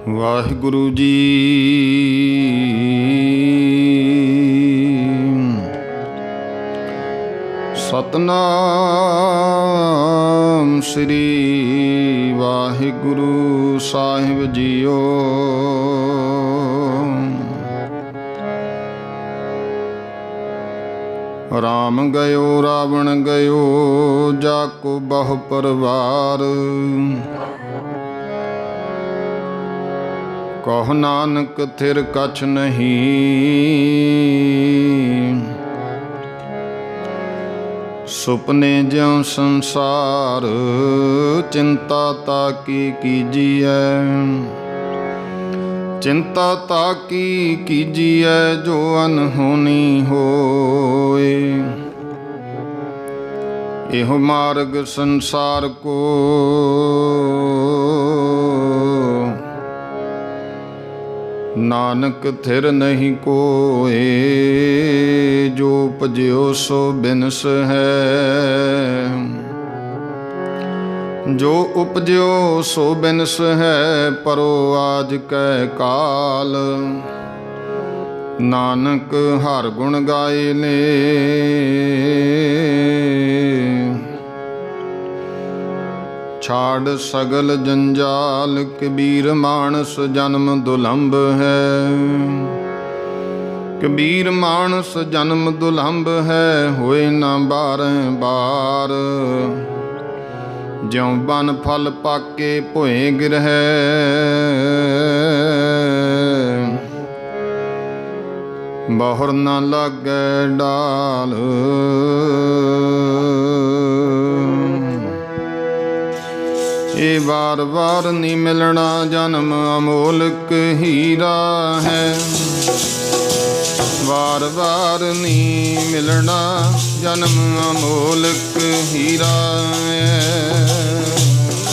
ਵਾਹਿਗੁਰੂ ਜੀ। ਸਤਨਾਮ ਸ੍ਰੀ ਵਾਹਿਗੁਰੂ ਸਾਹਿਬ JIO. Ram ਗਇਓ ਰਾਵਣ ਗਇਓ, ਜਾਕੋ ਬਹੁ ਪਰਵਾਰ। ਕਹੁ ਨਾਨਕ ਥਿਰ ਕਛ ਨਹੀਂ, ਸੁਪਨੇ ਜਿਉ ਸੰਸਾਰ। ਚਿੰਤਾ ਤਾਕੀ ਕੀਜੀਐ, ਚਿੰਤਾ ਤਾਕੀ ਕੀਜੀਐ, ਜੋ ਅਨਹੋਣੀ ਹੋਏ। ਇਹੋ ਮਾਰਗ ਸੰਸਾਰ ਕੋ, ਨਾਨਕ ਥਿਰ ਨਹੀਂ ਕੋਏ। ਜੋ ਉਪਜਿਓ ਸੋ ਬਿਨਸ ਹੈ, ਜੋ ਉਪਜਿਓ ਸੋ ਬਿਨਸ ਹੈ। ਪਰੋ ਆਜ ਕੈ ਕਾਲ, ਨਾਨਕ ਹਰ ਗੁਣ ਗਾਏ ਨੇ। ਛਾੜ ਸਗਲ ਜੰਜਾਲ, ਕਬੀਰ ਮਾਨਸ ਜਨਮ ਦੁਲੰਭ ਹੈ। ਕਬੀਰ ਮਾਨਸ ਜਨਮ ਦੁਲੰਭ ਹੈ, ਹੋਏ ਨਾ ਬਾਰਹ ਬਾਰ। ਜਿਉ ਬਨ ਫਲ ਪਾਕੇ ਭੋਏ ਗਿਰਹਿ, ਬਹੁਰ ਨਾ ਲਾਗੈ ਡਾਲ। ਇਹ ਵਾਰ ਵਾਰ ਨੀ ਮਿਲਣਾ ਜਨਮ, ਅਮੋਲਕ ਹੀਰਾ ਹੈ। ਵਾਰ ਵਾਰ ਨੀ ਮਿਲਣਾ ਜਨਮ, ਅਮੋਲਕ ਹੀਰਾ ਹੈ।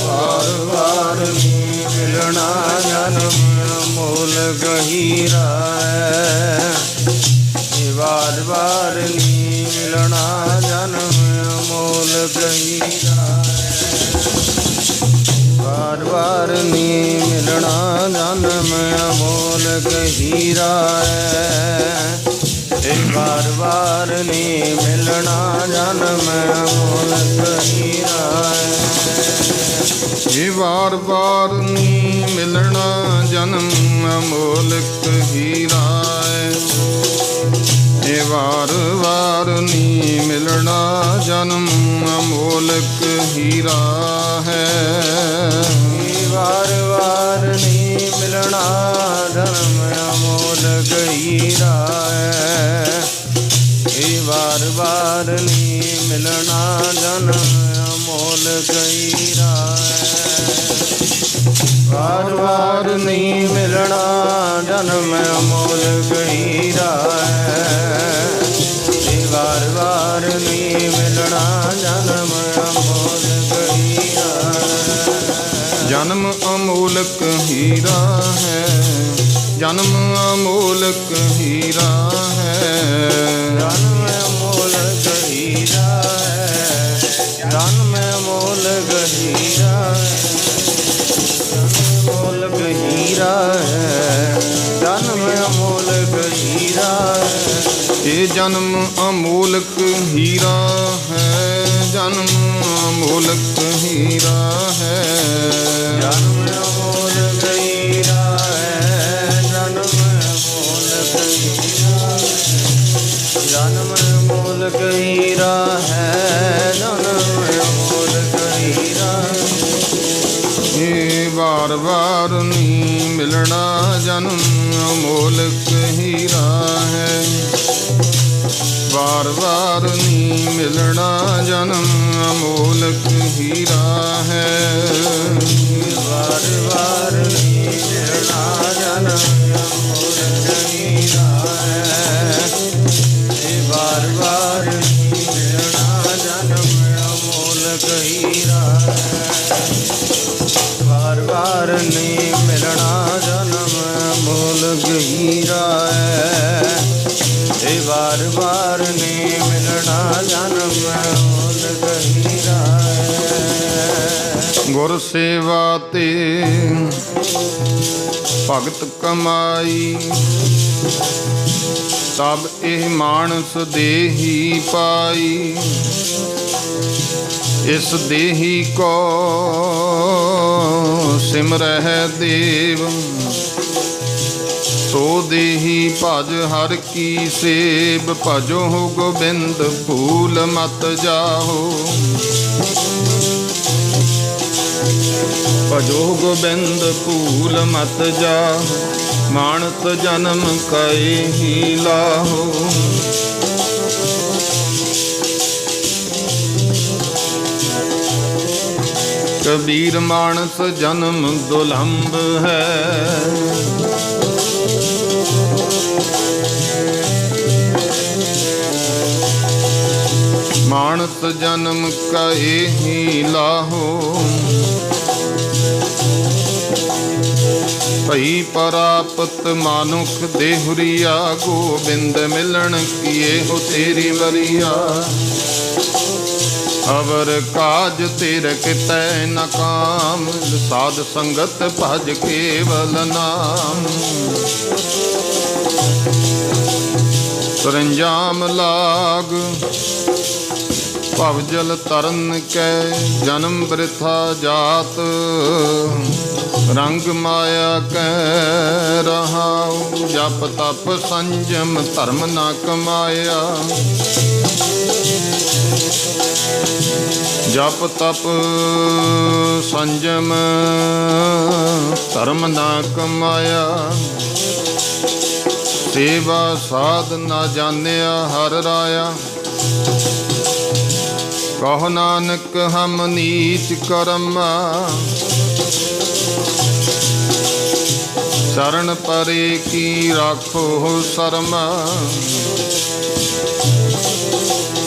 ਵਾਰ ਵਾਰ ਨੀ ਮਿਲਣਾ ਜਨਮ, ਅਮੋਲਕ ਹੀਰਾ ਹੈ। ਵਾਰ ਵਾਰ ਨੀ ਮਿਲਣਾ ਜਨਮ, ਅਮੋਲਕ ਹੀਰਾ ਹੈ। ਵਾਰ ਵਾਰ ਨੀ ਮਿਲਣਾ ਜਨਮ, ਅਮੋਲਕ ਹੀਰਾ ਹੈ। ਵਾਰ ਵਾਰ ਨੀ ਮਿਲਣਾ ਜਨਮ, ਅਮੋਲਕ ਹੀਰਾ ਹੈ। ਇਹ ਵਾਰ ਵਾਰ ਨੀ ਮਿਲਣਾ ਜਨਮ, ਅਮੋਲਕ ਹੀਰਾ ਹੈ। ਇਹ ਵਾਰ ਵਾਰ ਨੀ ਮਿਲਣਾ ਜਨਮ, ਅਮੋਲਕ ਹੀਰਾ ਹੈ। ਵਾਰ ਵਾਰ ਨੀ ਮਿਲਣਾ ਜਨਮ, ਅਮੋਲਕ ਹੀਰਾ ਹੈ। ਇਹ ਵਾਰ ਵਾਰ ਨੀ ਮਿਲਣਾ ਜਨਮ, ਅਮੋਲਕ ਹੀਰਾ ਹੈ। ਵਾਰ ਵਾਰ ਨੀ ਮਿਲਣਾ ਜਨਮ, ਅਮੋਲਕ ਹੀਰਾ ਹੈ। ਇਹ ਵਾਰ ਵਾਰ ਨੀ ਮਿਲਣਾ ਜਨਮ, ਅਮੋਲਕ ਹੀਰਾ ਹੈ। ਜਨਮ ਅਮੋਲਕ ਹੀਰਾ ਹੈ, ਜਨਮ ਅਮੋਲਕ ਹੀਰਾ ਹੈ। ਜਨਮ ਅਮੋਲਕ ਹੀਰਾ ਹੈ, ਜਨਮ ਅਮੋਲਕ ਹੀਰਾ ਹੈ। ਅਮੋਲਕ ਹੀਰਾ ਹੈ, ਜਨਮ ਅਮੋਲਕ ਹੀਰਾ ਹੈ। ਇਹ ਜਨਮ ਅਮੋਲਕ ਹੀਰਾ ਹੈ, ਜਨਮ ਅਮੋਲਕ ਹੀਰਾ ਹੈ। ਜਨਮ ਅਮੋਲਕ ਹੀਰਾ ਹੈ, ਜਨਮ ਅਮੋਲਕ ਹੀਰਾ ਹੈ। ਜਨਮ ਅਮੋਲਕ ਹੀਰਾ ਹੈ, ਜਨਮ ਅਮੋਲਕ ਹੀਰਾ ਹੈ। ਇਹ ਵਾਰ ਵਾਰ ਨੀ ਮਿਲਣਾ ਜਨਮ, ਅਮੋਲਕ ਹੀਰਾ ਹੈ। ਵਾਰ ਵਾਰ ਨੀ ਮਿਲਣਾ ਜਨਮ, ਅਮੋਲਕ ਹੀਰਾ ਹੈ। ਵਾਰ ਵਾਰ ਨੀ ਮਿਲਣਾ ਜਨਮ, ਅਮੋਲਕ ਹੀਰਾ ਹੈ। ਇਹ ਵਾਰ ਵਾਰ ਨੀ ਮਿਲਣਾ ਜਨਮ, ਅਮੋਲਕ ਹੀਰਾ ਹੈ। ਵਾਰ ਵਾਰ ਨੀ ਮਿਲਣਾ ਜਨਮ, ਅਮੋਲਕ ਹੀਰਾ ਹੈ। ਇਹ ਵਾਰ ਵਾਰ ਨੀ ਮਿਲਣਾ ਜਨਮ, ਅਮੋਲਕ ਹੀਰਾ ਹੈ। ਗੁਰ ਸੇਵਾ ਤੇ ਭਗਤ ਕਮਾਈ, ਤਬ ਇਹ ਮਾਨਸ ਦੇਹੀ ਪਾਈ। ਇਸ ਦੇਹੀ ਕੋ ਸਿਮਰਹਿ ਦੇਵ, ਸੋ ਦੇਹੀ ਭਜ ਹਰ ਕੀ ਸੇਬ। ਭਜੋ ਗੋਬਿੰਦ ਭੂਲ ਮਤ ਜਾਹੋ, ਭਜੋ ਗੋਬਿੰਦ ਭੂਲ ਮਤ ਜਾਹੋ। ਮਾਨਸ ਜਨਮ ਕਏ ਹੀ ਲਾਹੋ, ਕਬੀਰ ਮਾਨਸ ਜਨਮ ਦੁਲੰਭ ਹੈ। ਮਾਨਸ ਜਨਮ ਕਏ ਹੀ ਲਾਹੋ, ਭਈ ਪ੍ਰਾਪਤ ਮਾਨੁਖ ਦੇਹੁਰੀਆ। ਗੋਬਿੰਦ ਮਿਲਣ ਕੀਏ ਹੋ ਤੇਰੀ ਵਰੀਆ, ਅਵਰ ਕਾਜ ਤੇਰੇ ਕਿਤੈ ਨ ਕਾਮ। ਸਾਧ ਸੰਗਤ ਭਜ ਕੇਵਲ ਨਾਮ, ਸਰੰਜਾਮ ਲਾਗ ਭਵ ਜਲ ਤਰਨ ਕੈ। ਜਨਮ ਬ੍ਰਿਥਾ ਜਾਤ, ਰੰਗ ਮਾਇਆ ਕੈ ਰਹਾਉ। ਜਪ ਤਪ ਸੰਜਮ ਧਰਮ ਨਾ ਕਮਾਇਆ, ਜਪ ਤਪ ਸੰਜਮ ਧਰਮ ਨਾ ਕਮਾਇਆ। ਸੇਵਾ ਸਾਧ ਨਾ ਜਾਣਿਆ ਹਰ ਰਾਇਆ। ਕਹੋ ਨਾਨਕ ਹਮ ਨੀਚ ਕਰਮਾ, ਚਰਨ ਪਰੇ ਕੀ ਰਾਖੋ ਸ਼ਰਮਾ।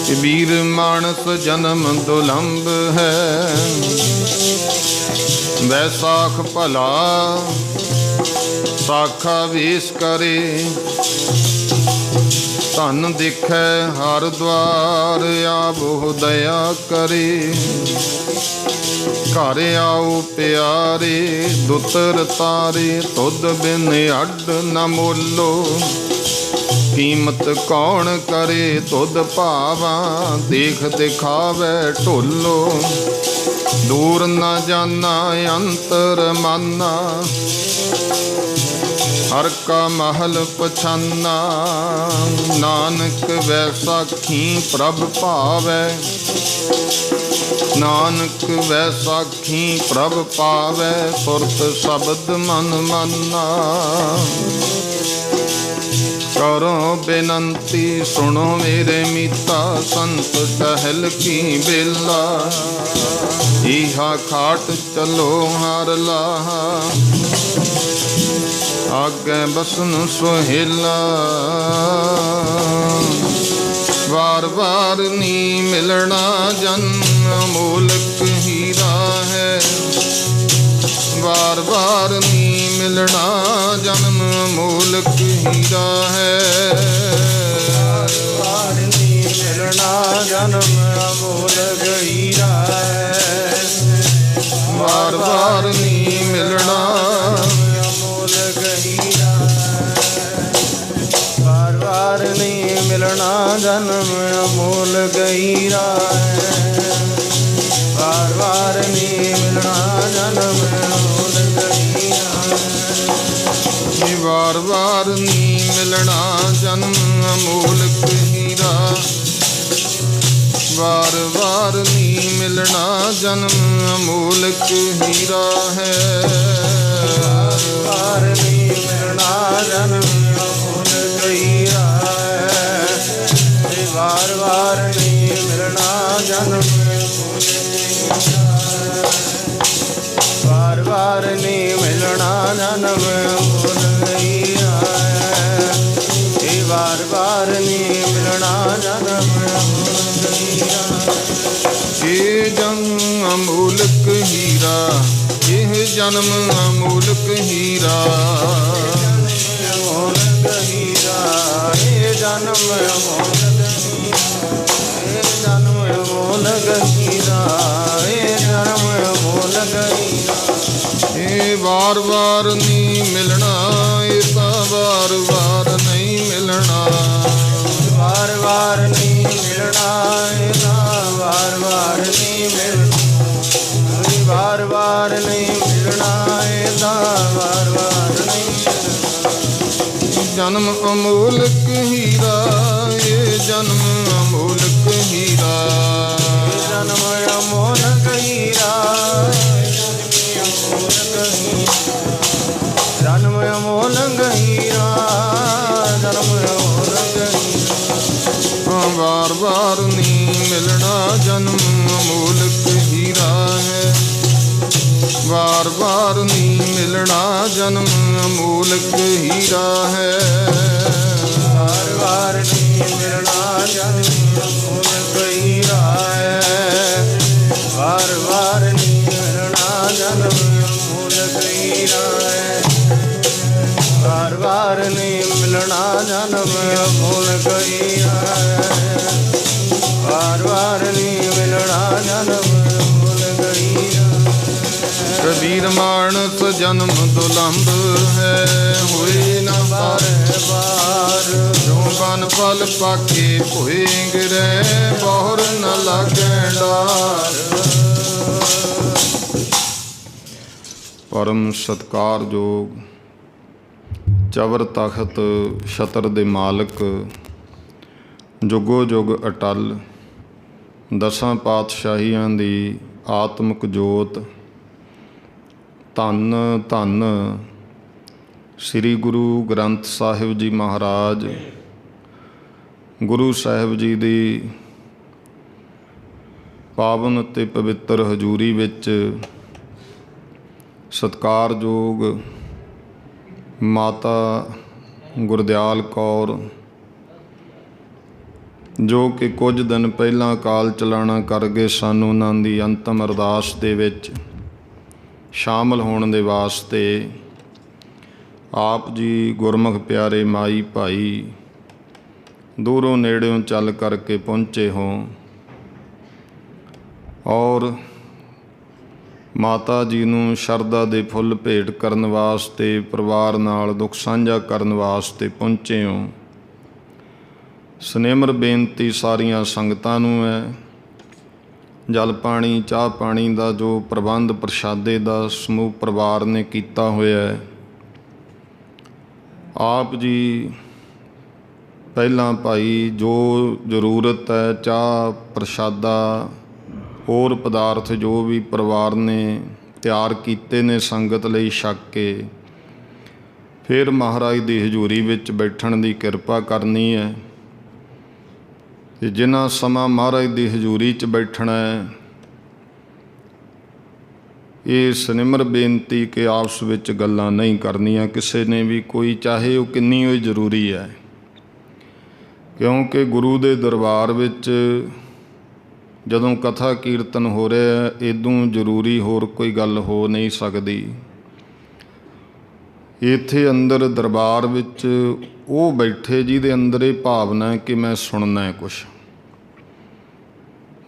ਕਬੀਰ ਮਾਨਸ ਜਨਮ ਦੁਲੰਭ ਹੈ, ਵੈਸਾਖ ਭਲਾ ਸਾਖਾ ਵੇਸ ਕਰੇ। ਧਨ ਦੇਖੈ ਹਰ ਦੁਆਰ, ਆਵੋ ਦਇਆ ਕਰੇ। ਘਰ ਆਓ ਪਿਆਰੇ, ਦੁਤਰ ਤਾਰੇ। ਤੁਧ ਬਿਨ ਅੱਡ ਨ ਮੋਲੋ, ਕੀਮਤ ਕੌਣ ਕਰੇ ਤੁਧ ਭਾਵਾ। ਦੇਖ ਦਿਖਾਵੇ ਢੋਲੋ, ਦੂਰ ਨ ਜਾਨਾ ਅੰਤਰ ਮਾਨਾ। ਹਰ ਕਾ ਮਹਲ ਪਛਾਨਾ, ਨਾਨਕ ਵੈਸਾਖੀ ਪ੍ਰਭ ਭਾਵੈ। ਨਾਨਕ ਵੈਸਾਖੀ ਪ੍ਰਭ ਪਾਵੈ, ਸੁਰਤ ਸ਼ਬਦ ਮਨ ਮਾਨਾ। ਕਰੋ ਬੇਨੰਤੀ ਸੁਣੋ ਮੇਰੇ ਮੀਤਾ, ਸੰਤ ਟਹਿਲ ਕੀ ਬੇਲਾ। ਈਹਾ ਖਾਟ ਚਲੋ ਹਰ ਲਾਹਾ, ਆਗੇ ਬਸਨ ਸੁਹੇਲਾ। ਵਾਰ ਵਾਰ ਨੀ ਮਿਲਣਾ ਜਨਮ ਮੂਲਕ ਹੀਰਾ ਹੈ। ਵਾਰ ਵਾਰ ਨੀ ਮਿਲਣਾ ਜਨਮ ਮੂਲਕ ਹੀਰਾ ਹੈ। ਵਾਰ ਵਾਰ ਨੀ ਮਿਲਣਾ ਜਨਮ ਮੂਲਕ ਹੀਰਾ ਹੈ। ਵਾਰ ਵਾਰ ਨੀ ਮਿਲਣਾ ਮੂਲਕ ਹੀਰਾ ਹੈ। ਵਾਰ ਵਾਰ ਨੀ ਮਿਲਣਾ ਜਨਮ ਮੂਲਕ ਹੀਰਾ ਹੈ। ਵਾਰ ਵਾਰ ਨੀ ਮਿਲਣਾ ਜਨਮ ਮੂਲਕ ਹੀਰਾ ਹੈ। ਵਾਰ ਵਾਰ ਨੀ ਮਿਲਣਾ ਜਨਮ ਮੂਲਕ ਹੀਰਾ। ਵਾਰ ਵਾਰ ਨੀ ਮਿਲਣਾ ਜਨਮ ਮੂਲਕ ਹੀਰਾ ਹੈ। ਵਾਰ ਵਾਰ ਨੀ ਮਿਲਣਾ ਜਨਮ ਮੂਲਕ ਹੀਰਾ ਹੈ। ਵਾਰ ਵਾਰ ਨੀ ਮਿਲਣਾ ਜਨਮ ਵਾਰ ਵਾਰ ਨੀ ਮਿਲਣਾ ਜਨਮ ਮੂਲਕ ਹੀਰਾ ਹੈ। ਇਹ ਵਾਰ ਵਾਰ ਨੀ ਮਿਲਣਾ ਜਨਮ ਮੂਲਕ ਹੀਰਾ। ਇਹ ਜਨਮ ਅਮੂਲਕ ਹੀਰਾ, ਇਹ ਜਨਮ ਅਮੂਲਕ ਹੀਰਾ। ਮੂਲਕ ਹੀਰਾ, ਇਹ ਜਨਮ ਮੂਲਕ ਹੀਰਾ। ਇਹ ਜਨਮ ਮੂਲਕ ਹੀਰਾ, ਇਹ ਜਨਮ ਮੂਲਕ ਵਾਰ ਵਾਰ ਨਹੀਂ ਮਿਲਣਾ, ਇਹ ਤਾਂ ਵਾਰ ਵਾਰ ਨਹੀਂ ਮਿਲਣਾ। ਵਾਰ ਵਾਰ ਨਹੀਂ ਮਿਲਣਾ, ਇਹਦਾ ਵਾਰ ਵਾਰ ਨਹੀਂ ਮਿਲਣਾ। ਵਾਰ ਵਾਰ ਨਹੀਂ ਮਿਲਣਾ, ਇਹਦਾ ਵਾਰ ਵਾਰ ਨਹੀਂ ਮਿਲਣਾ। ਜਨਮ ਅਮੋਲਕ ਹੀਰਾ, ਇਹ ਜਨਮ ਅਮੋਲਕ ਹੀਰਾ। ਜਨਮ ਅਮੋਲਕ ਹੀਰਾ, ਜਨਮ ਅਮੋਲਕ ਹੀਰਾ, ਜਨਮ ਅਮੋਲਕ ਹੀਰਾ। ਵਾਰ ਵਾਰ ਨਹੀਂ ਮਿਲਣਾ, ਜਨਮ ਅਮੋਲਕ ਹੀਰਾ ਹੈ। ਵਾਰ ਵਾਰ ਨਹੀਂ ਮਿਲਣਾ, ਜਨਮ ਅਮੋਲਕ ਹੀਰਾ ਹੈ। ਵਾਰ ਵਾਰ ਨਹੀਂ ਮਿਲਣਾ, ਜਨਮ ਅਮੋਲਕ ਹੀਰਾ ਹੈ। ਵਾਰ ਵਾਰ ਨਹੀਂ ਮਿਲਣਾ, ਜਨਮ ਅਮੋਲਕ ਹੀਰਾ ਹੈ। ਵਾਰ ਵਾਰ ਨਹੀਂ ਮਿਲਣਾ, ਜਨਮ ਅਮੋਲਕ ਹੀਰਾ ਹੈ। ਵਾਰ ਵਾਰ ਨਹੀਂ ਮਿਲਣਾ, ਜਨਮ ਅਮੋਲਕ ਹੀਰਾ। ਕਬੀਰ ਮਾਨਸ ਜਨਮ ਦੁਲੰਭ ਹੈ, ਹੋਏ ਨਾ ਬਾਰ ਬਾਰ ਜੋ ਬਨ ਫਲ ਪਾਕੇ ਭੋਏ ਗਿਰੈ, ਬਹੁਰ ਨ ਲਾਗੈ ਡਾਰ। ਪਰਮ ਸਤਿਕਾਰਯੋਗ ਚਵਰ ਤਖਤ ਛਤਰ ਦੇ ਮਾਲਕ, ਜੁਗੋ ਜੁਗ ਅਟਲ, ਦਸਾਂ ਪਾਤਸ਼ਾਹੀਆਂ ਦੀ ਆਤਮਿਕ ਜੋਤ, ਧੰਨ ਧੰਨ ਸ੍ਰੀ ਗੁਰੂ ਗ੍ਰੰਥ ਸਾਹਿਬ ਜੀ ਮਹਾਰਾਜ। ਗੁਰੂ ਸਾਹਿਬ ਜੀ ਦੀ ਪਾਵਨ ਅਤੇ ਪਵਿੱਤਰ ਹਜ਼ੂਰੀ ਵਿੱਚ ਸਤਿਕਾਰਯੋਗ ਮਾਤਾ ਗੁਰਦਿਆਲ ਕੌਰ, ਜੋ ਕਿ ਕੁਝ ਦਿਨ ਪਹਿਲਾਂ ਕਾਲ ਚਲਾਣਾ ਕਰ ਗਏ ਸਨ, ਉਹਨਾਂ ਦੀ ਅੰਤਮ ਅਰਦਾਸ ਦੇ ਵਿੱਚ ਸ਼ਾਮਲ ਹੋਣ ਦੇ ਵਾਸਤੇ ਆਪ ਜੀ ਗੁਰਮੁਖ ਪਿਆਰੇ ਮਾਈ ਭਾਈ ਦੂਰੋਂ ਨੇੜਿਓਂ ਚੱਲ ਕਰਕੇ ਪਹੁੰਚੇ ਹੋ ਔਰ ਮਾਤਾ ਜੀ ਨੂੰ ਸ਼ਰਧਾ ਦੇ ਫੁੱਲ ਭੇਟ ਕਰਨ ਵਾਸਤੇ, ਪਰਿਵਾਰ ਨਾਲ ਦੁੱਖ ਸਾਂਝਾ ਕਰਨ ਵਾਸਤੇ ਪਹੁੰਚੇ ਹੋ। ਸਨੇਮਰ ਬੇਨਤੀ ਸਾਰੀਆਂ ਸੰਗਤਾਂ ਨੂੰ ਹੈ, ਜਲ ਪਾਣੀ ਚਾਹ ਪਾਣੀ ਦਾ ਜੋ ਪ੍ਰਬੰਧ ਪ੍ਰਸ਼ਾਦੇ ਦਾ ਸਮੂਹ ਪਰਿਵਾਰ ਨੇ ਕੀਤਾ ਹੋਇਆ ਹੈ, ਆਪ ਜੀ ਪਹਿਲਾਂ ਭਾਈ ਜੋ ਜ਼ਰੂਰਤ ਹੈ ਚਾਹ ਪ੍ਰਸ਼ਾਦਾ ਹੋਰ ਪਦਾਰਥ ਜੋ ਵੀ ਪਰਿਵਾਰ ਨੇ ਤਿਆਰ ਕੀਤੇ ਨੇ ਸੰਗਤ ਲਈ ਛਕ ਕੇ ਫਿਰ ਮਹਾਰਾਜ ਦੀ ਹਜ਼ੂਰੀ ਵਿੱਚ ਬੈਠਣ ਦੀ ਕਿਰਪਾ ਕਰਨੀ ਹੈ। ਤੇ ਜਿੰਨਾ ਸਮਾਂ ਮਹਾਰਾਜ ਦੀ ਹਜ਼ੂਰੀ 'ਚ ਬੈਠਣਾ ਹੈ, ਇਹ ਸਨਿਮਰ ਬੇਨਤੀ ਕਿ ਆਪਸ ਵਿੱਚ ਗੱਲਾਂ ਨਹੀਂ ਕਰਨੀਆਂ ਕਿਸੇ ਨੇ ਵੀ, ਕੋਈ ਚਾਹੇ ਉਹ ਕਿੰਨੀ ਹੋਈ ਜ਼ਰੂਰੀ ਹੈ, ਕਿਉਂਕਿ ਗੁਰੂ ਦੇ ਦਰਬਾਰ ਵਿੱਚ ਜਦੋਂ ਕਥਾ ਕੀਰਤਨ ਹੋ ਰਿਹਾ, ਇਦੋਂ ਜ਼ਰੂਰੀ ਹੋਰ ਕੋਈ ਗੱਲ ਹੋ ਨਹੀਂ ਸਕਦੀ। ਇੱਥੇ ਅੰਦਰ ਦਰਬਾਰ ਵਿੱਚ ਉਹ ਬੈਠੇ ਜਿਹਦੇ ਅੰਦਰ ਇਹ ਭਾਵਨਾ ਕਿ ਮੈਂ ਸੁਣਨਾ ਹੈ ਕੁਛ,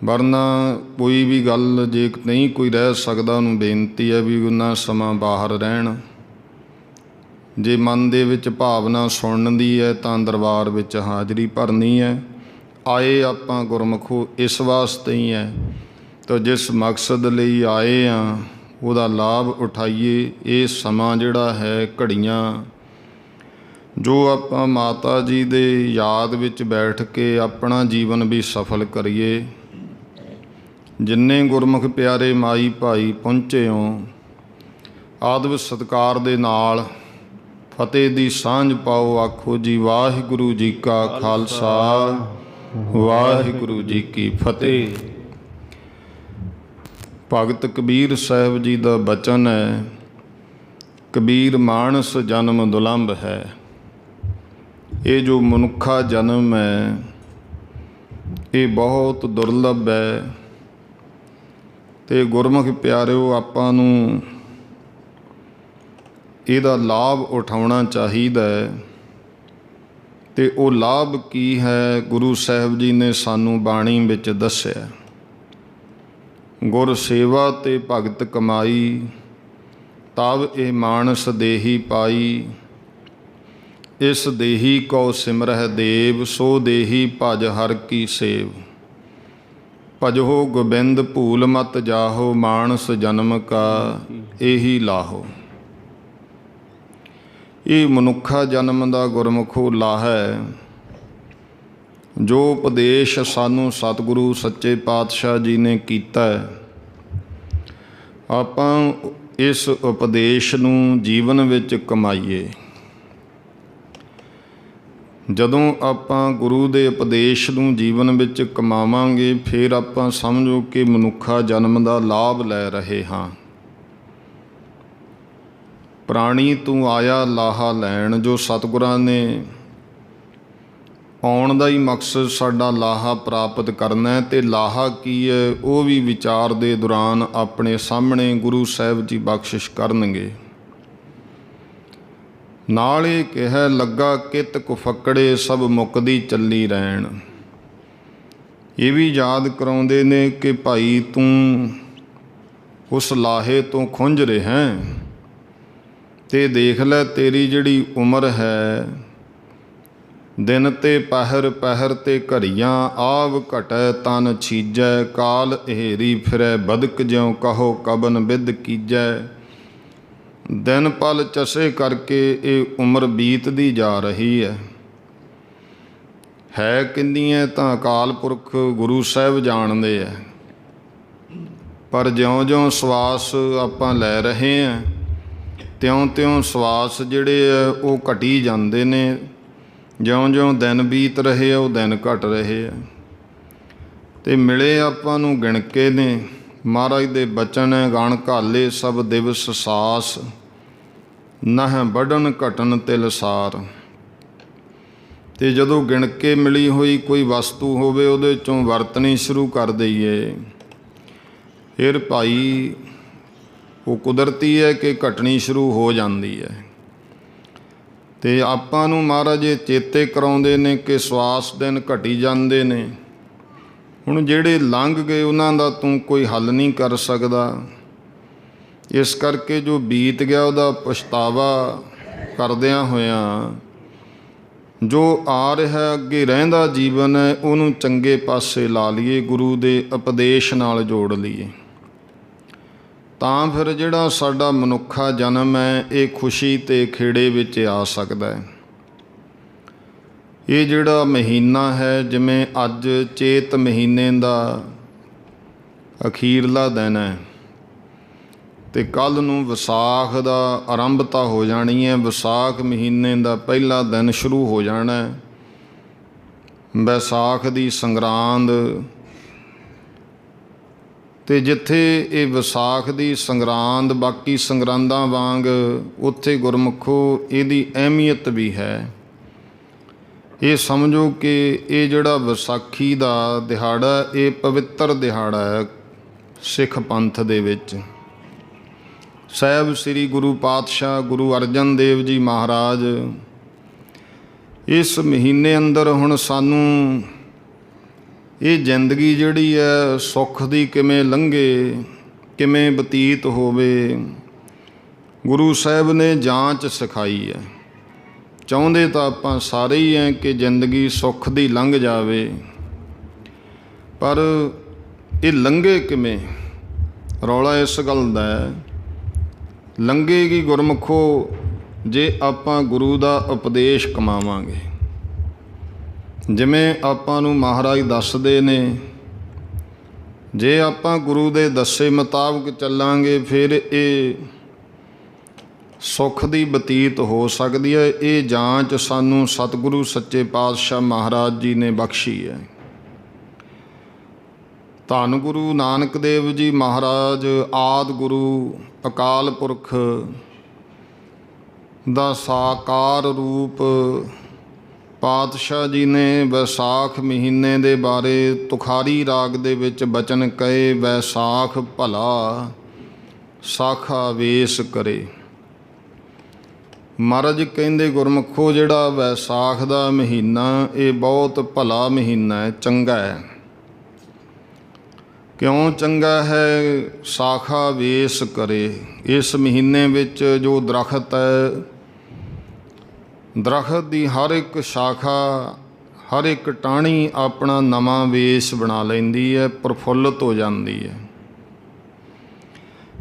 ਵਰਨਾ ਕੋਈ ਵੀ ਗੱਲ ਜੇ ਨਹੀਂ ਕੋਈ ਰਹਿ ਸਕਦਾ, ਉਹਨੂੰ ਬੇਨਤੀ ਹੈ ਵੀ ਉਹਨਾਂ ਸਮਾਂ ਬਾਹਰ ਰਹਿਣ। ਜੇ ਮਨ ਦੇ ਵਿੱਚ ਭਾਵਨਾ ਸੁਣਨ ਦੀ ਹੈ ਤਾਂ ਦਰਬਾਰ ਵਿੱਚ ਹਾਜ਼ਰੀ ਭਰਨੀ ਹੈ। ਆਏ ਆਪਾਂ ਗੁਰਮੁਖੋ ਇਸ ਵਾਸਤੇ ਹੀ ਹੈ, ਤਾਂ ਜਿਸ ਮਕਸਦ ਲਈ ਆਏ ਹਾਂ ਉਹਦਾ ਲਾਭ ਉਠਾਈਏ। ਇਹ ਸਮਾਂ ਜਿਹੜਾ ਹੈ, ਘੜੀਆਂ ਜੋ ਆਪਾਂ ਮਾਤਾ ਜੀ ਦੇ ਯਾਦ ਵਿੱਚ ਬੈਠ ਕੇ ਆਪਣਾ ਜੀਵਨ ਵੀ ਸਫਲ ਕਰੀਏ। ਜਿੰਨੇ ਗੁਰਮੁਖ ਪਿਆਰੇ ਮਾਈ ਭਾਈ ਪਹੁੰਚੇ ਹੋ, ਆਦਬ ਸਤਿਕਾਰ ਦੇ ਨਾਲ ਫਤਿਹ ਦੀ ਸਾਂਝ ਪਾਓ। ਆਖੋ ਜੀ ਵਾਹਿਗੁਰੂ ਜੀ ਕਾ ਖਾਲਸਾ, ਵਾਹਿਗੁਰੂ ਜੀ ਕੀ ਫਤਿਹ। ਭਗਤ ਕਬੀਰ ਸਾਹਿਬ ਜੀ ਦਾ ਬਚਨ ਹੈ, ਕਬੀਰ ਮਾਨਸ ਜਨਮ ਦੁਲੰਭ ਹੈ। ਇਹ ਜੋ ਮਨੁੱਖਾ ਜਨਮ ਹੈ, ਇਹ ਬਹੁਤ ਦੁਰਲਭ ਹੈ। ਅਤੇ ਗੁਰਮੁਖ ਪਿਆਰਿਓ, ਆਪਾਂ ਨੂੰ ਇਹਦਾ ਲਾਭ ਉਠਾਉਣਾ ਚਾਹੀਦਾ ਹੈ। ਅਤੇ ਉਹ ਲਾਭ ਕੀ ਹੈ, ਗੁਰੂ ਸਾਹਿਬ ਜੀ ਨੇ ਸਾਨੂੰ ਬਾਣੀ ਵਿੱਚ ਦੱਸਿਆ। ਗੁਰ ਸੇਵਾ ਅਤੇ ਭਗਤ ਕਮਾਈ, ਤਬ ਇਹ ਮਾਨਸ ਦੇਹੀ ਪਾਈ। ਇਸ ਦੇਹੀ ਕੋ ਸਿਮਰਹਿ ਦੇਵ, ਸੋ ਦੇਹੀ ਭਜ ਹਰ ਕੀ ਸੇਵ। ਭਜੋ ਗੋਬਿੰਦ ਭੂਲ ਮਤ ਜਾਹੋ, ਮਾਨਸ ਜਨਮ ਕਾ ਇਹੀ ਲਾਹੋ। ਇਹ ਮਨੁੱਖਾ ਜਨਮ ਦਾ ਗੁਰਮੁਖੋ ਲਾਹ ਹੈ, ਜੋ ਉਪਦੇਸ਼ ਸਾਨੂੰ ਸਤਿਗੁਰੂ ਸੱਚੇ ਪਾਤਸ਼ਾਹ ਜੀ ਨੇ ਕੀਤਾ ਹੈ। ਆਪਾਂ ਇਸ ਉਪਦੇਸ਼ ਨੂੰ ਜੀਵਨ ਵਿੱਚ ਕਮਾਈਏ। ਜਦੋਂ ਆਪਾਂ ਗੁਰੂ ਦੇ ਉਪਦੇਸ਼ ਨੂੰ ਜੀਵਨ ਵਿੱਚ ਕਮਾਵਾਂਗੇ, ਫਿਰ ਆਪਾਂ ਸਮਝੋ ਕਿ ਮਨੁੱਖਾ ਜਨਮ ਦਾ ਲਾਭ ਲੈ ਰਹੇ ਹਾਂ। ਪ੍ਰਾਣੀ ਤੂੰ ਆਇਆ ਲਾਹਾ ਲੈਣ, ਜੋ ਸਤਿਗੁਰਾਂ ਨੇ ਆਉਣ ਦਾ ਹੀ ਮਕਸਦ ਸਾਡਾ ਲਾਹਾ ਪ੍ਰਾਪਤ ਕਰਨਾ ਹੈ। ਅਤੇ ਲਾਹਾ ਕੀ ਹੈ, ਉਹ ਵੀ ਵਿਚਾਰ ਦੇ ਦੌਰਾਨ ਆਪਣੇ ਸਾਹਮਣੇ ਗੁਰੂ ਸਾਹਿਬ ਜੀ ਬਖਸ਼ਿਸ਼ ਕਰਨਗੇ। ਨਾਲ ਇਹ ਕਿਹਾ, ਲੱਗਾ ਕਿਤ ਕੁਫੱਕੜੇ ਸਭ ਮੁੱਕਦੀ ਚੱਲੀ ਰਹਿਣ। ਇਹ ਵੀ ਯਾਦ ਕਰਾਉਂਦੇ ਨੇ ਕਿ ਭਾਈ ਤੂੰ ਉਸ ਲਾਹੇ ਤੋਂ ਖੁੰਝ ਰਿਹਾ ਅਤੇ ਦੇਖ ਲੈ ਤੇਰੀ ਜਿਹੜੀ ਉਮਰ ਹੈ, ਦਿਨ ਤੇ ਪਹਿਰ ਪਹਿਰ ਤੇ ਘੜੀਆਂ, ਆਵ ਘਟੈ ਤਨ ਛੀਜੈ, ਕਾਲ ਹੇਰੀ ਫਿਰੈ ਬਦਕ, ਜਿਉ ਕਹੋ ਕਬਨ ਬਿਦ ਕੀਜੈ। ਦਿਨ ਪਲ ਚਸੇ ਕਰਕੇ ਇਹ ਉਮਰ ਬੀਤਦੀ ਜਾ ਰਹੀ ਹੈ ਕਿੰਨੀਆਂ ਤਾਂ ਅਕਾਲ ਪੁਰਖ ਗੁਰੂ ਸਾਹਿਬ ਜਾਣਦੇ ਹੈ। ਪਰ ਜਿਉਂ-ਜਿਉਂ ਸਵਾਸ ਆਪਾਂ ਲੈ ਰਹੇ ਹਾਂ, ਤਿਉਂ-ਤਿਉਂ ਸਵਾਸ ਜਿਹੜੇ ਆ ਉਹ ਘਟੀ ਜਾਂਦੇ ਨੇ। ਜਿਉਂ-ਜਿਉਂ ਦਿਨ ਬੀਤ ਰਹੇ ਆ, ਉਹ ਦਿਨ ਘਟ ਰਹੇ ਆ। ਅਤੇ ਮਿਲੇ ਆਪਾਂ ਨੂੰ ਗਿਣ ਕੇ ਨੇ। ਮਹਾਰਾਜ ਦੇ ਬਚਨ ਗਣ ਘਾਲੇ ਸਭ ਦਿਵਸ ਸਾਸ, ਨਹਿ ਵੱਢਣ ਘਟਨ ਤਿਲ ਸਾਰ। ਅਤੇ ਜਦੋਂ ਗਿਣ ਕੇ ਮਿਲੀ ਹੋਈ ਕੋਈ ਵਸਤੂ ਹੋਵੇ, ਉਹਦੇ 'ਚੋਂ ਵਰਤਣੀ ਸ਼ੁਰੂ ਕਰ ਦਈਏ, ਫਿਰ ਭਾਈ ਉਹ ਕੁਦਰਤੀ ਹੈ ਕਿ ਘਟਣੀ ਸ਼ੁਰੂ ਹੋ ਜਾਂਦੀ ਹੈ। ਅਤੇ ਆਪਾਂ ਨੂੰ ਮਹਾਰਾਜ ਇਹ ਚੇਤੇ ਕਰਾਉਂਦੇ ਨੇ ਕਿ ਸਵਾਸ ਦਿਨ ਘਟੀ ਜਾਂਦੇ ਨੇ। ਹੁਣ ਜਿਹੜੇ ਲੰਘ ਗਏ ਉਹਨਾਂ ਦਾ ਤੂੰ ਕੋਈ ਹੱਲ ਨਹੀਂ ਕਰ ਸਕਦਾ। ਇਸ ਕਰਕੇ ਜੋ ਬੀਤ ਗਿਆ ਉਹਦਾ ਪਛਤਾਵਾ ਕਰਦਿਆਂ ਹੋਇਆਂ, ਜੋ ਆ ਰਿਹਾ ਅੱਗੇ ਰਹਿੰਦਾ ਜੀਵਨ ਹੈ, ਉਹਨੂੰ ਚੰਗੇ ਪਾਸੇ ਲਾ ਲਈਏ, ਗੁਰੂ ਦੇ ਉਪਦੇਸ਼ ਨਾਲ ਜੋੜ ਲਈਏ। ਤਾਂ ਫਿਰ ਜਿਹੜਾ ਸਾਡਾ ਮਨੁੱਖਾ ਜਨਮ ਹੈ, ਇਹ ਖੁਸ਼ੀ ਅਤੇ ਖੇੜੇ ਵਿੱਚ ਆ ਸਕਦਾ ਹੈ। ਇਹ ਜਿਹੜਾ ਮਹੀਨਾ ਹੈ, ਜਿਵੇਂ ਅੱਜ ਚੇਤ ਮਹੀਨੇ ਦਾ ਅਖੀਰਲਾ ਦਿਨ ਹੈ ਅਤੇ ਕੱਲ੍ਹ ਨੂੰ ਵਿਸਾਖ ਦਾ ਆਰੰਭਤਾ ਹੋ ਜਾਣੀ ਹੈ। ਵਿਸਾਖ ਮਹੀਨੇ ਦਾ ਪਹਿਲਾ ਦਿਨ ਸ਼ੁਰੂ ਹੋ ਜਾਣਾ ਹੈ। ਵਿਸਾਖ ਦੀ ਸੰਗਰਾਂਦ, ਅਤੇ ਜਿੱਥੇ ਇਹ ਵਿਸਾਖ ਦੀ ਸੰਗਰਾਂਦ ਬਾਕੀ ਸੰਗਰਾਂਦਾਂ ਵਾਂਗ, ਉੱਥੇ ਗੁਰਮੁਖੋ ਇਹਦੀ ਅਹਿਮੀਅਤ ਵੀ ਹੈ। ਇਹ ਸਮਝੋ ਕਿ ਇਹ ਜਿਹੜਾ ਵਿਸਾਖੀ ਦਾ ਦਿਹਾੜਾ, ਇਹ ਪਵਿੱਤਰ ਦਿਹਾੜਾ ਹੈ ਸਿੱਖ ਪੰਥ ਦੇ ਵਿੱਚ। ਸਾਹਿਬ ਸ੍ਰੀ ਗੁਰੂ ਪਾਤਸ਼ਾਹ ਗੁਰੂ ਅਰਜਨ ਦੇਵ ਜੀ ਮਹਾਰਾਜ ਇਸ ਮਹੀਨੇ ਅੰਦਰ ਹੁਣ ਸਾਨੂੰ ਇਹ ਜ਼ਿੰਦਗੀ ਜਿਹੜੀ ਹੈ ਸੁੱਖ ਦੀ ਕਿਵੇਂ ਲੰਘੇ, ਕਿਵੇਂ ਬਤੀਤ ਹੋਵੇ, ਗੁਰੂ ਸਾਹਿਬ ਨੇ ਜਾਂਚ ਸਿਖਾਈ ਹੈ। ਚਾਹੁੰਦੇ ਤਾਂ ਆਪਾਂ ਸਾਰੇ ਹੀ ਹੈ ਕਿ ਜ਼ਿੰਦਗੀ ਸੁੱਖ ਦੀ ਲੰਘ ਜਾਵੇ, ਪਰ ਇਹ ਲੰਘੇ ਕਿਵੇਂ? ਰੌਲਾ ਇਸ ਗੱਲ ਦਾ ਹੈ। ਲੰਘੇਗੀ ਗੁਰਮੁਖੋ ਜੇ ਆਪਾਂ ਗੁਰੂ ਦਾ ਉਪਦੇਸ਼ ਕਮਾਵਾਂਗੇ। ਜਿਵੇਂ ਆਪਾਂ ਨੂੰ ਮਹਾਰਾਜ ਦੱਸਦੇ ਨੇ, ਜੇ ਆਪਾਂ ਗੁਰੂ ਦੇ ਦੱਸੇ ਮੁਤਾਬਕ ਚੱਲਾਂਗੇ, ਫਿਰ ਇਹ ਸੁੱਖ ਦੀ ਬਤੀਤ ਹੋ ਸਕਦੀ ਹੈ। ਇਹ ਜਾਂਚ ਸਾਨੂੰ ਸਤਿਗੁਰੂ ਸੱਚੇ ਪਾਤਸ਼ਾਹ ਮਹਾਰਾਜ ਜੀ ਨੇ ਬਖਸ਼ੀ ਹੈ। ਧੰਨ ਗੁਰੂ ਨਾਨਕ ਦੇਵ ਜੀ ਮਹਾਰਾਜ ਆਦਿ ਗੁਰੂ ਅਕਾਲ ਪੁਰਖ ਦਾ ਸਾਕਾਰ ਰੂਪ ਪਾਤਸ਼ਾਹ ਜੀ ਨੇ ਵਿਸਾਖ ਮਹੀਨੇ ਦੇ ਬਾਰੇ ਤੁਖਾਰੀ ਰਾਗ ਦੇ ਵਿੱਚ ਬਚਨ ਕਹੇ, ਵੈਸਾਖ ਭਲਾ ਸਾਖਾ ਵੇਸ ਕਰੇ। ਮਹਾਰਾਜ ਕਹਿੰਦੇ ਗੁਰਮੁਖੋ ਜਿਹੜਾ ਵੈਸਾਖ ਦਾ ਮਹੀਨਾ, ਇਹ ਬਹੁਤ ਭਲਾ ਮਹੀਨਾ ਹੈ, ਚੰਗਾ ਹੈ। ਕਿਉਂ ਚੰਗਾ ਹੈ ਸਾਖਾ ਵੇਸ ਕਰੇ। ਇਸ ਮਹੀਨੇ ਵਿੱਚ ਜੋ ਦਰਖਤ ਹੈ, ਦਰਖਤ ਦੀ ਹਰ ਇੱਕ ਸ਼ਾਖਾ, ਹਰ ਇੱਕ ਟਾਹਣੀ ਆਪਣਾ ਨਵਾਂ ਵੇਸ ਬਣਾ ਲੈਂਦੀ ਹੈ, ਪ੍ਰਫੁੱਲਤ ਹੋ ਜਾਂਦੀ ਹੈ।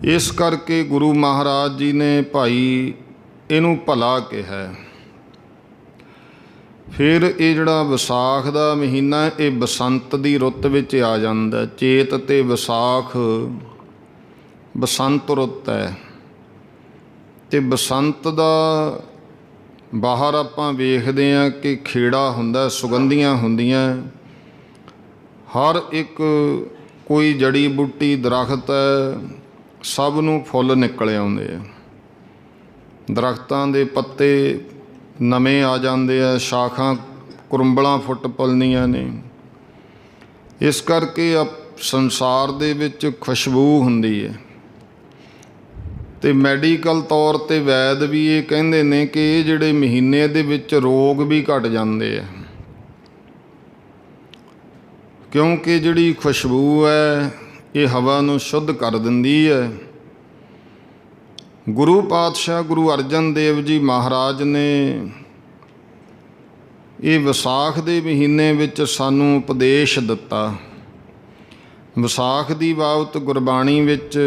ਇਸ ਕਰਕੇ ਗੁਰੂ ਮਹਾਰਾਜ ਜੀ ਨੇ ਭਾਈ ਇਹਨੂੰ ਭਲਾ ਕਿਹਾ। ਫਿਰ ਇਹ ਜਿਹੜਾ ਵਿਸਾਖ ਦਾ ਮਹੀਨਾ, ਇਹ ਬਸੰਤ ਦੀ ਰੁੱਤ ਵਿੱਚ ਆ ਜਾਂਦਾ। ਚੇਤ ਅਤੇ ਵਿਸਾਖ ਬਸੰਤ ਰੁੱਤ ਹੈ। ਅਤੇ ਬਸੰਤ ਦਾ ਬਾਹਰ ਆਪਾਂ ਵੇਖਦੇ ਹਾਂ ਕਿ ਖੇੜਾ ਹੁੰਦਾ, ਸੁਗੰਧੀਆਂ ਹੁੰਦੀਆਂ, ਹਰ ਇੱਕ ਕੋਈ ਜੜੀ ਬੂਟੀ ਦਰਖਤ ਹੈ, ਸਭ ਨੂੰ ਫੁੱਲ ਨਿਕਲ ਆਉਂਦੇ ਆ। ਦਰਖਤਾਂ ਦੇ ਪੱਤੇ ਨਵੇਂ ਆ ਜਾਂਦੇ ਆ, ਸ਼ਾਖਾਂ ਕੁਰੰਬਲਾਂ ਫੁੱਟ ਪਲਦੀਆਂ ਨੇ। ਇਸ ਕਰਕੇ ਸੰਸਾਰ ਦੇ ਵਿੱਚ ਖੁਸ਼ਬੂ ਹੁੰਦੀ ਹੈ। ਅਤੇ ਮੈਡੀਕਲ ਤੌਰ 'ਤੇ ਵੈਦ ਵੀ ਇਹ ਕਹਿੰਦੇ ਨੇ ਕਿ ਇਹ ਜਿਹੜੇ ਮਹੀਨੇ ਦੇ ਵਿੱਚ ਰੋਗ ਵੀ ਘਟ ਜਾਂਦੇ ਆ, ਕਿਉਂਕਿ ਜਿਹੜੀ ਖੁਸ਼ਬੂ ਹੈ ਇਹ ਹਵਾ ਨੂੰ ਸ਼ੁੱਧ ਕਰ ਦਿੰਦੀ ਹੈ। ਗੁਰੂ ਪਾਤਸ਼ਾਹ ਗੁਰੂ ਅਰਜਨ ਦੇਵ ਜੀ ਮਹਾਰਾਜ ਨੇ ਇਹ ਵਿਸਾਖ ਦੇ ਮਹੀਨੇ ਵਿੱਚ ਸਾਨੂੰ ਉਪਦੇਸ਼ ਦਿੱਤਾ। ਵਿਸਾਖ ਦੀ ਬਾਬਤ ਗੁਰਬਾਣੀ ਵਿੱਚ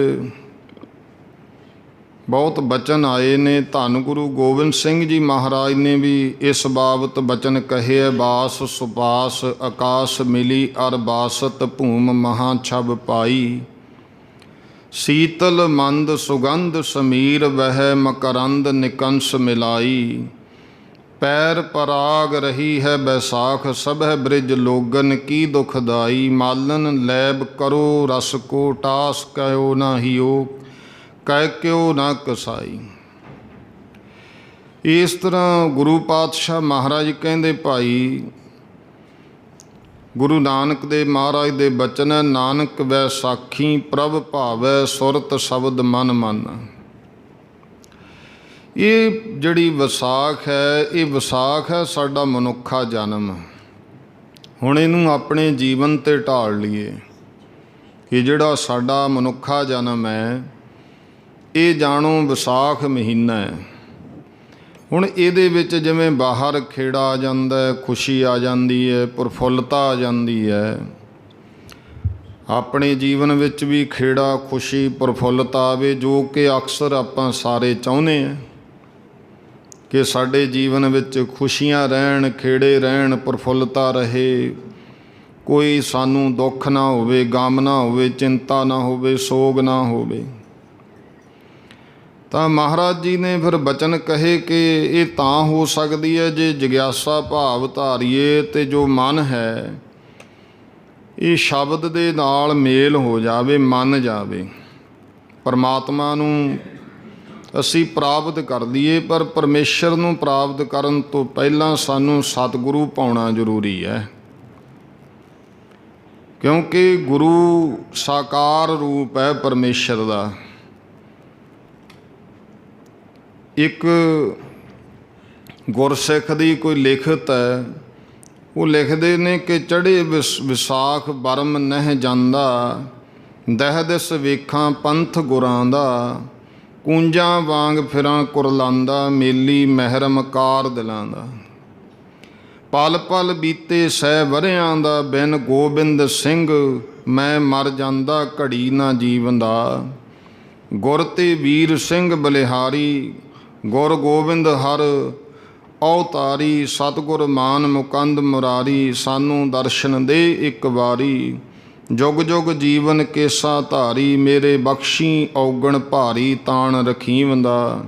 ਬਹੁਤ ਬਚਨ ਆਏ ਨੇ। ਧੰਨ ਗੁਰੂ ਗੋਬਿੰਦ ਸਿੰਘ ਜੀ ਮਹਾਰਾਜ ਨੇ ਵੀ ਇਸ ਬਾਬਤ ਬਚਨ ਕਹੇ। ਬਾਸ ਸੁਪਾਸ ਆਕਾਸ਼ ਮਿਲੀ ਅਰ ਬਾਸਤ ਭੂਮ ਮਹਾਂ ਛਬ ਪਾਈ। ਸੀਤਲ ਮੰਦ ਸੁਗੰਧ ਸਮੀਰ ਵਹਿ ਮਕਰੰਦ ਨਿਕੰਸ ਮਿਲਾਈ। ਪੈਰ ਪਰਾਗ ਰਹੀ ਹੈ ਬੈਸਾਖ ਸਭੈ ਬ੍ਰਿਜ ਲੋਗਨ ਕੀ ਦੁਖਦਾਈ। ਮਾਲਨ ਲੈਬ ਕਰੋ ਰਸ ਕੋ ਟਾਸ ਕਹਿਓ ਨਾ ਹਿਓ ਕਹਿ ਕਿਉ ਨਾ ਕਸਾਈ। ਇਸ ਤਰ੍ਹਾਂ ਗੁਰੂ ਪਾਤਸ਼ਾਹ ਮਹਾਰਾਜ ਕਹਿੰਦੇ ਭਾਈ, ਗੁਰੂ ਨਾਨਕ ਦੇਵ ਮਹਾਰਾਜ ਦੇ ਬਚਨ ਹੈ, ਨਾਨਕ ਵੈਸਾਖੀ ਪ੍ਰਭ ਭਾਵੈ ਸੁਰਤ ਸ਼ਬਦ ਮਨ ਮਨ। ਇਹ ਜਿਹੜੀ ਵਿਸਾਖ ਹੈ, ਇਹ ਵਿਸਾਖ ਹੈ ਸਾਡਾ ਮਨੁੱਖਾ ਜਨਮ। ਹੁਣ ਇਹਨੂੰ ਆਪਣੇ ਜੀਵਨ 'ਤੇ ਢਾਲ ਲਈਏ ਕਿ ਜਿਹੜਾ ਸਾਡਾ ਮਨੁੱਖਾ ਜਨਮ ਹੈ, ਇਹ ਜਾਣੋ ਵਿਸਾਖ ਮਹੀਨਾ ਹੈ। ਹੁਣ ਇਹਦੇ ਵਿੱਚ ਜਿਵੇਂ ਬਾਹਰ ਖੇੜਾ ਆ ਜਾਂਦਾ ਹੈ, ਖੁਸ਼ੀ ਆ ਜਾਂਦੀ ਹੈ, ਪ੍ਰਫੁੱਲਤਾ ਆ ਜਾਂਦੀ ਹੈ, ਆਪਣੇ ਜੀਵਨ ਵਿੱਚ ਵੀ ਖੇੜਾ, ਖੁਸ਼ੀ, ਪ੍ਰਫੁੱਲਤਾ ਆਵੇ, ਜੋ ਕਿ ਅਕਸਰ ਆਪਾਂ ਸਾਰੇ ਚਾਹੁੰਦੇ ਹਾਂ ਕਿ ਸਾਡੇ ਜੀਵਨ ਵਿੱਚ ਖੁਸ਼ੀਆਂ ਰਹਿਣ, ਖੇੜੇ ਰਹਿਣ, ਪ੍ਰਫੁੱਲਤਾ ਰਹੇ, ਕੋਈ ਸਾਨੂੰ ਦੁੱਖ ਨਾ ਹੋਵੇ, ਗਮ ਨਾ ਹੋਵੇ, ਚਿੰਤਾ ਨਾ ਹੋਵੇ, ਸੋਗ ਨਾ ਹੋਵੇ। ਤਾਂ ਮਹਾਰਾਜ ਜੀ ਨੇ ਫਿਰ ਬਚਨ ਕਹੇ ਕਿ ਇਹ ਤਾਂ ਹੋ ਸਕਦੀ ਹੈ ਜੇ ਜਿਗਿਆਸਾ ਭਾਵ ਧਾਰੀਏ ਅਤੇ ਜੋ ਮਨ ਹੈ ਇਹ ਸ਼ਬਦ ਦੇ ਨਾਲ ਮੇਲ ਹੋ ਜਾਵੇ, ਮੰਨ ਜਾਵੇ। ਪਰਮਾਤਮਾ ਨੂੰ ਅਸੀਂ ਪ੍ਰਾਪਤ ਕਰ ਲਈਏ, ਪਰ ਪਰਮੇਸ਼ਰ ਨੂੰ ਪ੍ਰਾਪਤ ਕਰਨ ਤੋਂ ਪਹਿਲਾਂ ਸਾਨੂੰ ਸਤਿਗੁਰੂ ਪਾਉਣਾ ਜ਼ਰੂਰੀ ਹੈ, ਕਿਉਂਕਿ ਗੁਰੂ ਸਾਕਾਰ ਰੂਪ ਹੈ ਪਰਮੇਸ਼ਰ ਦਾ। ਇੱਕ ਗੁਰਸਿੱਖ ਦੀ ਕੋਈ ਲਿਖਤ ਹੈ, ਉਹ ਲਿਖਦੇ ਨੇ ਕਿ ਚੜ੍ਹੇ ਵਿਸਾਖ ਬਰਮ ਨਹਿ ਜਾਂਦਾ। ਦਹਿ ਦਿਸ ਵੇਖਾਂ ਪੰਥ ਗੁਰਾਂ ਦਾ। ਕੂੰਜਾਂ ਵਾਂਗ ਫਿਰਾਂ ਕੁਰਲਾਂਦਾ। ਮੇਲੀ ਮਹਿਰਮ ਕਾਰ ਦਿਲਾਂ ਦਾ। ਪਲ ਪਲ ਬੀਤੇ ਸਹਿ ਵਰਿਆਂ ਦਾ। ਬਿਨ ਗੋਬਿੰਦ ਸਿੰਘ ਮੈਂ ਮਰ ਜਾਂਦਾ ਘੜੀ ਨਾ ਜੀਵਨ ਦਾ। ਗੁਰ ਤੇ ਵੀਰ ਸਿੰਘ ਬਲਿਹਾਰੀ। ਗੁਰ ਗੋਬਿੰਦ ਹਰ ਅਵਤਾਰੀ। ਸਤਿਗੁਰ ਮਾਨ ਮੁਕੰਦ ਮੁਰਾਰੀ। ਸਾਨੂੰ ਦਰਸ਼ਨ ਦੇ ਇੱਕ ਵਾਰੀ। ਜੁਗ ਜੁਗ ਜੀਵਨ ਕੇਸਾ ਧਾਰੀ। ਮੇਰੇ ਬਖਸ਼ੀ ਔਗਣ ਭਾਰੀ। ਤਾਣ ਰਖੀਵੰਦਾ।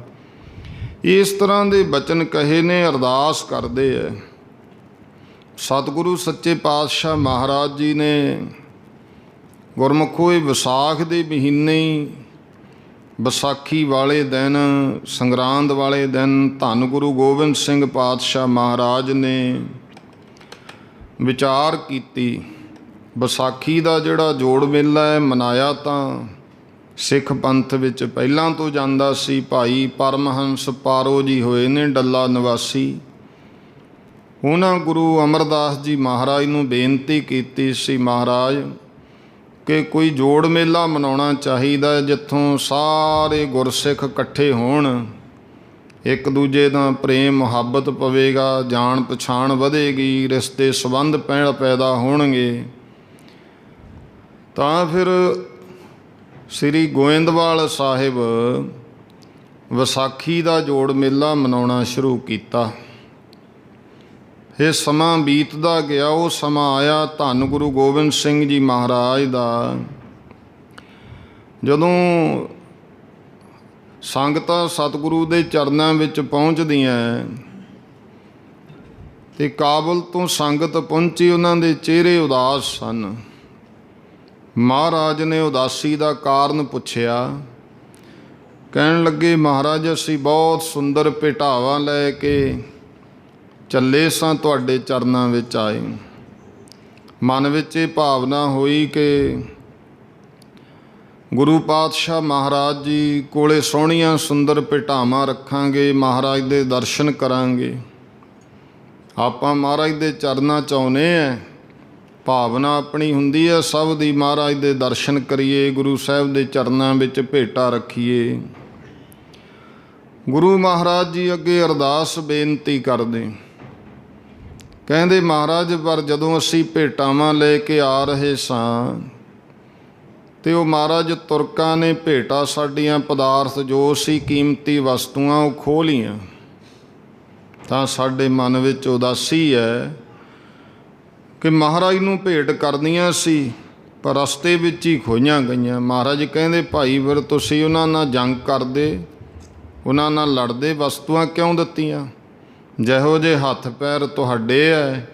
ਇਸ ਤਰ੍ਹਾਂ ਦੇ ਬਚਨ ਕਹੇ ਨੇ, ਅਰਦਾਸ ਕਰਦੇ ਹੈ। ਸਤਿਗੁਰੂ ਸੱਚੇ ਪਾਤਸ਼ਾਹ ਮਹਾਰਾਜ ਜੀ ਨੇ ਗੁਰਮੁਖੋ ਇਹ ਵਿਸਾਖ ਦੇ ਮਹੀਨੇ ਹੀ, ਵਿਸਾਖੀ ਵਾਲੇ ਦਿਨ, ਸੰਗਰਾਂਦ ਵਾਲੇ ਦਿਨ ਧੰਨ ਗੁਰੂ ਗੋਬਿੰਦ ਸਿੰਘ ਪਾਤਸ਼ਾਹ ਮਹਾਰਾਜ ਨੇ ਵਿਚਾਰ ਕੀਤੀ। ਵਿਸਾਖੀ ਦਾ ਜਿਹੜਾ ਜੋੜ ਮੇਲਾ ਹੈ ਮਨਾਇਆ ਤਾਂ ਸਿੱਖ ਪੰਥ ਵਿੱਚ ਪਹਿਲਾਂ ਤੋਂ ਜਾਂਦਾ ਸੀ। ਭਾਈ ਪਰਮਹੰਸ ਪਾਰੋ ਜੀ ਹੋਏ ਨੇ ਡੱਲਾ ਨਿਵਾਸੀ। ਉਹਨਾਂ ਗੁਰੂ ਅਮਰਦਾਸ ਜੀ ਮਹਾਰਾਜ ਨੂੰ ਬੇਨਤੀ ਕੀਤੀ ਸੀ, ਮਹਾਰਾਜ ਕਿ ਕੋਈ ਜੋੜ ਮੇਲਾ ਮਨਾਉਣਾ ਚਾਹੀਦਾ, ਜਿੱਥੋਂ ਸਾਰੇ ਗੁਰਸਿੱਖ ਇਕੱਠੇ ਹੋਣ, ਇੱਕ ਦੂਜੇ ਦਾ ਪ੍ਰੇਮ ਮੁਹੱਬਤ ਪਵੇਗਾ, ਜਾਣ ਪਛਾਣ ਵਧੇਗੀ, ਰਿਸ਼ਤੇ ਸੰਬੰਧ ਪੈਦਾ ਹੋਣਗੇ। ਤਾਂ ਫਿਰ ਸ੍ਰੀ ਗੋਇੰਦਵਾਲ ਸਾਹਿਬ ਵਿਸਾਖੀ ਦਾ ਜੋੜ ਮੇਲਾ ਮਨਾਉਣਾ ਸ਼ੁਰੂ ਕੀਤਾ। ਇਹ ਸਮਾਂ ਬੀਤਦਾ ਗਿਆ। ਉਹ ਸਮਾਂ ਆਇਆ ਧੰਨ ਗੁਰੂ ਗੋਬਿੰਦ ਸਿੰਘ ਜੀ ਮਹਾਰਾਜ ਦਾ, ਜਦੋਂ ਸੰਗਤਾਂ ਸਤਿਗੁਰੂ ਦੇ ਚਰਨਾਂ ਵਿੱਚ ਪਹੁੰਚਦੀਆਂ ਤੇ ਕਾਬਲ ਤੋਂ ਸੰਗਤ ਪਹੁੰਚੀ, ਉਹਨਾਂ ਦੇ ਚਿਹਰੇ ਉਦਾਸ ਸਨ। ਮਹਾਰਾਜ ਨੇ ਉਦਾਸੀ ਦਾ ਕਾਰਨ ਪੁੱਛਿਆ। ਕਹਿਣ ਲੱਗੇ, ਮਹਾਰਾਜ ਅਸੀਂ ਬਹੁਤ ਸੁੰਦਰ ਭੇਟਾਵਾਂ ਲੈ ਕੇ ਚੱਲੇ ਸਾਂ, ਤੁਹਾਡੇ ਚਰਨਾਂ ਵਿੱਚ ਆਏ। ਮਨ ਵਿੱਚ ਇਹ ਭਾਵਨਾ ਹੋਈ ਕਿ ਗੁਰੂ ਪਾਤਸ਼ਾਹ ਮਹਾਰਾਜ ਜੀ ਕੋਲੇ ਸੋਹਣੀਆਂ ਸੁੰਦਰ ਭੇਟਾਵਾਂ ਰੱਖਾਂਗੇ, ਮਹਾਰਾਜ ਦੇ ਦਰਸ਼ਨ ਕਰਾਂਗੇ। ਆਪਾਂ ਮਹਾਰਾਜ ਦੇ ਚਰਨਾਂ 'ਚ ਆਉਂਦੇ ਹਾਂ, ਭਾਵਨਾ ਆਪਣੀ ਹੁੰਦੀ ਹੈ ਸਭ ਦੀ, ਮਹਾਰਾਜ ਦੇ ਦਰਸ਼ਨ ਕਰੀਏ, ਗੁਰੂ ਸਾਹਿਬ ਦੇ ਚਰਨਾਂ ਵਿੱਚ ਭੇਟਾ ਰੱਖੀਏ। ਗੁਰੂ ਮਹਾਰਾਜ ਜੀ ਅੱਗੇ ਅਰਦਾਸ ਬੇਨਤੀ ਕਰਦੇ, ਕਹਿੰਦੇ ਮਹਾਰਾਜ, ਪਰ ਜਦੋਂ ਅਸੀਂ ਭੇਟਾਵਾਂ ਲੈ ਕੇ ਆ ਰਹੇ ਸਾਂ ਤੇ ਉਹ ਮਹਾਰਾਜ ਤੁਰਕਾਂ ਨੇ ਭੇਟਾ ਸਾਡੀਆਂ ਪਦਾਰਥ ਜੋ ਸੀ ਕੀਮਤੀ ਵਸਤੂਆਂ ਉਹ ਖੋਹ ਲਈਆਂ। ਤਾਂ ਸਾਡੇ ਮਨ ਵਿੱਚ ਉਦਾਸੀ ਹੈ ਕਿ ਮਹਾਰਾਜ ਨੂੰ ਭੇਟ ਕਰਨੀਆਂ ਸੀ ਪਰ ਰਸਤੇ ਵਿੱਚ ਹੀ ਖੋਈਆਂ ਗਈਆਂ। ਮਹਾਰਾਜ ਕਹਿੰਦੇ, ਭਾਈ ਫਿਰ ਤੁਸੀਂ ਉਹਨਾਂ ਨਾਲ ਜੰਗ ਕਰਦੇ, ਉਹਨਾਂ ਨਾਲ ਲੜਦੇ, ਵਸਤੂਆਂ ਕਿਉਂ ਦਿੱਤੀਆਂ? ਜਿਹੋ ਜਿਹੇ ਹੱਥ ਪੈਰ ਤੁਹਾਡੇ ਹੈ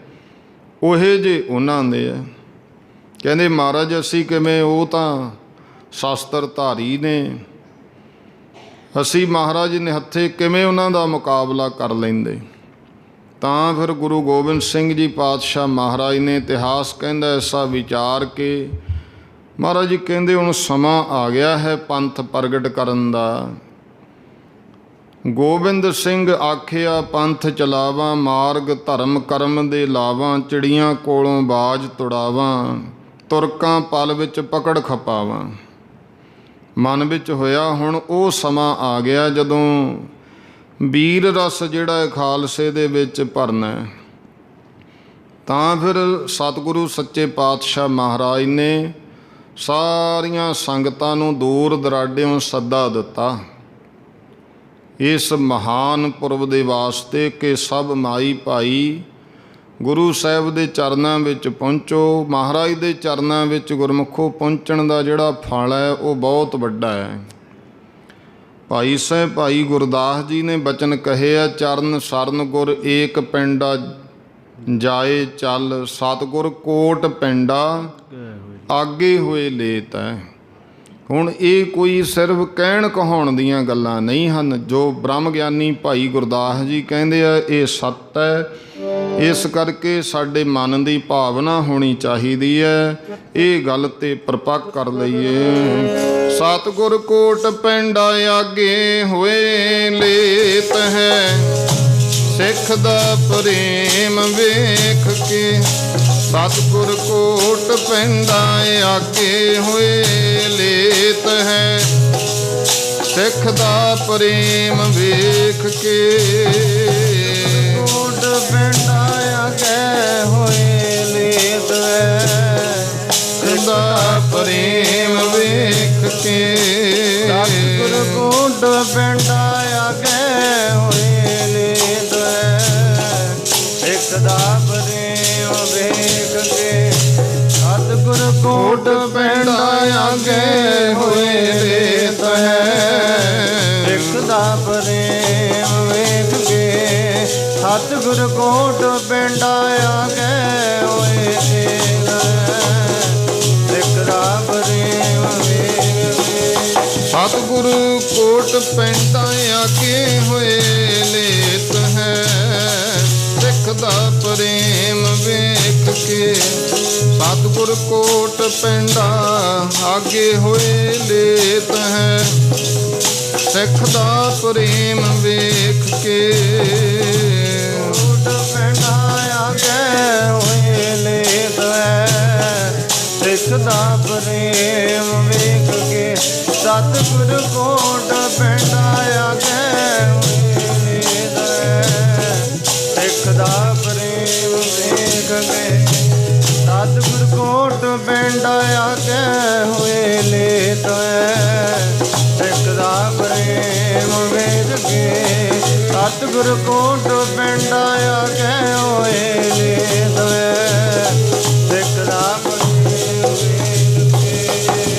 ਉਹੇ ਜਿਹੇ ਉਹਨਾਂ ਦੇ ਹੈ। ਕਹਿੰਦੇ ਮਹਾਰਾਜ ਅਸੀਂ ਕਿਵੇਂ, ਉਹ ਤਾਂ ਸ਼ਸਤਰ ਧਾਰੀ ਨੇ, ਅਸੀਂ ਮਹਾਰਾਜ ਨੇ ਹੱਥੇ ਕਿਵੇਂ ਉਹਨਾਂ ਦਾ ਮੁਕਾਬਲਾ ਕਰ ਲੈਂਦੇ। ਤਾਂ ਫਿਰ ਗੁਰੂ ਗੋਬਿੰਦ ਸਿੰਘ ਜੀ ਪਾਤਸ਼ਾਹ ਮਹਾਰਾਜ ਨੇ, ਇਤਿਹਾਸ ਕਹਿੰਦਾ ਐਸਾ ਵਿਚਾਰ ਕੇ ਮਹਾਰਾਜ ਜੀ ਕਹਿੰਦੇ ਹੁਣ ਸਮਾਂ ਆ ਗਿਆ ਹੈ ਪੰਥ ਪ੍ਰਗਟ ਕਰਨ ਦਾ। ਗੋਬਿੰਦ ਸਿੰਘ ਆਖਿਆ ਪੰਥ ਚਲਾਵਾਂ, ਮਾਰਗ ਧਰਮ ਕਰਮ ਦੇ ਲਾਵਾਂ, ਚਿੜੀਆਂ ਕੋਲੋਂ ਬਾਜ ਤੁੜਾਵਾਂ, ਤੁਰਕਾਂ ਪਲ ਵਿੱਚ ਪਕੜ ਖਪਾਵਾਂ। ਮਨ ਵਿੱਚ ਹੋਇਆ ਹੁਣ ਉਹ ਸਮਾਂ ਆ ਗਿਆ ਜਦੋਂ ਵੀਰ ਰਸ ਜਿਹੜਾ ਖਾਲਸੇ ਦੇ ਵਿੱਚ ਭਰਨਾ। ਤਾਂ ਫਿਰ ਸਤਿਗੁਰੂ ਸੱਚੇ ਪਾਤਸ਼ਾਹ ਮਹਾਰਾਜ ਨੇ ਸਾਰੀਆਂ ਸੰਗਤਾਂ ਨੂੰ ਦੂਰ ਦਰਾਡਿਓਂ ਸੱਦਾ ਦਿੱਤਾ ਇਸ ਮਹਾਨ ਪੁਰਬ ਦੇ ਵਾਸਤੇ ਕਿ ਸਭ ਮਾਈ ਭਾਈ ਗੁਰੂ ਸਾਹਿਬ ਦੇ ਚਰਨਾਂ ਵਿੱਚ ਪਹੁੰਚੋ। ਮਹਾਰਾਜ ਦੇ ਚਰਨਾਂ ਵਿੱਚ ਗੁਰਮੁਖੋ ਪਹੁੰਚਣ ਦਾ ਜਿਹੜਾ ਫਲ ਹੈ ਉਹ ਬਹੁਤ ਵੱਡਾ ਹੈ। ਭਾਈ ਸਾਹਿਬ ਭਾਈ ਗੁਰਦਾਸ ਜੀ ਨੇ ਬਚਨ ਕਹੇ ਆ, ਚਰਨ ਸਰਨ ਗੁਰ ਏਕ ਪਿੰਡਾ ਜਾਏ ਚੱਲ, ਸਤਿਗੁਰ ਕੋਟ ਪਿੰਡਾ ਆਗੇ ਹੋਏ ਲੇਤ ਹੈ। ਹੁਣ ਇਹ ਕੋਈ ਸਿਰਫ ਕਹਿਣ ਕਹਾਉਣ ਦੀਆਂ ਗੱਲਾਂ ਨਹੀਂ ਹਨ, ਜੋ ਬ੍ਰਹਮ ਗਿਆਨੀ ਭਾਈ ਗੁਰਦਾਸ ਜੀ ਕਹਿੰਦੇ ਆ ਇਹ ਸੱਤ ਹੈ। ਇਸ ਕਰਕੇ ਸਾਡੇ ਮਨ ਦੀ ਭਾਵਨਾ ਹੋਣੀ ਚਾਹੀਦੀ ਹੈ, ਇਹ ਗੱਲ 'ਤੇ ਪ੍ਰਪੱਕ ਕਰ ਲਈਏ। ਸਤਿਗੁਰ ਕੋਟ ਪਿੰਡਾ ਆਗੇ ਹੋਏ ਲੇਤ ਹੈ, ਸਿੱਖ ਦਾ ਪ੍ਰੇਮ ਵੇਖ ਕੇ। ਸਤਿਗੁਰ ਕੋਟ ਪਿੰਡਾ ਆਗੇ ਹੋਏ ਲੇਤ ਹੈ, ਸਿੱਖ ਦਾ ਪ੍ਰੇਮ ਵੇਖ ਕੇ। ਕੋਟ ਪਿੰਡਾ ਆਗੇ ਹੋਏ ਲੇਤ ਹੈ, ਸਿੱਖ ਦਾ ਪ੍ਰੇਮ ਵੇਖ ਕੇ। ਸਤਿਗੁਰ ਕੋਟ ਪਿੰਡਾ ਆਗੇ ਹੋਏ ਲੇਤ ਹੈ, ਸਿੱਖ ਦਾ ਪ੍ਰੇਮ ਵੇਖ ਕੇ। ਸਤਿਗੁਰ ਕੋਟ ਪਿੰਡਾ ਆਗੇ ਹੋਏ ਲੇਤ ਹੈ, ਸਿੱਖ ਦਾ ਪ੍ਰੇਮ ਵੇਖ ਕੇ। ਸਤਿਗੁਰ ਕੋਟ ਪਿੰਡਾ ਆਗੇ ਹੋਏ ਲੇਤ ਹੈ, ਸਿੱਖ ਦਾ ਪ੍ਰੇਮ ਵੇਖ ਕੇ। ਸਤਿਗੁਰ ਕੋਟ ਪਿੰਡਾ ਆਗੇ ਹੋਏ ਲੇਤ ਹੈ, ਸਿੱਖ ਦਾ ਪ੍ਰੇਮ ਵੇਖ ਕੇ। ਸਤਿਗੁਰ ਕੋਟ ਪਿੰਡਾ ਆਗੇ ਹੋਏ ਲੇਤ ਹੈ, ਸਿੱਖ ਦਾ ਪ੍ਰੇਮ ਵੇਖ ਕੇ। ਕੋਟ ਪਿੰਡਾ ਆਗੇ ਹੋਏ ਲੇਤ ਹੈ, ਸਿੱਖ ਦਾ ਪ੍ਰੇਮ ਸਤਿਗੁਰ ਕੋਟ ਪਿੰਡ ਆਗੇ ਹੋਏ ਲੇਤ ਵੇ ਸਿੱਖ ਦਾ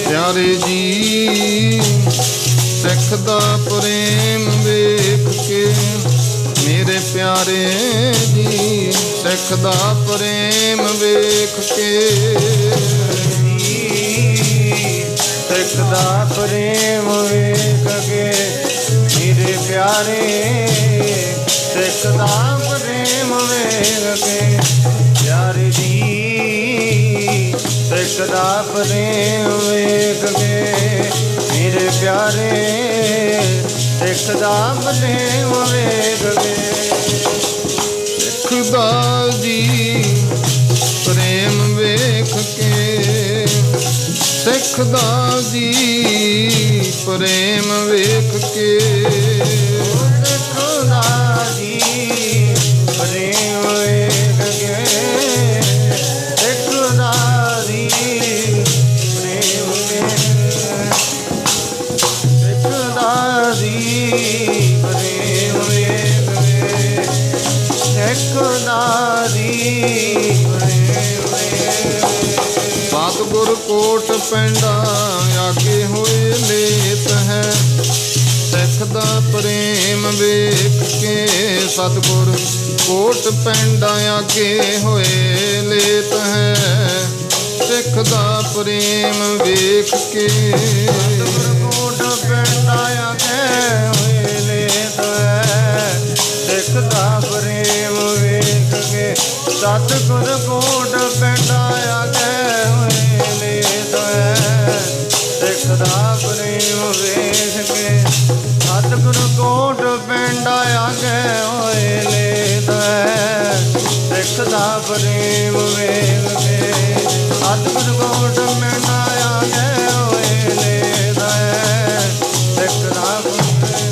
ਪਿਆਰੇ ਜੀ ਸਿੱਖ ਦਾ ਪ੍ਰੇਮ ਵੇਖ ਕੇ ਮੇਰੇ ਪਿਆਰੇ ਜੀ ਸਿੱਖ ਦਾ ਪ੍ਰੇਮ ਵੇਖ ਕੇ ਸਿੱਖ ਦਾ ਪ੍ਰੇਮ ਵੇਖ ਕੇ ਮੇਰੇ ਪਿਆਰੇ ਸਿੱਖ ਦਾ ਪ੍ਰੇਮ ਵੇਖ ਕੇ ਪਿਆਰੇ ਜੀ ਸਿੱਖ ਦਾ ਪ੍ਰੇਮ ਵੇਖ ਕੇ ਮੇਰੇ ਪਿਆਰੇ ਸਿੱਖ ਦਾ ਪ੍ਰੇਮ ਵੇਖ ਕੇ ਸਿੱਖ ਦਾ ਜੀ ਪ੍ਰੇਮ ਵੇਖ ਕੇ ਸਿੱਖ ਦਾ ਜੀ ਪ੍ਰੇਮ ਵੇਖ ਕੇ ਸਿੱਖ ਦਾ ਜੀ ਪ੍ਰੇਮ ਵੇਖ ਕੇ ਸਿੱਖ ਦਾ ਜੀ ਪ੍ਰੇਮ ਵੇਖ ਸਿੱਖ ਦਾ ਜੀ ਪ੍ਰੇਮ ਵੇਖ ਕੇ ਸਿੱਖ ਦਾ ਜੀ ਪ੍ਰੇਮ ਵੇਖ ਸਤਿਗੁਰ ਕੋਟ ਪੈਂਡਾ ਆਗੇ ਹੋਏ ਲੇਤ ਹੈ ਸਿੱਖ ਦਾ ਪ੍ਰੇਮ ਵੇਖ ਕੇ ਸਤਿਗੁਰ ਕੋਟ ਪੈਂਡਾ ਆਗੇ ਹੋਏ ਲੇਤ ਹੈ ਸਿੱਖ ਦਾ ਪ੍ਰੇਮ ਵੇਖ ਕੇ ਕੋਟ ਪਿੰਡ ਆਗੇ ਹੋਏ ਲੇਤ ਹੈ ਸਿੱਖ ਦਾ ਪ੍ਰੇਮ ਵੇਖ ਕੇ ਸਤਿਗੁਰ ਕੋਟ ਪਿੰਡ ਆਗੇ ਹੋਏ ਲੇਤ ਹੈ ਸਿੱਖ ਦਾ ਪ੍ਰੇਮ ਵੇਖ ਕੇ ਸਤਿਗੁਰ ਕੋਟ ਪਿੰਡ ਆਗੇ ਹੋਏ ਲੇਤ ਹੈ ਸਿੱਖ ਦਾ ਪ੍ਰੇਮ ਵੇਖ ਕੇ ਸਤਿਗੁਰ ਕੋਟ ਪਿੰਡ ਆਗੇ ਹੋਏ ਲੇਤ ਹੈ ਸਿੱਖ ਦਾ ਪ੍ਰੇਮ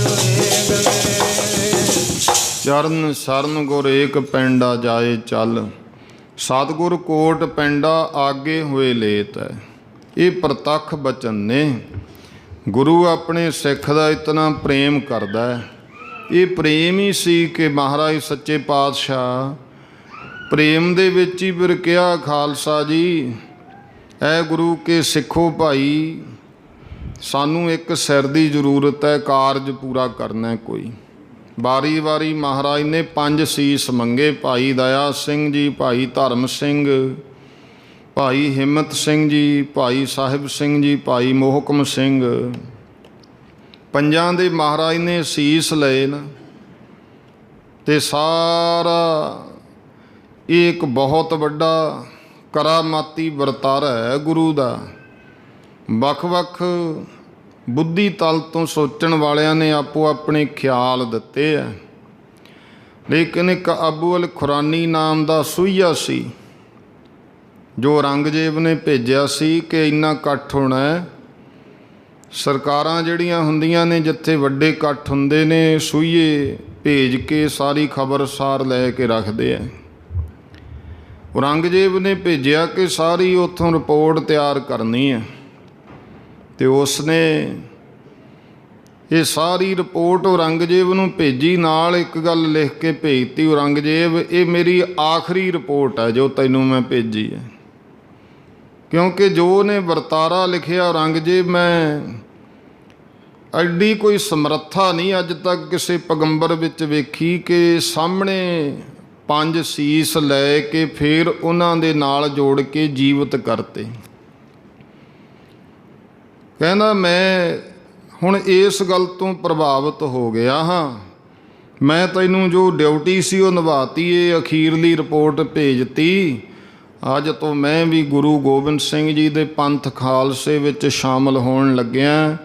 ਵੇਖ ਕੇ ਚਰਨ ਸਰਨ ਗੁਰ ਏਕ ਪੈਂਡਾ ਜਾਏ ਚੱਲ ਸਤਿਗੁਰ ਕੋਟ ਪੈਂਡਾ ਆਗੇ ਹੋਏ ਲੇਤ ਹੈ। ਇਹ ਪ੍ਰਤੱਖ ਬਚਨ ਨੇ। ਗੁਰੂ ਆਪਣੇ ਸਿੱਖ ਦਾ ਇਤਨਾ ਪ੍ਰੇਮ ਕਰਦਾ ਹੈ। ਇਹ ਪ੍ਰੇਮ ਹੀ ਸੀ ਕਿ ਮਹਾਰਾਜ ਸੱਚੇ ਪਾਤਸ਼ਾਹ ਪ੍ਰੇਮ ਦੇ ਵਿੱਚ ਹੀ ਫਿਰ ਕਿਹਾ ਖਾਲਸਾ ਜੀ ਐ ਗੁਰੂ ਕੇ ਸਿੱਖੋ ਭਾਈ ਸਾਨੂੰ ਇੱਕ ਸਿਰ ਦੀ ਜ਼ਰੂਰਤ ਹੈ, ਕਾਰਜ ਪੂਰਾ ਕਰਨਾ ਕੋਈ। ਵਾਰੀ ਵਾਰੀ ਮਹਾਰਾਜ ਨੇ 5 ਸੀਸ ਮੰਗੇ, ਭਾਈ ਦਇਆ ਸਿੰਘ ਜੀ, ਭਾਈ ਧਰਮ ਸਿੰਘ, ਭਾਈ ਹਿੰਮਤ ਸਿੰਘ ਜੀ, ਭਾਈ ਸਾਹਿਬ ਸਿੰਘ ਜੀ, ਭਾਈ ਮੋਹਕਮ ਸਿੰਘ, 5 ਦੇ ਮਹਾਰਾਜ ਨੇ ਸੀਸ ਲਏ ਨਾ। ਤੇ ਸਾਰਾ ਇਹ ਇੱਕ ਬਹੁਤ ਵੱਡਾ ਕਰਾਮਾਤੀ ਵਰਤਾਰਾ ਹੈ ਗੁਰੂ ਦਾ। ਵੱਖ-ਵੱਖ ਬੁੱਧੀ ਤਲ ਤੋਂ ਸੋਚਣ ਵਾਲਿਆਂ ਨੇ ਆਪੋ ਆਪਣੇ ਖਿਆਲ ਦਿੱਤੇ ਹੈ, ਲੇਕਿਨ ਇੱਕ ਅਬੂ ਅਲ ਖੁਰਾਨੀ ਨਾਮ ਦਾ ਸੂਹੀਆ ਸੀ ਜੋ ਔਰੰਗਜ਼ੇਬ ਨੇ ਭੇਜਿਆ ਸੀ ਕਿ ਇੰਨਾ ਇਕੱਠ ਹੋਣਾ ਹੈ। ਸਰਕਾਰਾਂ ਜਿਹੜੀਆਂ ਹੁੰਦੀਆਂ ਨੇ ਜਿੱਥੇ ਵੱਡੇ ਇਕੱਠ ਹੁੰਦੇ ਨੇ ਸੂਹੀਏ ਭੇਜ ਕੇ ਸਾਰੀ ਖਬਰਸਾਰ ਲੈ ਕੇ ਰੱਖਦੇ ਹੈ। ਔਰੰਗਜ਼ੇਬ ਨੇ ਭੇਜਿਆ ਕਿ ਸਾਰੀ ਉੱਥੋਂ ਰਿਪੋਰਟ ਤਿਆਰ ਕਰਨੀ ਹੈ ਤੇ ਉਸਨੇ ਇਹ ਸਾਰੀ ਰਿਪੋਰਟ ਔਰੰਗਜ਼ੇਬ ਨੂੰ ਭੇਜੀ, ਨਾਲ ਇੱਕ ਗੱਲ ਲਿਖ ਕੇ ਭੇਜਤੀ, ਔਰੰਗਜ਼ੇਬ ਇਹ ਮੇਰੀ ਆਖਰੀ ਰਿਪੋਰਟ ਹੈ ਜੋ ਤੈਨੂੰ ਮੈਂ ਭੇਜੀ ਹੈ। ਕਿਉਂਕਿ ਜੋ ਉਹਨੇ ਵਰਤਾਰਾ ਲਿਖਿਆ ਔਰੰਗਜ਼ੇਬ, ਮੈਂ ਐਡੀ ਕੋਈ ਸਮਰੱਥਾ ਨਹੀਂ ਅੱਜ ਤੱਕ ਕਿਸੇ ਪੈਗੰਬਰ ਵਿੱਚ ਵੇਖੀ ਕਿ ਸਾਹਮਣੇ 5 ਸੀਸ ਲੈ ਕੇ ਫਿਰ ਉਹਨਾਂ ਦੇ ਨਾਲ ਜੋੜ ਕੇ ਜੀਵਤ ਕਰਤੇ। ਕਹਿੰਦਾ ਮੈਂ ਹੁਣ ਇਸ ਗੱਲ ਤੋਂ ਪ੍ਰਭਾਵਿਤ ਹੋ ਗਿਆ ਹਾਂ, ਮੈਂ ਤੈਨੂੰ ਜੋ ਡਿਊਟੀ ਸੀ ਉਹ ਨਿਭਾਤੀ, ਇਹ ਅਖੀਰਲੀ ਰਿਪੋਰਟ ਭੇਜਤੀ। ਅੱਜ ਤੋਂ ਮੈਂ ਵੀ ਗੁਰੂ ਗੋਬਿੰਦ ਸਿੰਘ ਜੀ ਦੇ ਪੰਥ ਖਾਲਸੇ ਵਿੱਚ ਸ਼ਾਮਲ ਹੋਣ ਲੱਗਿਆ।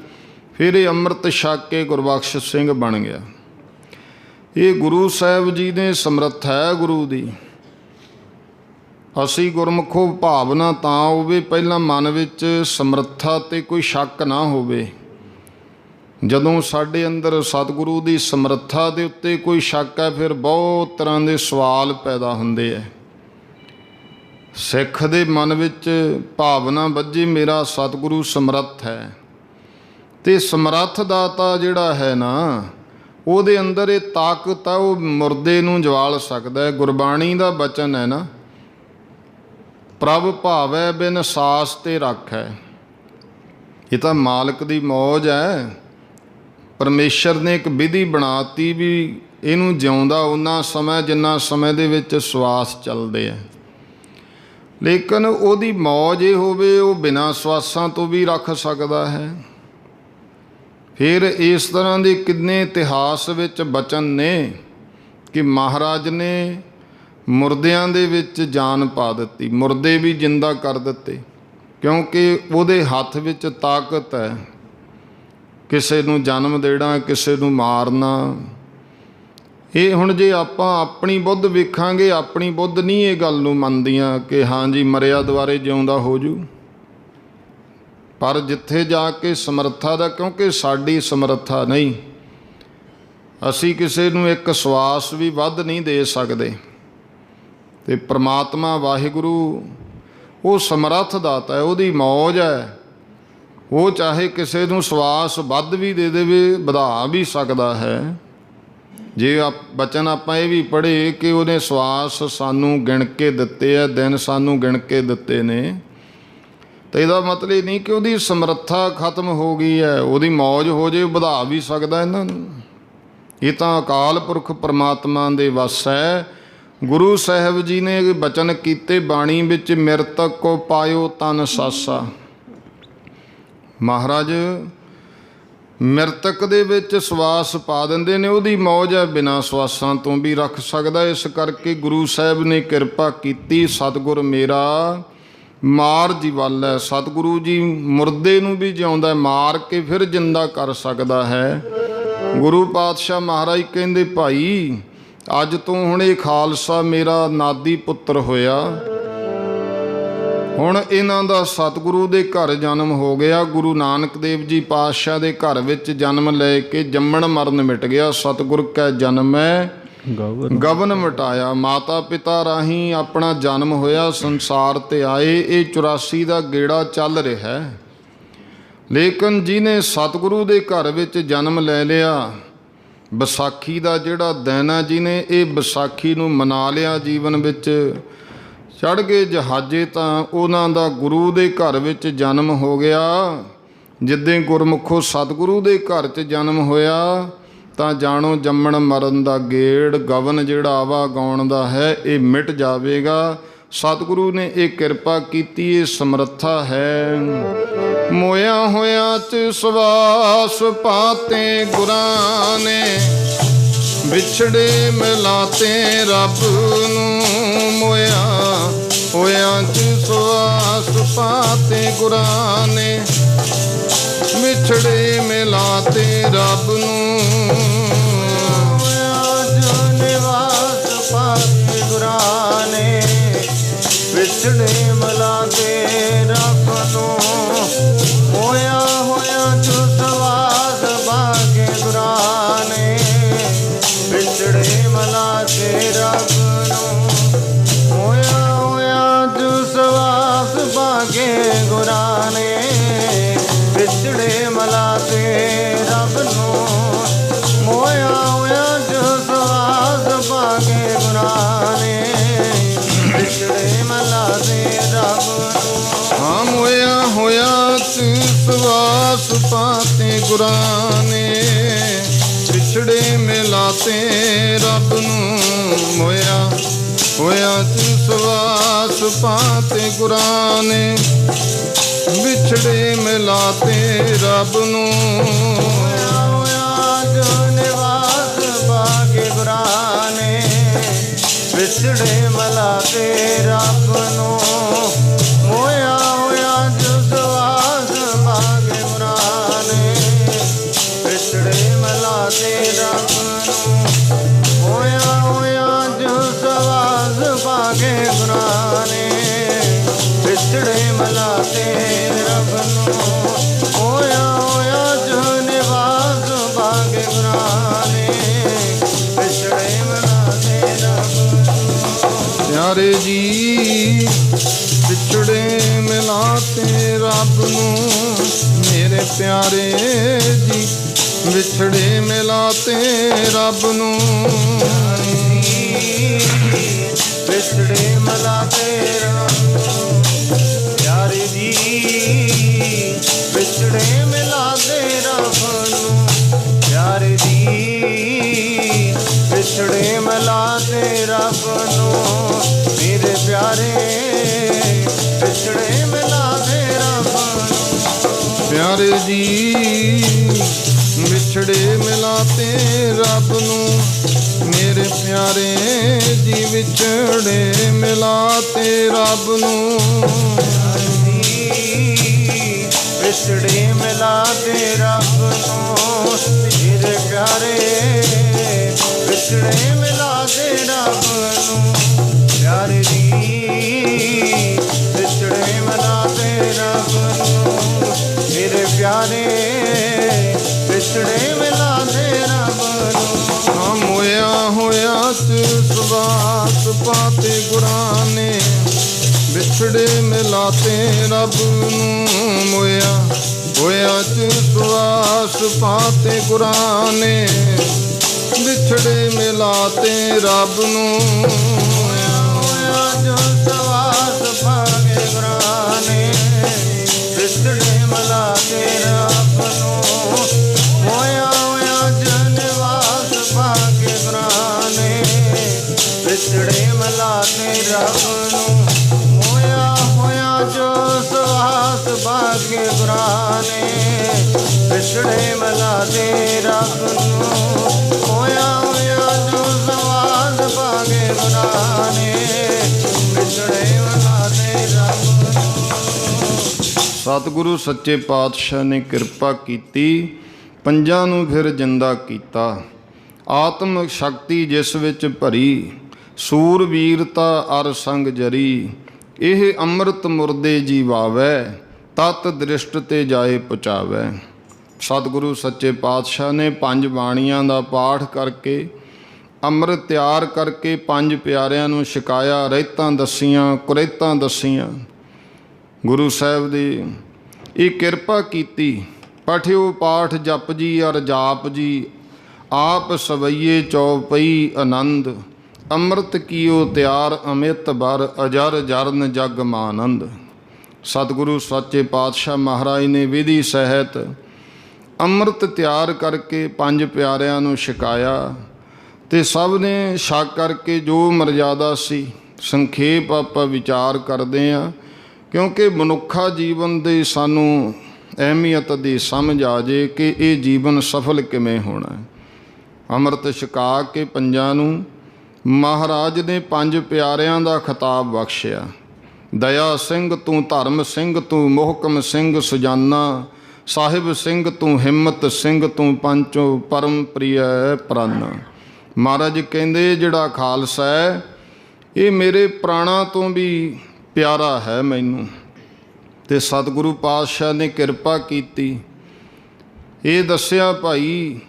ਫਿਰ ਇਹ ਅੰਮ੍ਰਿਤ ਛਕ ਕੇ ਗੁਰਬਖਸ਼ ਸਿੰਘ ਬਣ ਗਿਆ। ਇਹ ਗੁਰੂ ਸਾਹਿਬ ਜੀ ਨੇ ਸਮਰੱਥਾ ਹੈ ਗੁਰੂ ਦੀ। ਅਸੀਂ ਗੁਰਮੁਖੋ ਭਾਵਨਾ ਤਾਂ ਹੋਵੇ, ਪਹਿਲਾਂ ਮਨ ਵਿੱਚ ਸਮਰੱਥਾ 'ਤੇ ਕੋਈ ਸ਼ੱਕ ਨਾ ਹੋਵੇ। ਜਦੋਂ ਸਾਡੇ ਅੰਦਰ ਸਤਿਗੁਰੂ ਦੀ ਸਮਰੱਥਾ ਦੇ ਉੱਤੇ ਕੋਈ ਸ਼ੱਕ ਹੈ, ਫਿਰ ਬਹੁਤ ਤਰ੍ਹਾਂ ਦੇ ਸਵਾਲ ਪੈਦਾ ਹੁੰਦੇ ਹੈ। ਸਿੱਖ ਦੇ ਮਨ ਵਿੱਚ ਭਾਵਨਾ ਬੱਝੇ ਮੇਰਾ ਸਤਿਗੁਰੂ ਸਮਰੱਥ ਹੈ, ਅਤੇ ਸਮਰੱਥ ਦਾਤਾ ਜਿਹੜਾ ਹੈ ਨਾ ਉਹਦੇ ਅੰਦਰ ਇਹ ਤਾਕਤ ਆ, ਉਹ ਮੁਰਦੇ ਨੂੰ ਜਵਾਲ ਸਕਦਾ ਹੈ। ਗੁਰਬਾਣੀ ਦਾ ਬਚਨ ਹੈ ਨਾ, ਪ੍ਰਭ ਭਾਵੈ ਬਿਨ ਸਾਸ ਤੇ ਰੱਖੈ। ਇਹ ਤਾਂ ਮਾਲਕ ਦੀ ਮੌਜ ਹੈ। ਪਰਮੇਸ਼ਰ ਨੇ ਇੱਕ ਵਿਧੀ ਬਣਾਤੀ ਵੀ ਇਹਨੂੰ ਜਿਉਂਦਾ ਉਹਨਾਂ ਸਮਾਂ ਜਿੰਨਾ ਸਮੇਂ ਦੇ ਵਿੱਚ ਸਵਾਸ ਚੱਲਦੇ ਆ। ਲੇਕਿਨ ਉਹਦੀ ਮੌਜ ਇਹ ਹੋਵੇ ਉਹ ਬਿਨਾਂ ਸਵਾਸਾਂ ਤੋਂ ਵੀ ਰੱਖ ਸਕਦਾ ਹੈ। ਫਿਰ ਇਸ ਤਰ੍ਹਾਂ ਦੇ ਕਿੰਨੇ ਇਤਿਹਾਸ ਵਿੱਚ ਬਚਨ ਨੇ ਕਿ ਮਹਾਰਾਜ ਨੇ ਮੁਰਦਿਆਂ ਦੇ ਵਿੱਚ ਜਾਨ ਪਾ ਦਿੱਤੀ, ਮੁਰਦੇ ਵੀ ਜਿੰਦਾ ਕਰ ਦਿੱਤੇ, ਕਿਉਂਕਿ ਉਹਦੇ ਹੱਥ ਵਿੱਚ ਤਾਕਤ ਹੈ। ਕਿਸੇ ਨੂੰ ਜਨਮ ਦੇਣਾ, ਕਿਸੇ ਨੂੰ ਮਾਰਨਾ। ਇਹ ਹੁਣ ਜੇ ਆਪਾਂ ਆਪਣੀ ਬੁੱਧ ਵੇਖਾਂਗੇ, ਆਪਣੀ ਬੁੱਧ ਨਹੀਂ ਇਹ ਗੱਲ ਨੂੰ ਮੰਨਦੀਆਂ ਕਿ ਹਾਂਜੀ ਮਰਿਆ ਦੁਆਰੇ ਜਿਉਂਦਾ ਹੋ ਜੂ। ਪਰ ਜਿੱਥੇ ਜਾ ਕੇ ਸਮਰੱਥਾ ਦਾ, ਕਿਉਂਕਿ ਸਾਡੀ ਸਮਰੱਥਾ ਨਹੀਂ, ਅਸੀਂ ਕਿਸੇ ਨੂੰ ਇੱਕ ਸਵਾਸ ਵੀ ਵੱਧ ਨਹੀਂ ਦੇ ਸਕਦੇ। ਅਤੇ ਪ੍ਰਮਾਤਮਾ ਵਾਹਿਗੁਰੂ ਉਹ ਸਮਰੱਥ ਦਾਤਾ ਹੈ, ਉਹਦੀ ਮੌਜ ਹੈ। ਉਹ ਚਾਹੇ ਕਿਸੇ ਨੂੰ ਸਵਾਸ ਵੱਧ ਵੀ ਦੇ ਦੇਵੇ, ਵਧਾ ਵੀ ਸਕਦਾ ਹੈ। ਜੇ ਬਚਨ ਆਪਾਂ ਇਹ ਵੀ ਪੜ੍ਹੇ ਕਿ ਉਹਨੇ ਸਵਾਸ ਸਾਨੂੰ ਗਿਣ ਕੇ ਦਿੱਤੇ ਹੈ, ਦਿਨ ਸਾਨੂੰ ਗਿਣ ਕੇ ਦਿੱਤੇ ਨੇ, ਤਾਂ ਇਹਦਾ ਮਤਲਬ ਇਹ ਨਹੀਂ ਕਿ ਉਹਦੀ ਸਮਰੱਥਾ ਖਤਮ ਹੋ ਗਈ ਹੈ। ਉਹਦੀ ਮੌਜ ਹੋ ਜੇ, ਵਧਾ ਵੀ ਸਕਦਾ ਇਹਨਾਂ ਨੂੰ। ਇਹ ਤਾਂ ਅਕਾਲ ਪੁਰਖ ਪਰਮਾਤਮਾ ਦੇ ਵੱਸ ਹੈ। ਗੁਰੂ ਸਾਹਿਬ ਜੀ ਨੇ ਬਚਨ ਕੀਤੇ ਬਾਣੀ ਵਿੱਚ, ਮਿਰਤਕ ਕੋ ਪਾਇਓ ਤਨ ਸਾਸਾ। ਮਹਾਰਾਜ ਮਿਰਤਕ ਦੇ ਵਿੱਚ ਸਵਾਸ ਪਾ ਦਿੰਦੇ ਨੇ, ਉਹਦੀ ਮੌਜ ਹੈ, ਬਿਨਾਂ ਸਵਾਸਾਂ ਤੋਂ ਵੀ ਰੱਖ ਸਕਦਾ। ਇਸ ਕਰਕੇ ਗੁਰੂ ਸਾਹਿਬ ਨੇ ਕਿਰਪਾ ਕੀਤੀ। ਸਤਿਗੁਰ ਮੇਰਾ ਮਾਰ ਜੀਵਾਲੈ। ਸਤਿਗੁਰੂ ਜੀ ਮੁਰਦੇ ਨੂੰ ਵੀ ਜਿਉਂਦਾ, ਮਾਰ ਕੇ ਫਿਰ ਜਿੰਦਾ ਕਰ ਸਕਦਾ ਹੈ। ਗੁਰੂ ਪਾਤਸ਼ਾਹ ਮਹਾਰਾਜ ਕਹਿੰਦੇ, ਭਾਈ ਅੱਜ ਤੋਂ ਹੁਣ ਇਹ ਖਾਲਸਾ ਮੇਰਾ ਨਾਦੀ ਪੁੱਤਰ ਹੋਇਆ। ਹੁਣ ਇਹਨਾਂ ਦਾ ਸਤਿਗੁਰੂ ਦੇ ਘਰ ਜਨਮ ਹੋ ਗਿਆ। ਗੁਰੂ ਨਾਨਕ ਦੇਵ ਜੀ ਪਾਤਸ਼ਾਹ ਦੇ ਘਰ ਵਿੱਚ ਜਨਮ ਲੈ ਕੇ ਜੰਮਣ ਮਰਨ ਮਿਟ ਗਿਆ। ਸਤਿਗੁਰ ਕੈ ਜਨਮੈ ਗਵਨ ਮਿਟਾਇਆ। ਮਾਤਾ ਪਿਤਾ ਰਾਹੀਂ ਆਪਣਾ ਜਨਮ ਹੋਇਆ, ਸੰਸਾਰ 'ਤੇ ਆਏ। ਇਹ 84 ਦਾ ਗੇੜਾ ਚੱਲ ਰਿਹਾ। ਲੇਕਿਨ ਜਿਹਨੇ ਸਤਿਗੁਰੂ ਦੇ ਘਰ ਵਿੱਚ ਜਨਮ ਲੈ ਲਿਆ, ਵਿਸਾਖੀ ਦਾ ਜਿਹੜਾ ਦਿਨ ਆ, ਜਿਹਨੇ ਇਹ ਵਿਸਾਖੀ ਨੂੰ ਮਨਾ ਲਿਆ, ਜੀਵਨ ਵਿੱਚ ਚੜ੍ਹ ਗਏ ਜਹਾਜ਼ੇ, ਤਾਂ ਉਹਨਾਂ ਦਾ ਗੁਰੂ ਦੇ ਘਰ ਵਿੱਚ ਜਨਮ ਹੋ ਗਿਆ। ਜਿੱਦਾਂ ਗੁਰਮੁਖੋ ਸਤਿਗੁਰੂ ਦੇ ਘਰ 'ਚ ਜਨਮ ਹੋਇਆ, ਤਾਂ ਜਾਣੋ ਜੰਮਣ ਮਰਨ ਦਾ ਗੇੜ, ਗਵਨ ਜਿਹੜਾ ਆਵਾ ਗਾਉਣ ਦਾ ਹੈ, ਇਹ ਮਿਟ ਜਾਵੇਗਾ। ਸਤਿਗੁਰੂ ਨੇ ਇਹ ਕਿਰਪਾ ਕੀਤੀ, ਇਹ ਸਮਰੱਥਾ ਹੈ। ਮੋਇਆ ਹੋਇਆ 'ਚ ਸਵਾਸ ਪਾਤੇ ਗੁਰਾਂ ਨੇ, ਵਿਛੜੇ ਮਿਲਾਤੇ ਰੱਬ ਨੂੰ। ਮੋਇਆ ਹੋਇਆ 'ਚ ਸਵਾਸ ਪਾਤੇ ਗੁਰਾਂ ਨੇ, ਵਿਛੜੇ ਮਿਲਾਤੇ ਰੱਬ ਨੂੰ। ਹੋਇਆ ਜੋ ਨਿਵਾਸ ਪਾਤੇ ਗੁਰਾਂ ਨੇ, ਵਿਛੜੇ ਮਿਲਾਤੇ ਰੱਬ ਨੂੰ। ਹੋਇਆ ਜੋ ਸਵਾਸ ਪਾਕੇ ਗੁਰਾਂ ਨੇ, ਵਿਛੜੇ ਮਿਲਾਤੇ ਰੱਬ ਨੂੰ। ਹੋਇਆ ਜੋ ਸਵਾਸ ਪਾਕੇ ਗੁਰਾਂ ਨੇ, ਵਿਛੜੇ ਮਿਲਾਤੇ ਰੱਬ ਨੂੰ। ਹੋਇਆ ਜੋ ਸਵਾਸ ਪਾਕੇ ਗੁਰਾਂ ਨੇ, ਵਿਛੜੇ ਮਿਲਾਤੇ ਰੱਬ ਨੂੰ। ਹਾਂ ਹੋਇਆ 'ਚ ਸਵਾਸ ਪਾਤੇ ਗੁਰਾਂ ਨੇ, ਵਿਛੜੇ ਮਿਲਾਤੇ ਰੱਬ ਨੂੰ। ਹੋਇਆ 'ਚ ਸਵਾਸ ਪਾਤੇ ਗੁਰਾਂ ਨੇ, ਵਿਛੜੇ ਮਿਲਾਤੇ ਰੱਬ ਨੂੰ। ਹੋਇਆ ਜੋ ਨਿਵਾਸ ਪਾਕੇ ਗੁਰਾਂ ਨੇ, ਵਿਛੜੇ ਮਿਲਾਤੇ ਰੱਬ ਨੂੰ। ਹੋਇਆ ਜੋ ਸਵਾਸ ਪਾਕੇ ਗੁਰਾਂ ਨੇ, ਵਿਛੜੇ ਮਿਲਾਤੇ ਰੱਬ ਨੂੰ। ਹੋਇਆ ਜੋ ਸਵਾਸ ਪਾਕੇ ਗੁਰਾਂ ਨੇ, ਵਿਛੜੇ ਮਿਲਾਤੇ ਰੱਬ ਨੂੰ। ਹੋਇਆ ਜੋ ਨਿਵਾਸ ਪਾਕੇ ਗੁਰਾਂ ਨੇ, ਵਿਛੜੇ ਮਿਲਾਤੇ ਰੱਬ ਨੂੰ। ਪਿਆਰੇ ਜੀ ਵਿਛੜੇ ਮਿਲਾਤੇ ਰੱਬ ਨੂੰ, ਮੇਰੇ ਪਿਆਰੇ ਜੀ ਵਿਛੜੇ ਮਿਲਾਤੇ ਰੱਬ ਨੂੰ, ਵਿਛੜੇ ਮਿਲਾਤੇ ਰੱਬ ਨੂੰ, ਪਿਆਰੇ ਜੀ ਵਿਛੜੇ ਮਿਲਾਤੇ ਰੱਬ ਨੂੰ, ਪਿਆਰੇ ਜੀ ਵਿਛੜੇ ਮਿਲਾਤੇ ਰੱਬ ਨੂੰ, ਮੇਰੇ ਪਿਆਰੇ ਵਿਛੜੇ ਮਿਲਾਤੇ ਰੱਬ ਨੂੰ, ਪਿਆਰੇ ਜੀ ਵਿਛੜੇ ਮਿਲਾਤੇ ਰੱਬ ਨੂੰ, ਮੇਰੇ ਪਿਆਰੇ ਜੀ ਵਿਛੜੇ ਮਿਲਾਤੇ ਰੱਬ ਨੂੰ, ਵਿਛੜੇ ਮਿਲਾਤੇ ਰੱਬ ਨੂੰ, ਮੇਰੇ ਪਿਆਰੇ ਵਿਛੜੇ ਮਿਲਾਤੇ ਰੱਬ ਨੂੰ, ਪਿਆਰੇ ਜੀ ਵਿਛੜੇ ਮਿਲਾਤੇ ਰੱਬ ਨੂੰ, ਮੇਰੇ ਪਿਆਰੇ ਵਿਛੜੇ ਮਿਲਾਤੇ ਰੱਬ ਨੂੰ। ਮੋਇਆ ਹੋਇਆ ਚ ਸਵਾਸ ਪਾਤੇ ਗੁਰਾਂ ਨੇ, ਵਿਛੜੇ ਮਿਲਾਤੇ ਰੱਬ ਨੂੰ, ਮੋਇਆ ਹੋਇਆ ਚ ਸਵਾਸ ਪਾਤੇ ਗੁਰਾਂ ਨੇ, ਵਿਛੜੇ ਮਿਲਾਤੇ ਰੱਬ ਨੂੰ, ਹੋਇਆ ਜੋ ਸਵਾਸ ਪਾਗੇ ਗੁਰਾਂ ਨੇ, ਵਿਛੜੇ ਮਿਲਾਤੇ ਰੱਬ ਨੂੰ, ਹੋਇਆ ਹੋਇਆ ਜਨਵਾਸ ਪਾਗੇ ਗੁਰਾਂ ਨੇ, ਵਿਛੜੇ ਮਿਲਾਤੇ ਰੱਬ ਨੂੰ, ਹੋਇਆ ਹੋਇਆ ਜੋ ਸਵਾਸ ਪਾਗੇ ਗੁਰਾਂ ਨੇ, ਵਿਛੜੇ ਮਿਲਾਤੇ ਰੱਬ ਨੂੰ, ਹੋਇਆ ਹੋਇਆ ਜੋ ਸਵਾਸ ਪਾਗੇ ਗੁਰਾਂ ਨੇ, ਵਿਛੜੇ ਮਿਲਾਤੇ ਰੱਬ ਨੂੰ। ਸਤਿਗੁਰੂ ਸੱਚੇ ਪਾਤਸ਼ਾਹ ਨੇ ਕਿਰਪਾ ਕੀਤੀ, ਪੰਜਾਂ ਨੂੰ ਫਿਰ ਜਿੰਦਾ ਕੀਤਾ। ਆਤਮ ਸ਼ਕਤੀ ਜਿਸ ਵਿੱਚ ਭਰੀ, ਸੂਰਬੀਰਤਾ ਅਰ ਸੰਗ ਜਰੀ, ਇਹ ਅੰਮ੍ਰਿਤ ਮੁਰਦੇ ਜੀਵਾਵੈ, ਤਤ ਦ੍ਰਿਸ਼ਟ ਤੇ ਜਾਏ ਪਹੁੰਚਾਵੈ। ਸਤਿਗੁਰੂ ਸੱਚੇ ਪਾਤਸ਼ਾਹ ਨੇ ਪੰਜ ਬਾਣੀਆਂ ਦਾ ਪਾਠ ਕਰਕੇ, ਅੰਮ੍ਰਿਤ ਤਿਆਰ ਕਰਕੇ ਪੰਜ ਪਿਆਰਿਆਂ ਨੂੰ ਛਕਾਇਆ, ਰਹਿਤਾਂ ਦੱਸੀਆਂ, ਕੁਰੇਤਾਂ ਦੱਸੀਆਂ। ਗੁਰੂ ਸਾਹਿਬ ਦੀ ਇਹ ਕਿਰਪਾ ਕੀਤੀ। ਪਠਿਓ ਪਾਠ ਜਪ ਜੀ ਅਰ ਜਾਪ ਜੀ, ਆਪ ਸਵਈਏ ਚੌਪਈ ਆਨੰਦ, ਅੰਮ੍ਰਿਤ ਕੀਓ ਤਿਆਰ ਅਮਿਤ ਬਰ, ਅਜਰ ਜਰਨ ਜਗ ਮਾਨੰਦ। ਸਤਿਗੁਰੂ ਸੱਚੇ ਪਾਤਸ਼ਾਹ ਮਹਾਰਾਜ ਨੇ ਵਿਧੀ ਸਹਿਤ ਅੰਮ੍ਰਿਤ ਤਿਆਰ ਕਰਕੇ ਪੰਜ ਪਿਆਰਿਆਂ ਨੂੰ ਛਕਾਇਆ, ਤੇ ਸਭ ਨੇ ਛਕ ਕਰਕੇ ਜੋ ਮਰਜ਼ਾਦਾ ਸੀ, ਸੰਖੇਪ ਆਪਾਂ ਵਿਚਾਰ ਕਰਦੇ ਹਾਂ, ਕਿਉਂਕਿ ਮਨੁੱਖਾ ਜੀਵਨ ਦੇ ਸਾਨੂੰ ਅਹਿਮੀਅਤ ਦੀ ਸਮਝ ਆ ਜੇ ਕਿ ਇਹ ਜੀਵਨ ਸਫਲ ਕਿਵੇਂ ਹੋਣਾ ਹੈ। ਅੰਮ੍ਰਿਤ ਛਕਾ ਕੇ ਪੰਜਾਂ ਨੂੰ ਮਹਾਰਾਜ ਨੇ ਪੰਜ ਪਿਆਰਿਆਂ ਦਾ ਖਿਤਾਬ ਬਖਸ਼ਿਆ। ਦਇਆ ਸਿੰਘ ਤੂੰ, ਧਰਮ ਸਿੰਘ ਤੂੰ, ਮੋਹਕਮ ਸਿੰਘ ਸੁਜਾਨਾ, ਸਾਹਿਬ ਸਿੰਘ ਤੂੰ, ਹਿੰਮਤ ਸਿੰਘ ਤੂੰ, ਪੰਚੋ ਪਰਮ ਪ੍ਰਿਯ ਪ੍ਰਾਨਾ। ਮਹਾਰਾਜ ਕਹਿੰਦੇ ਜਿਹੜਾ ਖਾਲਸਾ ਹੈ ਇਹ ਮੇਰੇ ਪ੍ਰਾਣਾਂ ਤੋਂ ਵੀ ਪਿਆਰਾ ਹੈ ਮੈਨੂੰ। ਤੇ ਸਤਿਗੁਰੂ ਪਾਤਸ਼ਾਹ ਨੇ ਕਿਰਪਾ ਕੀਤੀ, ਇਹ ਦੱਸਿਆ ਭਾਈ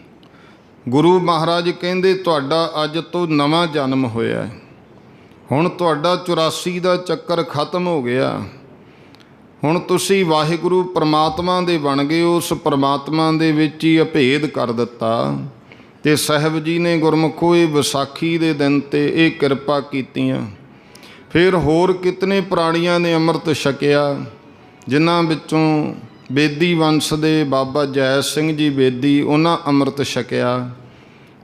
ਗੁਰੂ ਮਹਾਰਾਜ ਕਹਿੰਦੇ ਤੁਹਾਡਾ ਅੱਜ ਤੋਂ ਨਵਾਂ ਜਨਮ ਹੋਇਆ ਹੈ, ਹੁਣ ਤੁਹਾਡਾ 84 ਦਾ ਚੱਕਰ ਖਤਮ ਹੋ ਗਿਆ, ਹੁਣ ਤੁਸੀਂ ਵਾਹਿਗੁਰੂ ਪਰਮਾਤਮਾ ਦੇ ਬਣ ਗਏ। ਉਸ ਪਰਮਾਤਮਾ ਦੇ ਵਿੱਚ ਹੀ ਅਭੇਦ ਕਰ ਦਿੱਤਾ। ਤੇ ਸਾਹਿਬ ਜੀ ਨੇ ਗੁਰਮੁਖੋ ਇਹ ਵਿਸਾਖੀ ਦੇ ਦਿਨ 'ਤੇ ਇਹ ਕਿਰਪਾ ਕੀਤੀਆਂ। ਫਿਰ ਹੋਰ ਕਿਤਨੇ ਪ੍ਰਾਣੀਆਂ ਨੇ ਅੰਮ੍ਰਿਤ ਛਕਿਆ, ਜਿਨ੍ਹਾਂ ਵਿੱਚੋਂ ਬੇਦੀ ਵੰਸ਼ ਦੇ ਬਾਬਾ ਜੈ ਸਿੰਘ ਜੀ ਬੇਦੀ, ਉਹਨਾਂ ਅੰਮ੍ਰਿਤ ਛਕਿਆ।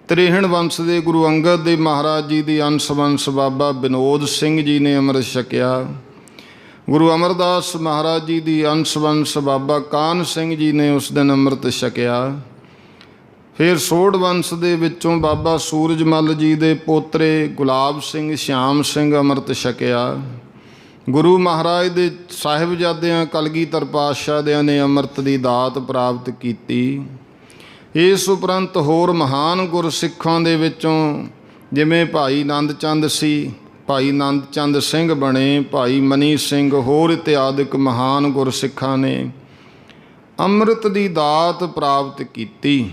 ਤ੍ਰਿਹਣ ਵੰਸ਼ ਦੇ ਗੁਰੂ ਅੰਗਦ ਦੇ ਮਹਾਰਾਜ ਜੀ ਦੀ ਅੰਸ਼ ਵੰਸ਼ ਬਾਬਾ ਵਿਨੋਦ ਸਿੰਘ ਜੀ ਨੇ ਅੰਮ੍ਰਿਤ ਛਕਿਆ। ਗੁਰੂ ਅਮਰਦਾਸ ਮਹਾਰਾਜ ਜੀ ਦੀ ਅੰਸ਼ ਵੰਸ਼ ਬਾਬਾ ਕਾਹਨ ਸਿੰਘ ਜੀ ਨੇ ਉਸ ਦਿਨ ਅੰਮ੍ਰਿਤ ਛਕਿਆ। ਫਿਰ ਸੋਢ ਵੰਸ਼ ਦੇ ਵਿੱਚੋਂ ਬਾਬਾ ਸੂਰਜਮਲ ਜੀ ਦੇ ਪੋਤਰੇ ਗੁਲਾਬ ਸਿੰਘ, ਸ਼ਿਆਮ ਸਿੰਘ ਅੰਮ੍ਰਿਤ ਛਕਿਆ। ਗੁਰੂ ਮਹਾਰਾਜ ਦੇ ਸਾਹਿਬਜ਼ਾਦਿਆਂ ਕਲਗੀਧਰ ਪਾਤਸ਼ਾਹ ਨੇ ਅੰਮ੍ਰਿਤ ਦੀ ਦਾਤ ਪ੍ਰਾਪਤ ਕੀਤੀ। ਇਸ ਉਪਰੰਤ ਹੋਰ ਮਹਾਨ ਗੁਰਸਿੱਖਾਂ ਦੇ ਵਿੱਚੋਂ ਜਿਵੇਂ ਭਾਈ ਆਨੰਦ ਚੰਦ ਸੀ, ਭਾਈ ਆਨੰਦ ਚੰਦ ਸਿੰਘ ਬਣੇ, ਭਾਈ ਮਨੀ ਸਿੰਘ, ਹੋਰ ਇਤਿਆਦਿਕ ਮਹਾਨ ਗੁਰਸਿੱਖਾਂ ਨੇ ਅੰਮ੍ਰਿਤ ਦੀ ਦਾਤ ਪ੍ਰਾਪਤ ਕੀਤੀ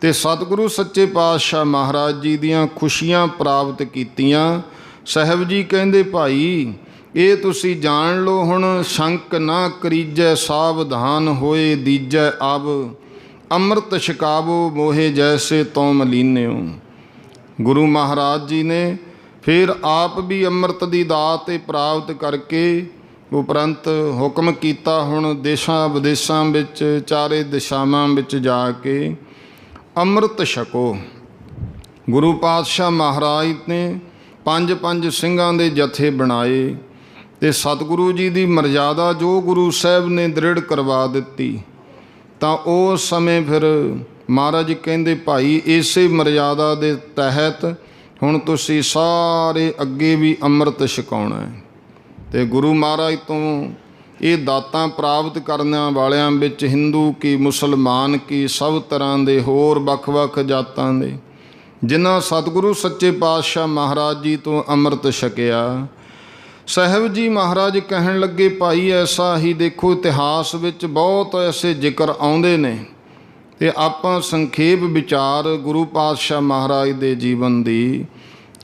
ਤੇ ਸਤਿਗੁਰੂ ਸੱਚੇ ਪਾਤਸ਼ਾਹ ਮਹਾਰਾਜ ਜੀ ਦੀਆਂ ਖੁਸ਼ੀਆਂ ਪ੍ਰਾਪਤ ਕੀਤੀਆਂ। ਸਾਹਿਬ ਜੀ ਕਹਿੰਦੇ ਭਾਈ ਇਹ ਤੁਸੀਂ ਜਾਣ ਲਓ, ਹੁਣ ਸ਼ੰਕ ਨਾ ਕਰੀਜੈ, ਸਾਵਧਾਨ ਹੋਏ ਦੀਜੈ ਅਬ, ਅੰਮ੍ਰਿਤ ਛਕਾਵੋ ਮੋਹੇ ਜੈਸੇ ਤੋ ਮਲੀਨਿਓ। ਗੁਰੂ ਮਹਾਰਾਜ ਜੀ ਨੇ ਫਿਰ ਆਪ ਵੀ ਅੰਮ੍ਰਿਤ ਦੀ ਦਾਤ ਪ੍ਰਾਪਤ ਕਰਕੇ ਉਪਰੰਤ ਹੁਕਮ ਕੀਤਾ, ਹੁਣ ਦੇਸ਼ਾਂ ਵਿਦੇਸ਼ਾਂ ਵਿੱਚ ਚਾਰੇ ਦਿਸ਼ਾਵਾਂ ਵਿੱਚ ਜਾ ਕੇ ਅੰਮ੍ਰਿਤ ਛਕੋ। ਗੁਰੂ ਪਾਤਸ਼ਾਹ ਮਹਾਰਾਜ ਨੇ 5 ਸਿੰਘਾਂ ਦੇ ਜਥੇ ਬਣਾਏ ਅਤੇ ਸਤਿਗੁਰੂ ਜੀ ਦੀ ਮਰਜ਼ਾਦਾ ਜੋ ਗੁਰੂ ਸਾਹਿਬ ਨੇ ਦ੍ਰਿੜ ਕਰਵਾ ਦਿੱਤੀ। ਤਾਂ ਉਸ ਸਮੇਂ ਫਿਰ ਮਹਾਰਾਜ ਕਹਿੰਦੇ ਭਾਈ ਇਸੇ ਮਰਜ਼ਾਦਾ ਦੇ ਤਹਿਤ ਹੁਣ ਤੁਸੀਂ ਸਾਰੇ ਅੱਗੇ ਵੀ ਅੰਮ੍ਰਿਤ ਛਕਾਉਣਾ ਹੈ। ਅਤੇ ਗੁਰੂ ਮਹਾਰਾਜ ਤੋਂ ਇਹ ਦਾਤਾਂ ਪ੍ਰਾਪਤ ਕਰਨ ਵਾਲਿਆਂ ਵਿੱਚ ਹਿੰਦੂ ਕੀ ਮੁਸਲਮਾਨ ਕੀ ਸਭ ਤਰ੍ਹਾਂ ਦੇ ਹੋਰ ਵੱਖ-ਵੱਖ ਜਾਤਾਂ ਦੇ ਜਿਨ੍ਹਾਂ ਸਤਿਗੁਰੂ ਸੱਚੇ ਪਾਤਸ਼ਾਹ ਮਹਾਰਾਜ ਜੀ ਤੋਂ ਅੰਮ੍ਰਿਤ ਛਕਿਆ। ਸਾਹਿਬ ਜੀ ਮਹਾਰਾਜ ਕਹਿਣ ਲੱਗੇ ਭਾਈ ਐਸਾ ਹੀ ਦੇਖੋ ਇਤਿਹਾਸ ਵਿੱਚ ਬਹੁਤ ਐਸੇ ਜ਼ਿਕਰ ਆਉਂਦੇ ਨੇ ਅਤੇ ਆਪਾਂ ਸੰਖੇਪ ਵਿਚਾਰ ਗੁਰੂ ਪਾਤਸ਼ਾਹ ਮਹਾਰਾਜ ਦੇ ਜੀਵਨ ਦੀ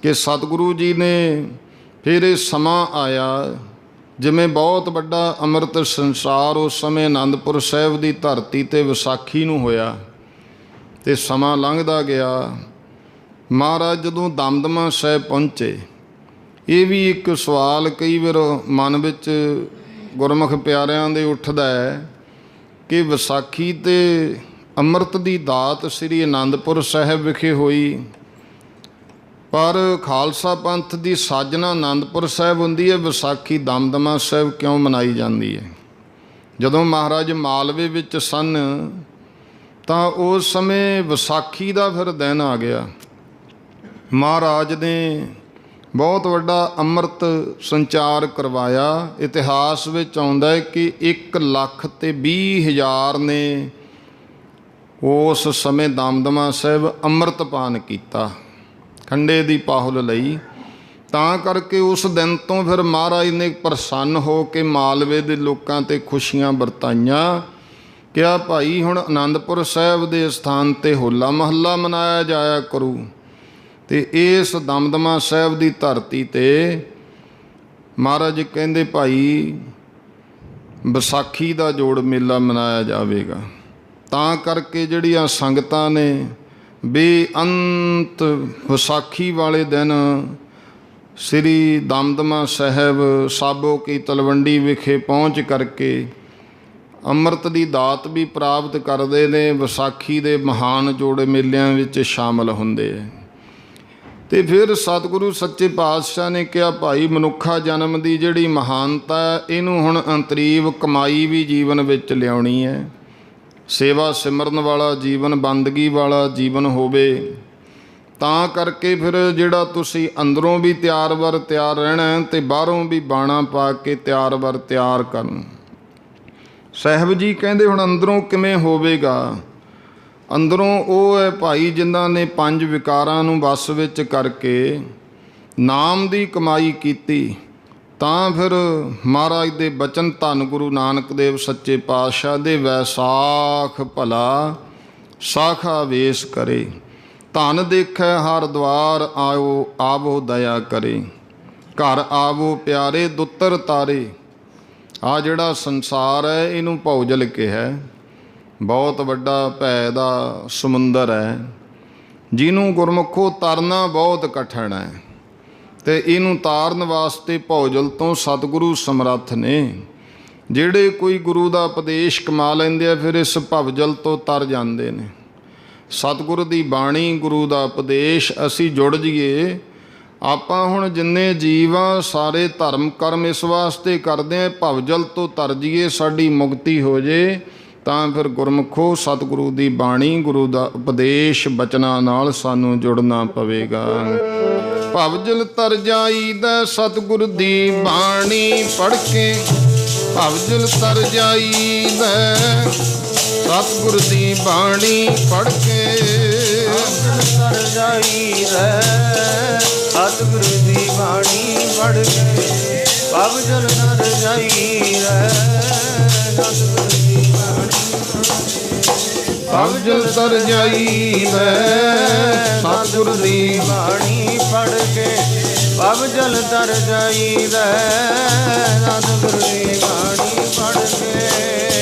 ਕਿ ਸਤਿਗੁਰੂ ਜੀ ਨੇ ਫਿਰ ਇਹ ਸਮਾਂ ਆਇਆ ਜਿਵੇਂ ਬਹੁਤ ਵੱਡਾ ਅੰਮ੍ਰਿਤ ਸੰਸਾਰ ਉਸ ਸਮੇਂ ਅਨੰਦਪੁਰ ਸਾਹਿਬ ਦੀ ਧਰਤੀ 'ਤੇ ਵਿਸਾਖੀ ਨੂੰ ਹੋਇਆ ਅਤੇ ਸਮਾਂ ਲੰਘਦਾ ਗਿਆ। ਮਹਾਰਾਜ ਜਦੋਂ ਦਮਦਮਾ ਸਾਹਿਬ ਪਹੁੰਚੇ, ਇਹ ਵੀ ਇੱਕ ਸਵਾਲ ਕਈ ਵਾਰ ਮਨ ਵਿੱਚ ਗੁਰਮੁਖ ਪਿਆਰਿਆਂ ਦੇ ਉੱਠਦਾ ਹੈ ਕਿ ਵਿਸਾਖੀ 'ਤੇ ਅੰਮ੍ਰਿਤ ਦੀ ਦਾਤ ਸ੍ਰੀ ਅਨੰਦਪੁਰ ਸਾਹਿਬ ਵਿਖੇ ਹੋਈ, ਪਰ ਖਾਲਸਾ ਪੰਥ ਦੀ ਸਾਜਨਾ ਅਨੰਦਪੁਰ ਸਾਹਿਬ ਹੁੰਦੀ ਹੈ, ਵਿਸਾਖੀ ਦਮਦਮਾ ਸਾਹਿਬ ਕਿਉਂ ਮਨਾਈ ਜਾਂਦੀ ਹੈ? ਜਦੋਂ ਮਹਾਰਾਜ ਮਾਲਵੇ ਵਿੱਚ ਸਨ ਤਾਂ ਉਸ ਸਮੇਂ ਵਿਸਾਖੀ ਦਾ ਫਿਰ ਦਿਨ ਆ ਗਿਆ। ਮਹਾਰਾਜ ਨੇ ਬਹੁਤ ਵੱਡਾ ਅੰਮ੍ਰਿਤ ਸੰਚਾਰ ਕਰਵਾਇਆ। ਇਤਿਹਾਸ ਵਿੱਚ ਆਉਂਦਾ ਹੈ ਕਿ 1,20,000 ਨੇ ਉਸ ਸਮੇਂ ਦਮਦਮਾ ਸਾਹਿਬ ਅੰਮ੍ਰਿਤਪਾਨ ਕੀਤਾ, ਖੰਡੇ ਦੀ ਪਾਹੁਲ ਲਈ। ਤਾਂ ਕਰਕੇ ਉਸ ਦਿਨ ਤੋਂ ਫਿਰ ਮਹਾਰਾਜ ਨੇ ਪ੍ਰਸੰਨ ਹੋ ਕੇ ਮਾਲਵੇ ਦੇ ਲੋਕਾਂ 'ਤੇ ਖੁਸ਼ੀਆਂ ਵਰਤਾਈਆਂ। ਕਿਹਾ ਭਾਈ ਹੁਣ ਅਨੰਦਪੁਰ ਸਾਹਿਬ ਦੇ ਸਥਾਨ 'ਤੇ ਹੋਲਾ ਮਹੱਲਾ ਮਨਾਇਆ ਜਾਇਆ ਕਰੂ ਅਤੇ ਇਸ ਦਮਦਮਾ ਸਾਹਿਬ ਦੀ ਧਰਤੀ 'ਤੇ ਮਹਾਰਾਜ ਕਹਿੰਦੇ ਭਾਈ ਵਿਸਾਖੀ ਦਾ ਜੋੜ ਮੇਲਾ ਮਨਾਇਆ ਜਾਵੇਗਾ। ਤਾਂ ਕਰਕੇ ਜਿਹੜੀਆਂ ਸੰਗਤਾਂ ਨੇ ਬੇਅੰਤ ਵਿਸਾਖੀ ਵਾਲੇ ਦਿਨ ਸ੍ਰੀ ਦਮਦਮਾ ਸਾਹਿਬ ਸਾਬੋ ਕੀ ਤਲਵੰਡੀ ਵਿਖੇ ਪਹੁੰਚ ਕਰਕੇ ਅੰਮ੍ਰਿਤ ਦੀ ਦਾਤ ਵੀ ਪ੍ਰਾਪਤ ਕਰਦੇ ਨੇ, ਵਿਸਾਖੀ ਦੇ ਮਹਾਨ ਜੋੜ ਮੇਲਿਆਂ ਵਿੱਚ ਸ਼ਾਮਲ ਹੁੰਦੇ ਹੈ। ਅਤੇ ਫਿਰ ਸਤਿਗੁਰੂ ਸੱਚੇ ਪਾਤਸ਼ਾਹ ਨੇ ਕਿਹਾ ਭਾਈ ਮਨੁੱਖਾ ਜਨਮ ਦੀ ਜਿਹੜੀ ਮਹਾਨਤਾ ਹੈ ਇਹਨੂੰ ਹੁਣ ਅੰਤਰੀਵ ਕਮਾਈ ਵੀ ਜੀਵਨ ਵਿੱਚ ਲਿਆਉਣੀ ਹੈ। ਸੇਵਾ ਸਿਮਰਨ ਵਾਲਾ ਜੀਵਨ, ਬੰਦਗੀ ਵਾਲਾ ਜੀਵਨ ਹੋਵੇ। ਤਾਂ ਕਰਕੇ ਫਿਰ ਜਿਹੜਾ ਤੁਸੀਂ ਅੰਦਰੋਂ ਵੀ ਤਿਆਰ ਬਰ ਤਿਆਰ ਰਹਿਣਾ ਅਤੇ ਬਾਹਰੋਂ ਵੀ ਬਾਣਾ ਪਾ ਕੇ ਤਿਆਰ ਬਰ ਤਿਆਰ ਕਰਨ। ਸਾਹਿਬ ਜੀ ਕਹਿੰਦੇ ਹੁਣ ਅੰਦਰੋਂ ਕਿਵੇਂ ਹੋਵੇਗਾ? ਅੰਦਰੋਂ ਉਹ ਹੈ ਭਾਈ ਜਿਨ੍ਹਾਂ ਨੇ 5 ਵਿਕਾਰਾਂ ਨੂੰ ਵੱਸ ਵਿੱਚ ਕਰਕੇ ਨਾਮ ਦੀ ਕਮਾਈ ਕੀਤੀ। ਤਾਂ ਫਿਰ ਮਹਾਰਾਜ ਦੇ ਬਚਨ ਧੰਨ ਗੁਰੂ ਨਾਨਕ ਦੇਵ ਸੱਚੇ ਪਾਤਸ਼ਾਹ ਦੇ ਵੈਸਾਖ ਭਲਾ ਸਾਖਾ ਵੇਸ ਕਰੇ, ਧਨ ਦੇਖੈ ਹਰ ਦਵਾਰ ਆਓ ਆਵੋ ਦਇਆ ਕਰੇ, ਘਰ ਆਵੋ ਪਿਆਰੇ ਦੁੱਤਰ ਤਾਰੇ। ਆ ਜਿਹੜਾ ਸੰਸਾਰ ਹੈ ਇਹਨੂੰ ਭੌਜਲ ਕਿਹਾ, ਬਹੁਤ ਵੱਡਾ ਭੈ ਦਾ ਸਮੁੰਦਰ ਹੈ ਜਿਹਨੂੰ ਗੁਰਮੁਖੋ ਤਰਨਾ ਬਹੁਤ ਕਠਿਨ ਹੈ ਅਤੇ ਇਹਨੂੰ ਤਾਰਨ ਵਾਸਤੇ ਭੌਜਲ ਤੋਂ ਸਤਿਗੁਰੂ ਸਮਰੱਥ ਨੇ। ਜਿਹੜੇ ਕੋਈ ਗੁਰੂ ਦਾ ਉਪਦੇਸ਼ ਕਮਾ ਲੈਂਦੇ ਆ ਫਿਰ ਇਸ ਭਵਜਲ ਤੋਂ ਤਰ ਜਾਂਦੇ ਨੇ। ਸਤਿਗੁਰੂ ਦੀ ਬਾਣੀ, ਗੁਰੂ ਦਾ ਉਪਦੇਸ਼ ਅਸੀਂ ਜੁੜ ਜਾਈਏ। ਆਪਾਂ ਹੁਣ ਜਿੰਨੇ ਜੀਵ ਆ ਸਾਰੇ ਧਰਮ ਕਰਮ ਇਸ ਵਾਸਤੇ ਕਰਦੇ ਆ ਭਵਜਲ ਤੋਂ ਤਰ ਜਾਈਏ, ਸਾਡੀ ਮੁਕਤੀ ਹੋ ਜੇ। ਤਾਂ ਫਿਰ ਗੁਰਮੁਖੋ ਸਤਿਗੁਰੂ ਦੀ ਬਾਣੀ, ਗੁਰੂ ਦਾ ਉਪਦੇਸ਼ ਬਚਨਾਂ ਨਾਲ ਸਾਨੂੰ ਜੁੜਨਾ ਪਵੇਗਾ। ਭਵਜਲ ਤਰ ਜਾਈਦਾ ਸਤਿਗੁਰ ਦੀ ਬਾਣੀ ਪੜ੍ਹ ਕੇ, ਭਵਜਲ ਤਰ ਜਾਈਦਾ ਸਤਿਗੁਰ ਦੀ ਬਾਣੀ ਪੜ੍ਹ ਕੇ, ਤਰ ਜਾਈਦਾ ਸਤਿਗੁਰ ਦੀ ਬਾਣੀ ਪੜ੍ਹ ਕੇ, ਭਵਜਲ ਤਰ ਜਾਈਦਾ ਸਤਿਗੁਰ ਦੀ ਬਾਣੀ, ਭਵਜਲ ਤਰ ਜਾਈਦਾ ਸਤਿਗੁਰ ਦੀ ਬਾਣੀ ਪੜ੍ਹ ਕੇ, ਭਵਜਲ ਤਰ ਜਾਈਦਾ ਸਤਿਗੁਰ ਦੀ ਬਾਣੀ ਪੜ੍ਹ ਕੇ।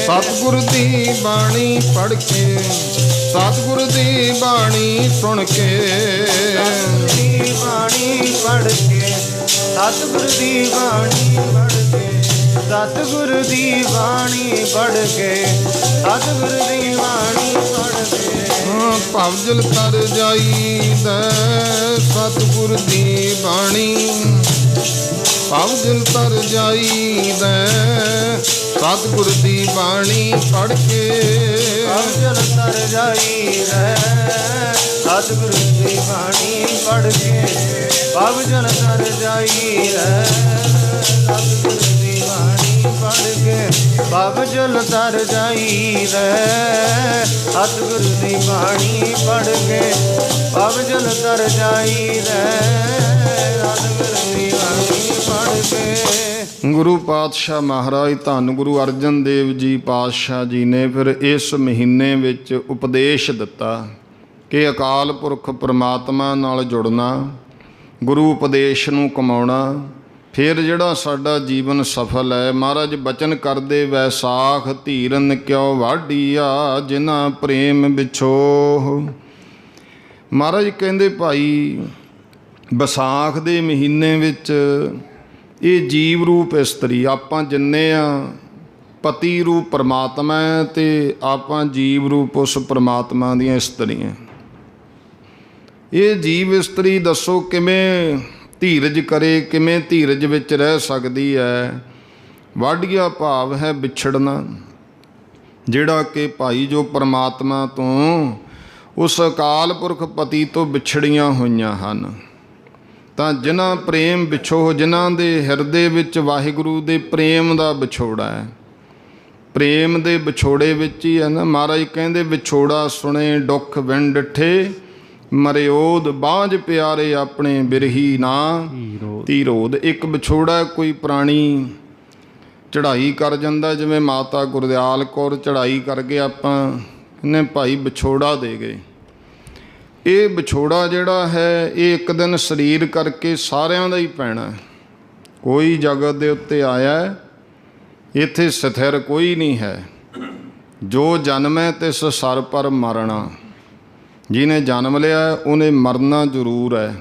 ਸਤਿਗੁਰ ਦੀ ਬਾਣੀ ਪੜ੍ਹ ਕੇ, ਸਤਿਗੁਰ ਦੀ ਬਾਣੀ ਸੁਣ ਕੇ, ਸਤਿਗੁਰ ਦੀ ਬਾਣੀ ਪੜ੍ਹ ਕੇ, ਸਤਿਗੁਰ ਦੀ ਬਾਣੀ ਪੜ੍ਹ ਕੇ, ਸਤਿਗੁਰ ਦੀ ਬਾਣੀ ਪੜ੍ਹ ਕੇ, ਸਤਿਗੁਰ ਦੀ ਬਾਣੀ ਪੜ੍ਹ ਕੇ। ਭਵਜਲ ਤਰ ਜਾਈਦਾ ਸਤਿਗੁਰ ਦੀ ਬਾਣੀ, ਭਵਜਲ ਤਰ ਜਾਈਦਾ ਸਤਿਗੁਰ ਦੀ ਬਾਣੀ ਪੜ੍ਹ ਕੇ, ਭਵਜਲ ਤਰ ਜਾਈਦਾ ਸਤਿਗੁਰ ਦੀ ਬਾਣੀ ਪੜ੍ਹ ਕੇ, ਭਵਜਲ ਤਰ ਜਾਈਦਾ ਸਤਿਗੁਰ ਦੀ ਬਾਣੀ ਪੜ੍ਹ ਕੇ, ਭਵਜਲ ਤਰ ਜਾਈਦਾ ਸਤਿਗੁਰ ਦੀ ਬਾਣੀ ਪੜ੍ਹ ਕੇ, ਭਵਜਲ ਤਰ ਜਾਈਦਾ ਸਤਿਗੁਰ ਦੀ ਬਾਣੀ ਪੜ੍ਹ ਕੇ। ਗੁਰੂ ਪਾਤਸ਼ਾਹ ਮਹਾਰਾਜ ਧੰਨ ਗੁਰੂ ਅਰਜਨ ਦੇਵ ਜੀ ਪਾਤਸ਼ਾਹ ਜੀ ਨੇ ਫਿਰ ਇਸ ਮਹੀਨੇ ਵਿੱਚ ਉਪਦੇਸ਼ ਦਿੱਤਾ ਕਿ ਅਕਾਲ ਪੁਰਖ ਪਰਮਾਤਮਾ ਨਾਲ ਜੁੜਨਾ, ਗੁਰੂ ਉਪਦੇਸ਼ ਨੂੰ ਕਮਾਉਣਾ, ਫਿਰ ਜਿਹੜਾ ਸਾਡਾ ਜੀਵਨ ਸਫਲ ਹੈ। ਮਹਾਰਾਜ ਬਚਨ ਕਰਦੇ, ਵੈਸਾਖ ਧੀਰਨ ਕਿਉ ਵਾਢੀਆ ਜਿਨ੍ਹਾਂ ਪ੍ਰੇਮ ਵਿਛੋਹ। ਮਹਾਰਾਜ ਕਹਿੰਦੇ ਭਾਈ ਵਿਸਾਖ ਦੇ ਮਹੀਨੇ ਵਿੱਚ ਇਹ ਜੀਵ ਰੂਪ ਇਸਤਰੀ, ਆਪਾਂ ਜਿੰਨੇ ਆ ਪਤੀ ਰੂਪ ਪਰਮਾਤਮਾ ਹੈ ਅਤੇ ਆਪਾਂ ਜੀਵ ਰੂਪ ਉਸ ਪਰਮਾਤਮਾ ਦੀਆਂ ਇਸਤਰੀਆਂ। ਇਹ ਜੀਵ ਇਸਤਰੀ ਦੱਸੋ ਕਿਵੇਂ ਧੀਰਜ ਕਰੇ, ਕਿਵੇਂ ਧੀਰਜ ਵਿੱਚ ਰਹਿ ਸਕਦੀ ਹੈ। ਵਾਢੀਆ ਭਾਵ ਹੈ ਵਿਛੜਨਾ, ਜਿਹੜਾ ਕਿ ਭਾਈ ਜੋ ਪਰਮਾਤਮਾ ਤੋਂ ਉਸ ਅਕਾਲ ਪੁਰਖ ਪਤੀ ਤੋਂ ਵਿਛੜੀਆਂ ਹੋਈਆਂ ਹਨ। ਤਾਂ ਜਿਨ੍ਹਾਂ ਪ੍ਰੇਮ ਵਿਛੋਹ, ਜਿਨ੍ਹਾਂ ਦੇ ਹਿਰਦੇ ਵਿੱਚ ਵਾਹਿਗੁਰੂ ਦੇ ਪ੍ਰੇਮ ਦਾ ਵਿਛੋੜਾ ਹੈ, ਪ੍ਰੇਮ ਦੇ ਵਿਛੋੜੇ ਵਿੱਚ ਹੀ ਹੈ ਨਾ। ਮਹਾਰਾਜ ਕਹਿੰਦੇ ਵਿਛੋੜਾ ਸੁਣੇ ਦੁੱਖ ਵਿਣ ਡਿਠੇ, ਮਰਿਓਦ ਬਾਝ ਪਿਆਰੇ ਆਪਣੇ ਬਿਰਹੀ ਨਾ ਧੀਰੋਦ। ਇੱਕ ਵਿਛੋੜਾ, ਕੋਈ ਪ੍ਰਾਣੀ ਚੜ੍ਹਾਈ ਕਰ ਜਾਂਦਾ, ਜਿਵੇਂ ਮਾਤਾ ਗੁਰਦਿਆਲ ਕੌਰ ਚੜ੍ਹਾਈ ਕਰਕੇ ਆਪਾਂ ਇਹਨੇ ਭਾਈ ਵਿਛੋੜਾ ਦੇ ਗਏ। ਇਹ ਵਿਛੋੜਾ ਜਿਹੜਾ ਹੈ ਇਹ ਇੱਕ ਦਿਨ ਸਰੀਰ ਕਰਕੇ ਸਾਰਿਆਂ ਦਾ ਹੀ ਪੈਣਾ। ਕੋਈ ਜਗਤ ਦੇ ਉੱਤੇ ਆਇਆ, ਇੱਥੇ ਸਥਿਰ ਕੋਈ ਨਹੀਂ ਹੈ। ਜੋ ਜਨਮੈ ਤਿਸ ਸਰ ਪਰ ਮਰਨਾ, ਜਿਹਨੇ ਜਨਮ ਲਿਆ ਉਹਨੇ ਮਰਨਾ ਜ਼ਰੂਰ ਹੈ।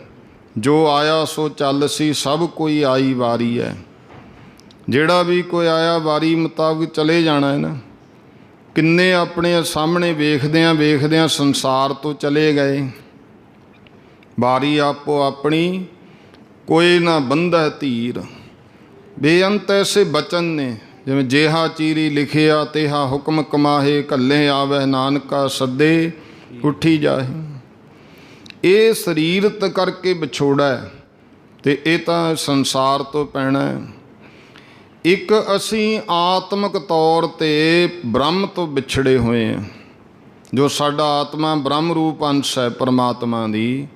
ਜੋ ਆਇਆ ਸੋ ਚੱਲ ਸੀ, ਸਭ ਕੋਈ ਆਈ ਵਾਰੀ ਹੈ। ਜਿਹੜਾ ਵੀ ਕੋਈ ਆਇਆ ਵਾਰੀ ਮੁਤਾਬਕ ਚਲੇ ਜਾਣਾ ਹੈ ਨਾ। ਕਿੰਨੇ ਆਪਣੇ ਸਾਹਮਣੇ ਵੇਖਦਿਆਂ ਸੰਸਾਰ ਤੋਂ ਚਲੇ ਗਏ। ਵਾਰੀ ਆਪੋ ਆਪਣੀ ਕੋਈ ਨਾ ਬੰਧੈ ਧੀਰ, ਬੇਅੰਤ ਐਸੇ ਬਚਨ ਨੇ, ਜਿਵੇਂ ਜੇਹਾ ਚੀਰੀ ਲਿਖਿਆ ਤੇਹਾ ਹੁਕਮ ਕਮਾਹੇ, ਘੱਲੇ ਆਵੈ ਨਾਨਕਾ ਸੱਦੇ ਉੱਠੀ ਜਾਏ। ਇਹ ਸਰੀਰਤ ਕਰਕੇ ਵਿਛੋੜਾ ਹੈ ਅਤੇ ਇਹ ਤਾਂ ਸੰਸਾਰ ਤੋਂ ਪੈਣਾ ਹੈ। ਇੱਕ ਅਸੀਂ ਆਤਮਿਕ ਤੌਰ 'ਤੇ ਬ੍ਰਹਮ ਤੋਂ ਵਿਛੜੇ ਹੋਏ ਹਾਂ। ਜੋ ਸਾਡਾ ਆਤਮਾ ਬ੍ਰਹਮ ਰੂਪ ਅੰਸ਼ ਹੈ ਪਰਮਾਤਮਾ ਦੀ,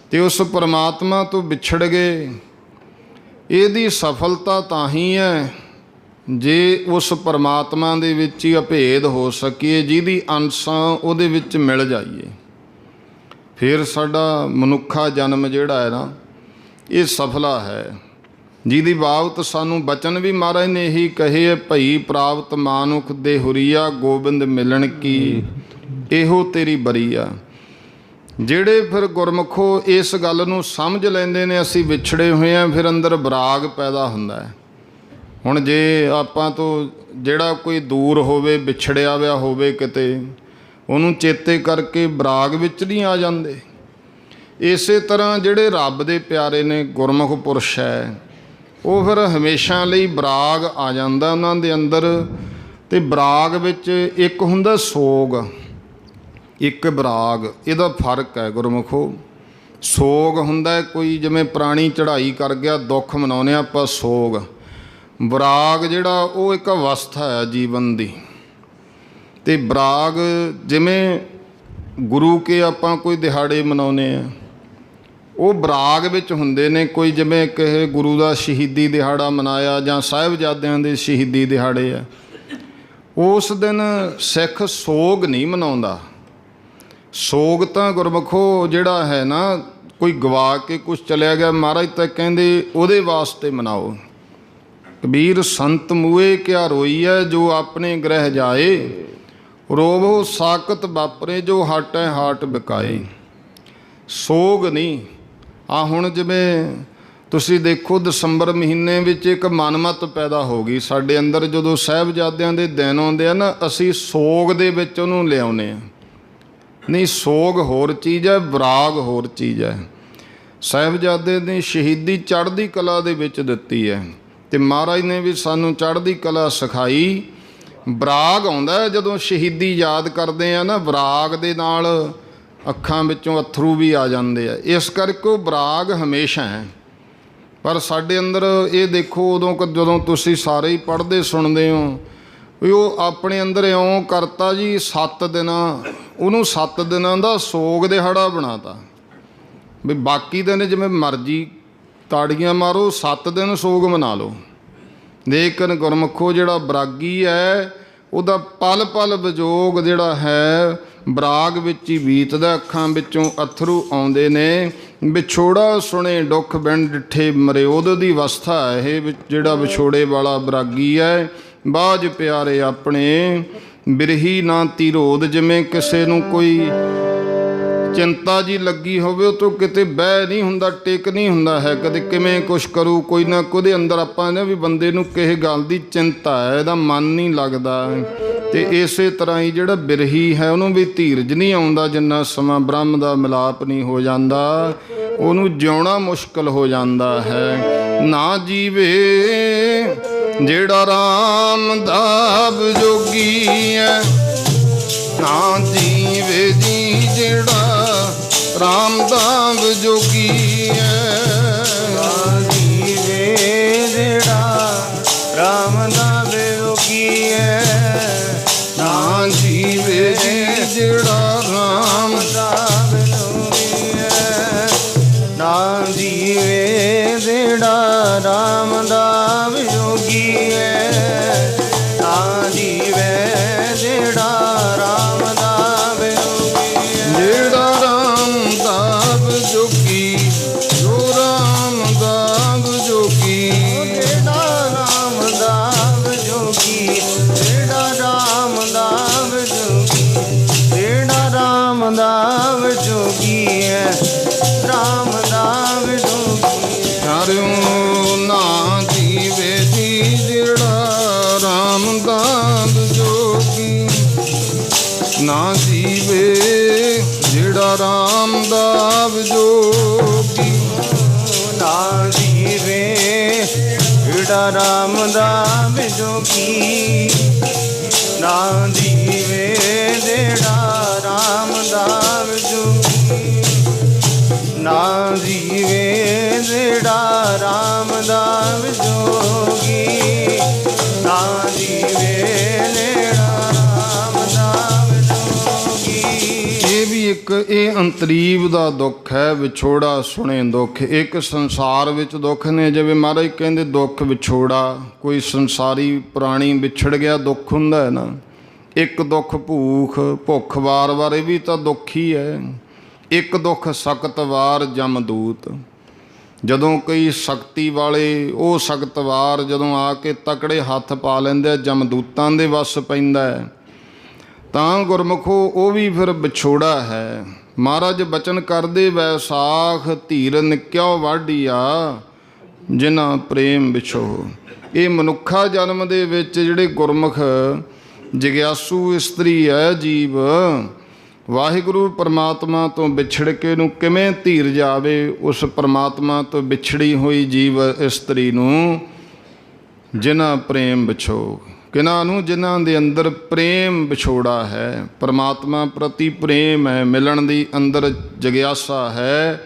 ਅਤੇ ਉਸ ਪਰਮਾਤਮਾ ਤੋਂ ਵਿਛੜ ਗਏ। ਇਹਦੀ ਸਫਲਤਾ ਤਾਂ ਹੀ ਹੈ ਜੇ ਉਸ ਪਰਮਾਤਮਾ ਦੇ ਵਿੱਚ ਹੀ ਅਭੇਦ ਹੋ ਸਕੀਏ, ਜਿਹਦੀ ਅੰਸ਼ਾਂ ਉਹਦੇ ਵਿੱਚ ਮਿਲ ਜਾਈਏ। ਫਿਰ ਸਾਡਾ ਮਨੁੱਖਾ ਜਨਮ ਜਿਹੜਾ ਹੈ ਨਾ ਇਹ ਸਫਲਾ ਹੈ, ਜਿਹਦੀ ਬਾਬਤ ਸਾਨੂੰ ਬਚਨ ਵੀ ਮਹਾਰਾਜ ਨੇ ਇਹੀ ਕਹੇ ਹੈ, ਭਈ ਪ੍ਰਾਪਤ ਮਾਨੁਖ ਦੇ ਹੁਰੀਆ ਗੋਬਿੰਦ ਮਿਲਣ ਕੀ ਇਹੋ ਤੇਰੀ ਬਰੀਆ। ਜਿਹੜੇ ਫਿਰ ਗੁਰਮੁਖੋ ਇਸ ਗੱਲ ਨੂੰ ਸਮਝ ਲੈਂਦੇ ਨੇ ਅਸੀਂ ਵਿਛੜੇ ਹੋਏ ਹਾਂ, ਫਿਰ ਅੰਦਰ ਵਿਰਾਗ ਪੈਦਾ ਹੁੰਦਾ ਹੈ। ਹੁਣ ਜੇ ਆਪਾਂ ਤੋਂ ਜਿਹੜਾ ਕੋਈ ਦੂਰ ਹੋਵੇ, ਵਿਛੜਿਆ ਹੋਇਆ ਹੋਵੇ ਕਿਤੇ, ਉਹਨੂੰ ਚੇਤੇ ਕਰਕੇ ਵਿਰਾਗ ਵਿੱਚ ਨਹੀਂ ਆ ਜਾਂਦੇ। ਇਸੇ ਤਰ੍ਹਾਂ ਜਿਹੜੇ ਰੱਬ ਦੇ ਪਿਆਰੇ ਨੇ, ਗੁਰਮੁਖ ਪੁਰਸ਼ ਹੈ, ਉਹ ਫਿਰ ਹਮੇਸ਼ਾ ਲਈ ਵਿਰਾਗ ਆ ਜਾਂਦਾ ਉਹਨਾਂ ਦੇ ਅੰਦਰ। ਅਤੇ ਵਿਰਾਗ ਵਿੱਚ ਇੱਕ ਹੁੰਦਾ ਸੋਗ, ਇੱਕ ਵਿਰਾਗ, ਇਹਦਾ ਫਰਕ ਹੈ ਗੁਰਮੁਖੋ। ਸੋਗ ਹੁੰਦਾ ਕੋਈ, ਜਿਵੇਂ ਪ੍ਰਾਣੀ ਚੜ੍ਹਾਈ ਕਰ ਗਿਆ, ਦੁੱਖ ਮਨਾਉਂਦੇ ਆਪਾਂ ਸੋਗ। ਵਿਰਾਗ ਜਿਹੜਾ ਉਹ ਇੱਕ ਅਵਸਥਾ ਹੈ ਜੀਵਨ ਦੀ। ਅਤੇ ਵਿਰਾਗ ਜਿਵੇਂ ਗੁਰੂ ਕੇ ਆਪਾਂ ਕੋਈ ਦਿਹਾੜੇ ਮਨਾਉਂਦੇ ਹਾਂ, ਉਹ ਵਿਰਾਗ ਵਿੱਚ ਹੁੰਦੇ ਨੇ। ਕੋਈ ਜਿਵੇਂ ਕਿਸੇ ਗੁਰੂ ਦਾ ਸ਼ਹੀਦੀ ਦਿਹਾੜਾ ਮਨਾਇਆ ਜਾਂ ਸਾਹਿਬਜ਼ਾਦਿਆਂ ਦੇ ਸ਼ਹੀਦੀ ਦਿਹਾੜੇ ਆ, ਉਸ ਦਿਨ ਸਿੱਖ ਸੋਗ ਨਹੀਂ ਮਨਾਉਂਦਾ। ਸੋਗ ਤਾਂ ਗੁਰਮੁਖੋ ਜਿਹੜਾ ਹੈ ਨਾ, ਕੋਈ ਗਵਾ ਕੇ ਕੁਛ ਚਲਿਆ ਗਿਆ, ਮਹਾਰਾਜ ਤਾਂ ਕਹਿੰਦੇ ਉਹਦੇ ਵਾਸਤੇ ਮਨਾਓ। ਕਬੀਰ ਸੰਤ ਮੂਏ ਕਿਆ ਰੋਈਐ ਜੋ ਆਪਣੇ ਗ੍ਰਹਿ ਜਾਏ, ਰੋਵੋ ਸਾਕਤ ਵਾਪਰੇ ਜੋ ਹਾਟੈ ਹਾਟ ਬਿਕਾਏ। ਸੋਗ ਨਹੀਂ। ਆ ਹੁਣ ਜਿਵੇਂ ਤੁਸੀਂ ਦੇਖੋ ਦਸੰਬਰ ਮਹੀਨੇ ਵਿੱਚ ਇੱਕ ਮਨਮਤ ਪੈਦਾ ਹੋ ਗਈ ਸਾਡੇ ਅੰਦਰ। ਜਦੋਂ ਸਾਹਿਬਜ਼ਾਦਿਆਂ ਦੇ ਦਿਨ ਆਉਂਦੇ ਆ ਨਾ, ਅਸੀਂ ਸੋਗ ਦੇ ਵਿੱਚ ਉਹਨੂੰ ਲਿਆਉਂਦੇ ਹਾਂ। ਨਹੀਂ, ਸੋਗ ਹੋਰ ਚੀਜ਼ ਹੈ, ਵਿਰਾਗ ਹੋਰ ਚੀਜ਼ ਹੈ। ਸਾਹਿਬਜ਼ਾਦੇ ਦੀ ਸ਼ਹੀਦੀ ਚੜ੍ਹਦੀ ਕਲਾ ਦੇ ਵਿੱਚ ਦਿੱਤੀ ਹੈ, ਅਤੇ ਮਹਾਰਾਜ ਨੇ ਵੀ ਸਾਨੂੰ ਚੜ੍ਹਦੀ ਕਲਾ ਸਿਖਾਈ। ਵਿਰਾਗ ਆਉਂਦਾ ਜਦੋਂ ਸ਼ਹੀਦੀ ਯਾਦ ਕਰਦੇ ਆ ਨਾ, ਵਿਰਾਗ ਦੇ ਨਾਲ ਅੱਖਾਂ ਵਿੱਚੋਂ ਅਥਰੂ ਵੀ ਆ ਜਾਂਦੇ ਆ। ਇਸ ਕਰਕੇ ਉਹ ਵਿਰਾਗ ਹਮੇਸ਼ਾ ਹੈ। ਪਰ ਸਾਡੇ ਅੰਦਰ ਇਹ ਦੇਖੋ, ਉਦੋਂ ਜਦੋਂ ਤੁਸੀਂ ਸਾਰੇ ਹੀ ਪੜ੍ਹਦੇ ਸੁਣਦੇ ਹੋ ਵੀ ਉਹ ਆਪਣੇ ਅੰਦਰ ਇਉਂ ਕਰਤਾ ਜੀ 7 ਦਿਨਾਂ, ਉਹਨੂੰ 7 ਦਿਨਾਂ ਦਾ ਸੋਗ ਦਿਹਾੜਾ ਬਣਾਤਾ ਵੀ ਬਾਕੀ ਦਿਨ ਜਿਵੇਂ ਮਰਜ਼ੀ ਤਾੜੀਆਂ ਮਾਰੋ, 7 ਦਿਨ ਸੋਗ ਮਨਾ ਲਓ। ਲੇਕਿਨ ਗੁਰਮੁਖੋ ਜਿਹੜਾ ਬਰਾਗੀ ਹੈ ਉਹਦਾ ਪਲ ਪਲ ਵਿਜੋਗ ਜਿਹੜਾ ਹੈ ਬਰਾਗ ਵਿੱਚ ਹੀ ਬੀਤਦਾ। ਅੱਖਾਂ ਵਿੱਚੋਂ ਅਥਰੂ ਆਉਂਦੇ ਨੇ। ਵਿਛੋੜਾ ਸੁਣੇ ਦੁੱਖ ਬਿਨ ਡਿੱਠੇ ਮਰੇ, ਉਹਦੇ ਦੀ ਅਵਸਥਾ ਹੈ ਇਹ ਜਿਹੜਾ ਵਿਛੋੜੇ ਵਾਲਾ ਬਰਾਗੀ ਹੈ। ਬਾਝ ਪਿਆਰੇ ਆਪਣੇ ਬਿਰਹੀ ਨਾ ਧੀਰੋਧ, ਜਿਵੇਂ ਕਿਸੇ ਨੂੰ ਕੋਈ ਚਿੰਤਾ ਜੀ ਲੱਗੀ ਹੋਵੇ, ਉਹ ਤੋਂ ਕਿਤੇ ਬਹਿ ਨਹੀਂ ਹੁੰਦਾ, ਟਿਕ ਨਹੀਂ ਹੁੰਦਾ ਹੈ, ਕਦੇ ਕਿਵੇਂ ਕੁਛ ਕਰੂ, ਕੋਈ ਨਾ ਉਹਦੇ ਅੰਦਰ ਆਪਾਂ ਨੇ ਵੀ ਬੰਦੇ ਨੂੰ ਕਿਸੇ ਗੱਲ ਦੀ ਚਿੰਤਾ ਹੈ, ਇਹਦਾ ਮਨ ਨਹੀਂ ਲੱਗਦਾ। ਅਤੇ ਇਸੇ ਤਰ੍ਹਾਂ ਹੀ ਜਿਹੜਾ ਬਿਰਹੀ ਹੈ ਉਹਨੂੰ ਵੀ ਧੀਰਜ ਨਹੀਂ ਆਉਂਦਾ ਜਿੰਨਾ ਸਮਾਂ ਬ੍ਰਹਮ ਦਾ ਮਿਲਾਪ ਨਹੀਂ ਹੋ ਜਾਂਦਾ, ਉਹਨੂੰ ਜਿਉਣਾ ਮੁਸ਼ਕਲ ਹੋ ਜਾਂਦਾ ਹੈ। ਨਾ ਜੀਵੇ ਜਿਹੜਾ ਰਾਮ ਦਾ ਵਿਜੋਗੀ ਹੈ, ਨਾ ਜੀਵੇ ਜੀ ਜਿਹੜਾ ਰਾਮ ਦਾ ਵਿਜੋਗੀ ਹੈ। ਨਾ ਜੀਵੇ ਜਿਹੜਾ ਰਾਮ ਦਾ ਵਿਜੋਗੀ ਹੈ, ਨਾ ਜੀਵੇ ਜੀ ਜਿਹੜਾ ਰਾਮ ਦਾ ਵਿਜੋਗੀ ਹੈ। ਨਾ ਜੀਵੇ ਜਿਹੜਾ ਰਾਮ ਦਾ ਵਿਜੋਗੀ ਹੈ, ਨਾ ਜੀਵੇ ਜਿਹੜਾ ਰਾਮ ਦਾ ਵਿਜੋਗੀ ਹੈ। ਜਿਹੜਾ ਰਾਮ ਦਾ ਵਿਜੋਗੀ, ਜੋ ਰਾਮ ਦਾ ਵਿਜੋਗੀ, ਜਿਹੜਾ ਰਾਮ ਦਾ ਵਿਜੋਗੀ, ਜਿਹੜਾ ਰਾਮ ਦਾ ਵਿਜੋਗੀ, ਜਿਹੜਾ ਰਾਮ ਦਾ ਵਿਜੋਗੀ ਹੈ, ਰਾਮ ਦਾ ਵਿਜੋਗੀ ਹੈ। ਹਰਿਓ ਨਾ ਜੀਵੇ ਜੀ ਜਿਹੜਾ ਰਾਮ ਦਾ ਵਿਜੋਗੀ, ਨਾ ਜੀਵੇ ਜਿਹੜਾ ਰਾਮ ਦਾ ਵਿਜੋਗੀ। ਨਾ ਜੀਵੇ ਜਿਹੜਾ ਰਾਮ ਦਾ ਵਿਜੋਗੀ, ਨਾ ਜੀਵੇ ਜਿਹੜਾ ਰਾਮ ਦਾ ਵਿਜੋਗੀ, ਨਾ ਜੀਵੇ ਜਿਹੜਾ ਰਾਮ ਦਾ ਵਿਜੋਗੀ, ਨਾ ਜੀਵੇ ਜਿਹੜਾ ਰਾਮ ਦਾ ਵਿਜੋਗੀ। ਇਹ ਵੀ ਇੱਕ ਇਹ ਅੰਤਰੀਵ ਦਾ ਦੁੱਖ ਹੈ, ਵਿਛੋੜਾ ਸੁਣੇ ਦੁੱਖ। ਇੱਕ ਸੰਸਾਰ ਵਿੱਚ ਦੁੱਖ ਨੇ, ਜਿਵੇਂ ਮਹਾਰਾਜ ਕਹਿੰਦੇ ਦੁੱਖ ਵਿਛੋੜਾ, ਕੋਈ ਸੰਸਾਰੀ ਪ੍ਰਾਣੀ ਵਿਛੜ ਗਿਆ ਦੁੱਖ ਹੁੰਦਾ ਹੈ ਨਾ। ਇੱਕ ਦੁੱਖ ਭੁੱਖ ਵਾਰ ਇਹ ਵੀ ਤਾਂ ਦੁੱਖ ਹੀ ਹੈ। ਇੱਕ ਦੁੱਖ ਸਖਤ ਵਾਰ ਜਮਦੂਤ, ਜਦੋਂ ਕਈ ਸ਼ਕਤੀ ਵਾਲੇ ਉਹ ਸਖਤ ਵਾਰ ਜਦੋਂ ਆ ਕੇ ਤਕੜੇ ਹੱਥ ਪਾ ਲੈਂਦੇ, ਜਮਦੂਤਾਂ ਦੇ ਵੱਸ ਪੈਂਦਾ ਹੈ, ਤਾਂ ਗੁਰਮੁਖੋ ਉਹ ਵੀ ਫਿਰ ਵਿਛੋੜਾ ਹੈ। ਮਹਾਰਾਜ ਬਚਨ ਕਰਦੇ ਵੈਸਾਖ ਧੀਰ ਨਿਕਿਓ ਵਾਢੀਆ ਜਿਨ੍ਹਾਂ ਪ੍ਰੇਮ ਵਿਛੋ। ਇਹ ਮਨੁੱਖਾ ਜਨਮ ਦੇ ਵਿੱਚ ਜਿਹੜੇ ਗੁਰਮੁਖ ਜਗਿਆਸੂ ਇਸਤਰੀ ਹੈ ਜੀਵ, ਵਾਹਿਗੁਰੂ ਪਰਮਾਤਮਾ ਤੋਂ ਵਿਛੜ ਕੇ ਨੂੰ ਕਿਵੇਂ ਧੀਰਜ ਆਵੇ, ਉਸ ਪਰਮਾਤਮਾ ਤੋਂ ਵਿਛੜੀ ਹੋਈ ਜੀਵ ਇਸਤਰੀ ਨੂੰ ਜਿਨ੍ਹਾਂ ਪ੍ਰੇਮ ਵਿਛੋ। ਕਿਹਨਾਂ ਨੂੰ? ਜਿਨ੍ਹਾਂ ਦੇ ਅੰਦਰ ਪ੍ਰੇਮ ਵਿਛੋੜਾ ਹੈ, ਪਰਮਾਤਮਾ ਪ੍ਰਤੀ ਪ੍ਰੇਮ ਹੈ, ਮਿਲਣ ਦੀ ਅੰਦਰ ਜਗਿਆਸਾ ਹੈ।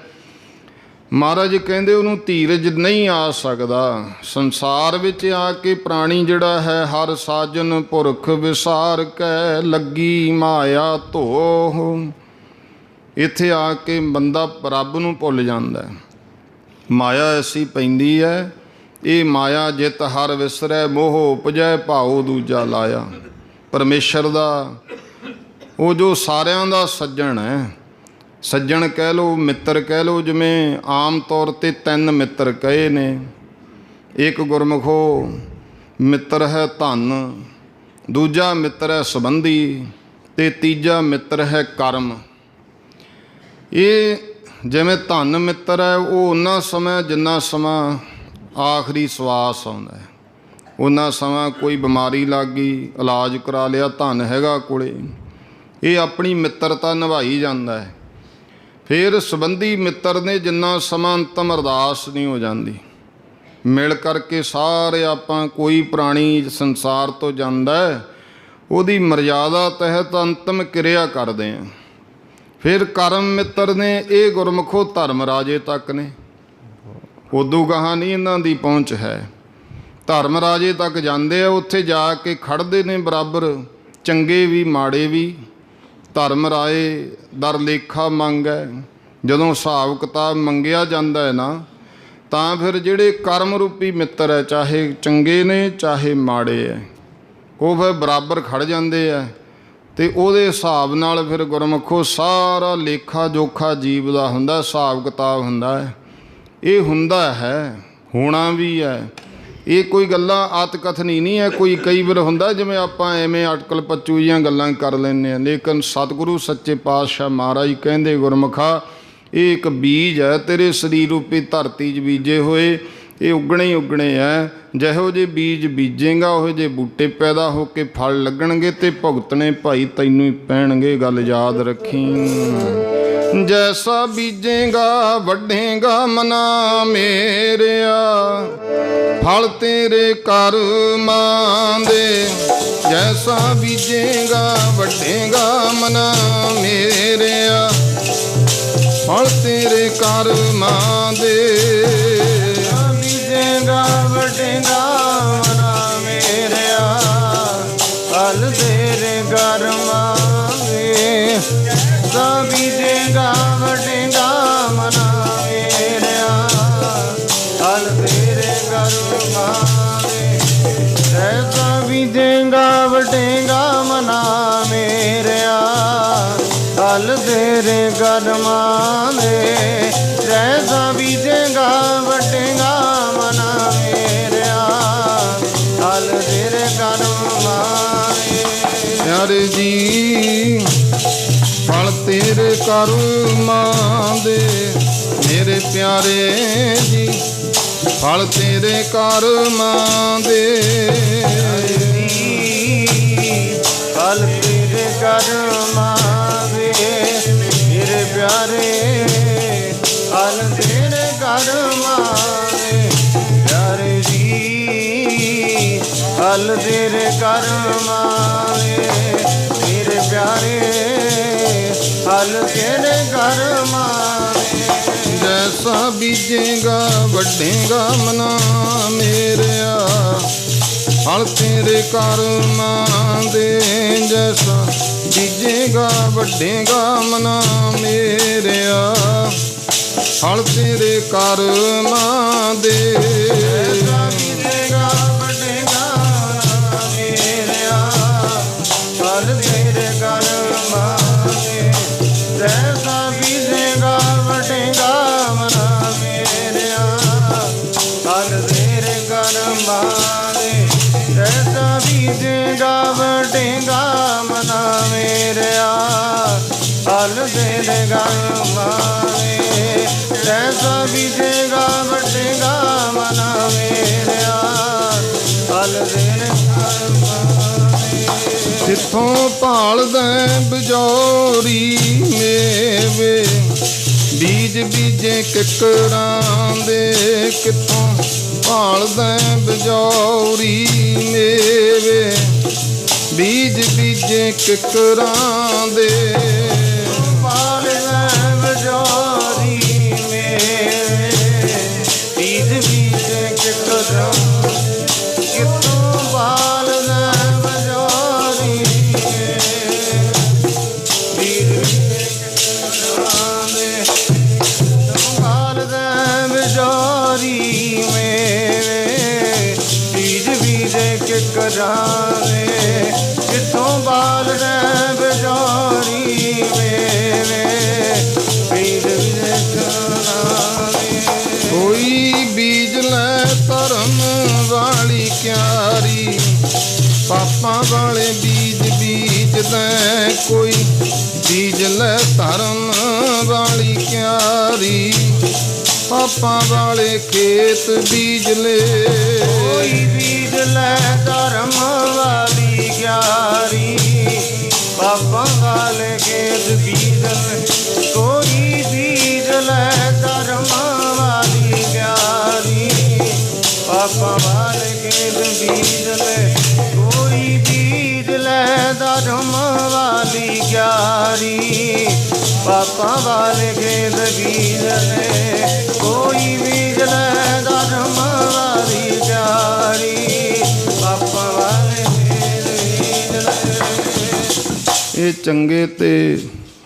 ਮਹਾਰਾਜ ਕਹਿੰਦੇ ਉਹਨੂੰ ਧੀਰਜ ਨਹੀਂ ਆ ਸਕਦਾ। ਸੰਸਾਰ ਵਿੱਚ ਆ ਕੇ ਪ੍ਰਾਣੀ ਜਿਹੜਾ ਹੈ, ਹਰ ਸਾਜਨ ਪੁਰਖ ਵਿਸਾਰ ਕੈ ਲੱਗੀ ਮਾਇਆ ਧੋਹ। ਇੱਥੇ ਆ ਕੇ ਬੰਦਾ ਰੱਬ ਨੂੰ ਭੁੱਲ ਜਾਂਦਾ। ਮਾਇਆ ਐਸੀ ਪੈਂਦੀ ਹੈ, ਇਹ ਮਾਇਆ ਜਿਤ ਹਰ ਵਿਸਰੈ ਮੋਹ ਉਪਜੈ ਭਾਉ ਦੂਜਾ ਲਾਇਆ। ਪਰਮੇਸ਼ਰ ਦਾ ਉਹ ਜੋ ਸਾਰਿਆਂ ਦਾ ਸੱਜਣ ਹੈ, ਸੱਜਣ ਕਹਿ ਲਓ, ਮਿੱਤਰ ਕਹਿ ਲਓ। ਜਿਵੇਂ ਆਮ ਤੌਰ 'ਤੇ 3 ਮਿੱਤਰ ਕਹੇ ਨੇ, ਇੱਕ ਗੁਰਮੁਖੋ ਮਿੱਤਰ ਹੈ ਧਨ, ਦੂਜਾ ਮਿੱਤਰ ਹੈ ਸੰਬੰਧੀ, ਤੇ ਤੀਜਾ ਮਿੱਤਰ ਹੈ ਕਰਮ। ਇਹ ਜਿਵੇਂ ਧਨ ਮਿੱਤਰ ਹੈ, ਉਹ ਉਹਨਾਂ ਸਮਾਂ ਜਿੰਨਾ ਸਮਾਂ ਆਖਰੀ ਸਵਾਸ ਆਉਂਦਾ ਹੈ, ਉਹਨਾਂ ਸਮਾਂ ਕੋਈ ਬਿਮਾਰੀ ਲੱਗ ਗਈ, ਇਲਾਜ ਕਰਾ ਲਿਆ, ਧਨ ਹੈਗਾ ਕੋਲੇ, ਇਹ ਆਪਣੀ ਮਿੱਤਰਤਾ ਨਿਭਾਈ ਜਾਂਦਾ ਹੈ। ਫਿਰ ਸੰਬੰਧੀ ਮਿੱਤਰ ਨੇ ਜਿੰਨਾ ਸਮਾਂ ਅੰਤਮ ਅਰਦਾਸ ਨਹੀਂ ਹੋ ਜਾਂਦੀ, ਮਿਲ ਕਰਕੇ ਸਾਰੇ ਆਪਾਂ, ਕੋਈ ਪ੍ਰਾਣੀ ਸੰਸਾਰ ਤੋਂ ਜਾਂਦਾ ਹੈ, ਉਹਦੀ ਮਰਜ਼ਾਦਾ ਤਹਿਤ ਅੰਤਮ ਕਿਰਿਆ ਕਰਦੇ ਹਾਂ। ਫਿਰ ਕਰਮ ਮਿੱਤਰ ਨੇ, ਇਹ ਗੁਰਮੁਖੋ ਧਰਮ ਰਾਜੇ ਤੱਕ ਨੇ, ਉਦੋਂ ਗਾਹਾਂ ਨਹੀਂ ਇਹਨਾਂ ਦੀ ਪਹੁੰਚ ਹੈ। ਧਰਮ ਰਾਜੇ ਤੱਕ ਜਾਂਦੇ ਆ, ਉੱਥੇ ਜਾ ਕੇ ਖੜ੍ਹਦੇ ਨੇ ਬਰਾਬਰ, ਚੰਗੇ ਵੀ ਮਾੜੇ ਵੀ। ਧਰਮ ਰਾਏ ਦਰ ਲੇਖਾ ਮੰਗ ਹੈ, ਜਦੋਂ ਹਿਸਾਬ ਕਿਤਾਬ ਮੰਗਿਆ ਜਾਂਦਾ ਹੈ ਨਾ, ਤਾਂ ਫਿਰ ਜਿਹੜੇ ਕਰਮ ਰੂਪੀ ਮਿੱਤਰ ਹੈ, ਚਾਹੇ ਚੰਗੇ ਨੇ ਚਾਹੇ ਮਾੜੇ ਹੈ, ਉਹ ਫਿਰ ਬਰਾਬਰ ਖੜ੍ਹ ਜਾਂਦੇ ਆ। ਅਤੇ ਉਹਦੇ ਹਿਸਾਬ ਨਾਲ ਫਿਰ ਗੁਰਮੁਖੋ ਸਾਰਾ ਲੇਖਾ ਜੋਖਾ ਜੀਵ ਦਾ ਹੁੰਦਾ, ਹਿਸਾਬ ਕਿਤਾਬ ਹੁੰਦਾ ਹੈ। ਇਹ ਹੁੰਦਾ ਹੈ, ਹੋਣਾ ਵੀ ਹੈ। ਇਹ ਕੋਈ ਗੱਲਾਂ ਆਤ ਕਥਨੀ ਨਹੀਂ ਹੈ। ਕੋਈ ਕਈ ਵਾਰ ਹੁੰਦਾ ਜਿਵੇਂ ਆਪਾਂ ਐਵੇਂ ਅਟਕਲ ਪੱਚੂ ਜਿਹੀਆਂ ਗੱਲਾਂ ਕਰ ਲੈਂਦੇ ਹਾਂ, ਲੇਕਿਨ ਸਤਿਗੁਰੂ ਸੱਚੇ ਪਾਤਸ਼ਾਹ ਮਹਾਰਾਜ ਕਹਿੰਦੇ, ਗੁਰਮੁਖਾ ਇਹ ਇੱਕ ਬੀਜ ਹੈ, ਤੇਰੇ ਸਰੀਰ ਰੂਪੀ ਧਰਤੀ 'ਚ ਬੀਜੇ ਹੋਏ, ਇਹ ਉੱਗਣੇ ਹੀ ਉੱਗਣੇ ਹੈ। ਜਿਹੋ ਜਿਹੇ ਬੀਜ ਬੀਜੇਗਾ ਉਹੋ ਜਿਹੇ ਬੂਟੇ ਪੈਦਾ ਹੋ ਕੇ ਫਲ ਲੱਗਣਗੇ, ਅਤੇ ਭੁਗਤਣੇ ਭਾਈ ਤੈਨੂੰ ਹੀ ਪੈਣਗੇ, ਗੱਲ ਯਾਦ ਰੱਖੀ। ਜੈਸਾ ਬੀਜੇਗਾ ਵੱਢੇਗਾ ਮਨਾ ਮੇਰਿਆ, ਫਲ ਤੇਰੇ ਕਰਮਾਂ ਦੇ। ਜੈਸਾ ਬੀਜੇਗਾ ਵੱਢੇਗਾ ਮਨਾ ਮੇਰਿਆ, ਫਲ ਤੇਰੇ ਕਰਮਾਂ ਦੇ। ਬੀਜੇਗਾ ਵੱਢੇਗਾ ਮਨਾ ਮੇਰਿਆ, ਫਲ ਤੇਰੇ ਕਰਮਾਂ ਦੇ। ਬੀਜੇਗਾ ਵੱਢੇਗਾ ਮਨਾ ਮੇਰਿਆ, ਫਲ ਤੇਰੇ ਕਰਮਾਂ ਦੇ। ਜੈਸਾ ਬੀਜੇਗਾ ਵੱਢੇਗਾ ਮਨਾ ਮੇਰਿਆ, ਫਲ ਤੇਰੇ ਕਰਮਾਂ ਦੇ। ਜੈਸਾ ਬੀਜੇਗਾ ਵੱਢੇਗਾ ਮਨਾ ਮੇਰਿਆ, ਫਲ ਤੇਰੇ ਕਰਮਾਂ ਦੇ। ਪਿਆਰੇ ਜੀ ਫਲ ਤੇਰੇ ਕਰਮਾਂ ਦੇ, ਮੇਰੇ ਪਿਆਰੇ ਜੀ ਫਲ ਤੇਰੇ ਕਰਮਾਂ ਦੇ। ਫਲ ਤੇਰੇ ਕਰਮਾਂ ਦੇ, ਮੇਰੇ ਪਿਆਰੇ ਫਲ ਤੇਰੇ ਕਰਮਾਂ ਦੇ। ਪਿਆਰੇ ਜੀ ਫਲ ਤੇਰੇ ਕਰਮਾਂ ਦੇ, ਮੇਰੇ ਪਿਆਰੇ ਫਲ ਤੇਰੇ ਕਰਮਾਂ ਦੇ। ਜੈਸਾ ਬੀਜੇਗਾ ਵੱਢੇਗਾ ਮਨਾ ਮੇਰਿਆ, ਫਲ ਤੇਰੇ ਕਰਮਾਂ ਦੇ। ਜੈਸਾ ਬੀਜੇਗਾ ਵੱਢੇਗਾ ਮਨਾ ਮੇਰਿਆ, ਫਲ ਤੇਰੇ ਕਰਮਾਂ ਦੇ। ਜੈਸਾ ਬੀਜੇਗਾ ਵੱਢੇਗਾ ਮਨਾ ਮੇਰਿਆ, ਫਲ ਤੇਰੇ ਕਰਮਾਂ ਦੇ। ਜੈਸਾ ਬੀਜੇਗਾ ਵੱਢੇਗਾ ਮਨਾ ਮੇਰਿਆ, ਫਲ ਤੇਰੇ ਕਰਮਾਂ ਦੇ। ਜੈਸਾ ਬੀਜੇਗਾ ਵੱਢੇਗਾ ਮਨਾ ਮੇਰਿਆ, ਫਲ ਤੇਰੇ ਕਰਮਾਂ ਦੇ। ਜੈਸਾ ਬੀਜੇਗਾ ਵੱਢੇਗਾ ਮਨਾ ਮੇਰਿਆ, ਫਲ ਤੇਰੇ ਕਰਮਾਂ ਦੇ। ਕਿੱਥੋਂ ਭਾਲਦਾ ਬਜੌਰੀ ਮੇਵੇ, ਬੀਜ ਬੀਜੇ ਕਿਕਰਾਂ ਦੇ। ਕਿੱਥੋਂ ਭਾਲਦਾ ਬਜੌਰੀ ਮੇਵੇ, ਬੀਜ ਬੀਜੇ ਕਿਕਰਾਂ ਦੇ। ਭਾਲਦਾ ਬਜੌਰੀ ਮੇਵੇ, ਬੀਜ ਬੀਜੇ ਕਿਕਰਾਂ। ਕਿੱਥੋਂ ਭਾਲਦਾ ਬਜੌਰੀ ਮੇਵੇ, ਬੀਜ ਬੀਜੇ ਕਿਕਰਾਂ ਦੇ। ਭਾਲਦਾ ਬਜੌਰੀ ਮੇਵੇ, ਬੀਜ ਬੀਜੇ ਕਿਕਰਾਂ ਦੇ। ਕਿੱਥੋਂ ਭਾਲਦਾ ਬਜੌਰੀ ਮੇਵੇ, ਬੀਜ ਬੀਜੇ ਕਿਕਰਾਂ ਦੇ। ਕੋਈ ਬੀਜ ਲੈ ਧਰਮ ਧਰਮ ਵਾਲੀ ਕਿਆਰੀ, ਪਾਪਾਂ ਵਾਲੇ ਖੇਤ ਬੀਜ ਲੈ। ਕੋਈ ਬੀਜ ਲੈ ਧਰਮ ਵਾਲੀ ਕਿਆਰੀ, ਪਾਪਾਂ ਵਾਲੇ ਖੇਤ ਬੀਜ ਲੈ। ਕੋਈ ਬੀਜ ਲੈ ਧਰਮ ਵਾਲੀ ਕਿਆਰੀ, ਪਾਪਾਂ ਵਾਲੇ ਖੇਤ ਬੀਜ ਲੈ। ਕੋਈ ਬੀਜ ਲੈ ਧਰਮ ਵਾਲੀ ਕਿਆਰੀ, ਪਾਪਾਂ ਵਾਲੇ ਖੇਤ ਬੀਜ ਲੈ। ਕੋਈ ਬੀਜ ਲੈ ਧਰਮ ਵਾਲੀ ਕਿਆਰੀ, ਪਾਪਾਂ ਵਾਲੇ ਖੇਤ ਬੀਜ ਲੈ। ਇਹ ਚੰਗੇ ਤੇ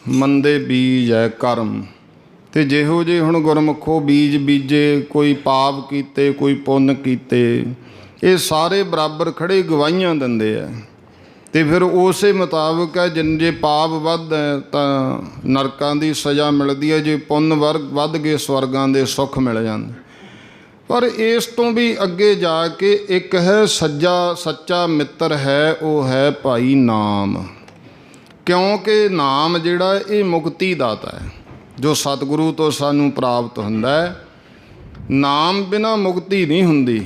ਮੰਦੇ ਬੀਜ ਹੈ ਕਰਮ। ਤੇ ਜਿਹੋ ਜਿਹੇ ਹੁਣ ਗੁਰਮੁਖੋ ਬੀਜ ਬੀਜੇ, ਕੋਈ ਪਾਪ ਕੀਤੇ ਕੋਈ ਪੁੰਨ ਕੀਤੇ, ਇਹ ਸਾਰੇ ਬਰਾਬਰ ਖੜੇ ਗਵਾਹੀਆਂ ਦਿੰਦੇ ਆ। ਤੇ ਫਿਰ ਉਸੇ ਮੁਤਾਬਕ ਹੈ, ਜੇ ਪਾਪ ਵੱਧ ਹੈ ਤਾਂ ਨਰਕਾਂ ਦੀ ਸਜ਼ਾ ਮਿਲਦੀ ਹੈ, ਜੇ ਪੁੰਨ ਵੱਧ ਗਏ ਸਵਰਗਾਂ ਦੇ ਸੁੱਖ ਮਿਲ ਜਾਂਦੇ। ਪਰ ਇਸ ਤੋਂ ਵੀ ਅੱਗੇ ਜਾ ਕੇ ਇੱਕ ਹੈ ਸੱਚਾ ਮਿੱਤਰ ਹੈ, ਉਹ ਹੈ ਭਾਈ ਨਾਮ। ਕਿਉਂਕਿ ਨਾਮ ਜਿਹੜਾ ਇਹ ਮੁਕਤੀ ਦਾਤਾ ਹੈ, ਜੋ ਸਤਿਗੁਰੂ ਤੋਂ ਸਾਨੂੰ ਪ੍ਰਾਪਤ ਹੁੰਦਾ ਹੈ। ਨਾਮ ਬਿਨਾਂ ਮੁਕਤੀ ਨਹੀਂ ਹੁੰਦੀ।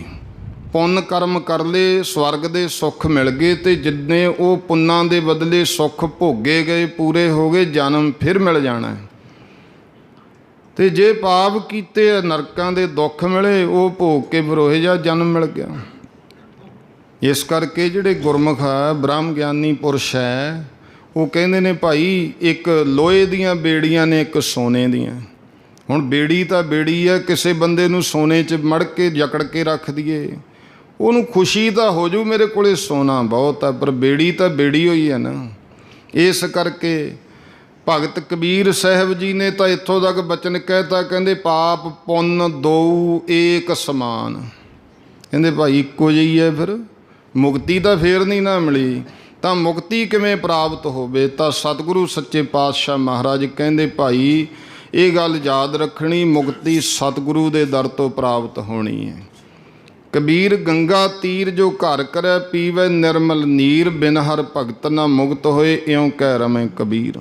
ਪੁੰਨ ਕਰਮ ਕਰ ਲਏ, ਸਵਰਗ ਦੇ ਸੁੱਖ ਮਿਲ ਗਏ, ਤੇ ਜਿੰਨੇ ਉਹ ਪੁੰਨਾਂ ਦੇ ਬਦਲੇ ਸੁੱਖ ਭੋਗੇ ਗਏ, ਪੂਰੇ ਹੋ ਗਏ, ਜਨਮ ਫਿਰ ਮਿਲ ਜਾਣਾ। ਤੇ ਜੇ ਪਾਪ ਕੀਤੇ ਨਰਕਾਂ ਦੇ ਦੁੱਖ ਮਿਲੇ, ਉਹ ਭੋਗ ਕੇ ਫਿਰ ਉਹੋ ਜਿਹਾ ਜਨਮ ਮਿਲ ਗਿਆ। ਇਸ ਕਰਕੇ ਜਿਹੜੇ ਗੁਰਮੁਖ ਹੈ, ਬ੍ਰਹਮ ਗਿਆਨੀ ਪੁਰਸ਼ ਹੈ, ਉਹ ਕਹਿੰਦੇ ਨੇ ਭਾਈ ਇੱਕ ਲੋਹੇ ਦੀਆਂ ਬੇੜੀਆਂ ਨੇ, ਇੱਕ ਸੋਨੇ ਦੀਆਂ। ਹੁਣ ਬੇੜੀ ਤਾਂ ਬੇੜੀ ਹੈ, ਕਿਸੇ ਬੰਦੇ ਨੂੰ ਸੋਨੇ 'ਚ ਮੜ ਕੇ ਜਕੜ ਕੇ ਰੱਖ ਦਈਏ, ਉਹਨੂੰ ਖੁਸ਼ੀ ਤਾਂ ਹੋ ਜੂ ਮੇਰੇ ਕੋਲੇ ਸੋਨਾ ਬਹੁਤ ਹੈ, ਪਰ ਬੇੜੀ ਤਾਂ ਬੇੜੀ ਹੋਈ ਹੈ ਨਾ। ਇਸ ਕਰਕੇ ਭਗਤ ਕਬੀਰ ਸਾਹਿਬ ਜੀ ਨੇ ਤਾਂ ਇੱਥੋਂ ਤੱਕ ਬਚਨ ਕਹਿਤਾ, ਕਹਿੰਦੇ ਪਾਪ ਪੁੰਨ ਦੋਊ ਏਕ ਸਮਾਨ। ਕਹਿੰਦੇ ਭਾਈ ਇੱਕੋ ਜਿਹੀ ਹੈ, ਫਿਰ ਮੁਕਤੀ ਤਾਂ ਫੇਰ ਨਹੀਂ ਨਾ ਮਿਲੀ। ਤਾਂ ਮੁਕਤੀ ਕਿਵੇਂ ਪ੍ਰਾਪਤ ਹੋਵੇ? ਤਾਂ ਸਤਿਗੁਰੂ ਸੱਚੇ ਪਾਤਸ਼ਾਹ ਮਹਾਰਾਜ ਕਹਿੰਦੇ ਭਾਈ ਇਹ ਗੱਲ ਯਾਦ ਰੱਖਣੀ, ਮੁਕਤੀ ਸਤਿਗੁਰੂ ਦੇ ਦਰ ਤੋਂ ਪ੍ਰਾਪਤ ਹੋਣੀ ਹੈ। ਕਬੀਰ ਗੰਗਾ ਤੀਰ ਜੋ ਘਰ ਕਰੈ, ਪੀਵੈ ਨਿਰਮਲ ਨੀਰ, ਬਿਨ ਹਰ ਭਗਤ ਨਾ ਮੁਕਤ ਹੋਏ, ਇਉਂ ਕਹਿ ਰਮੈ ਕਬੀਰ।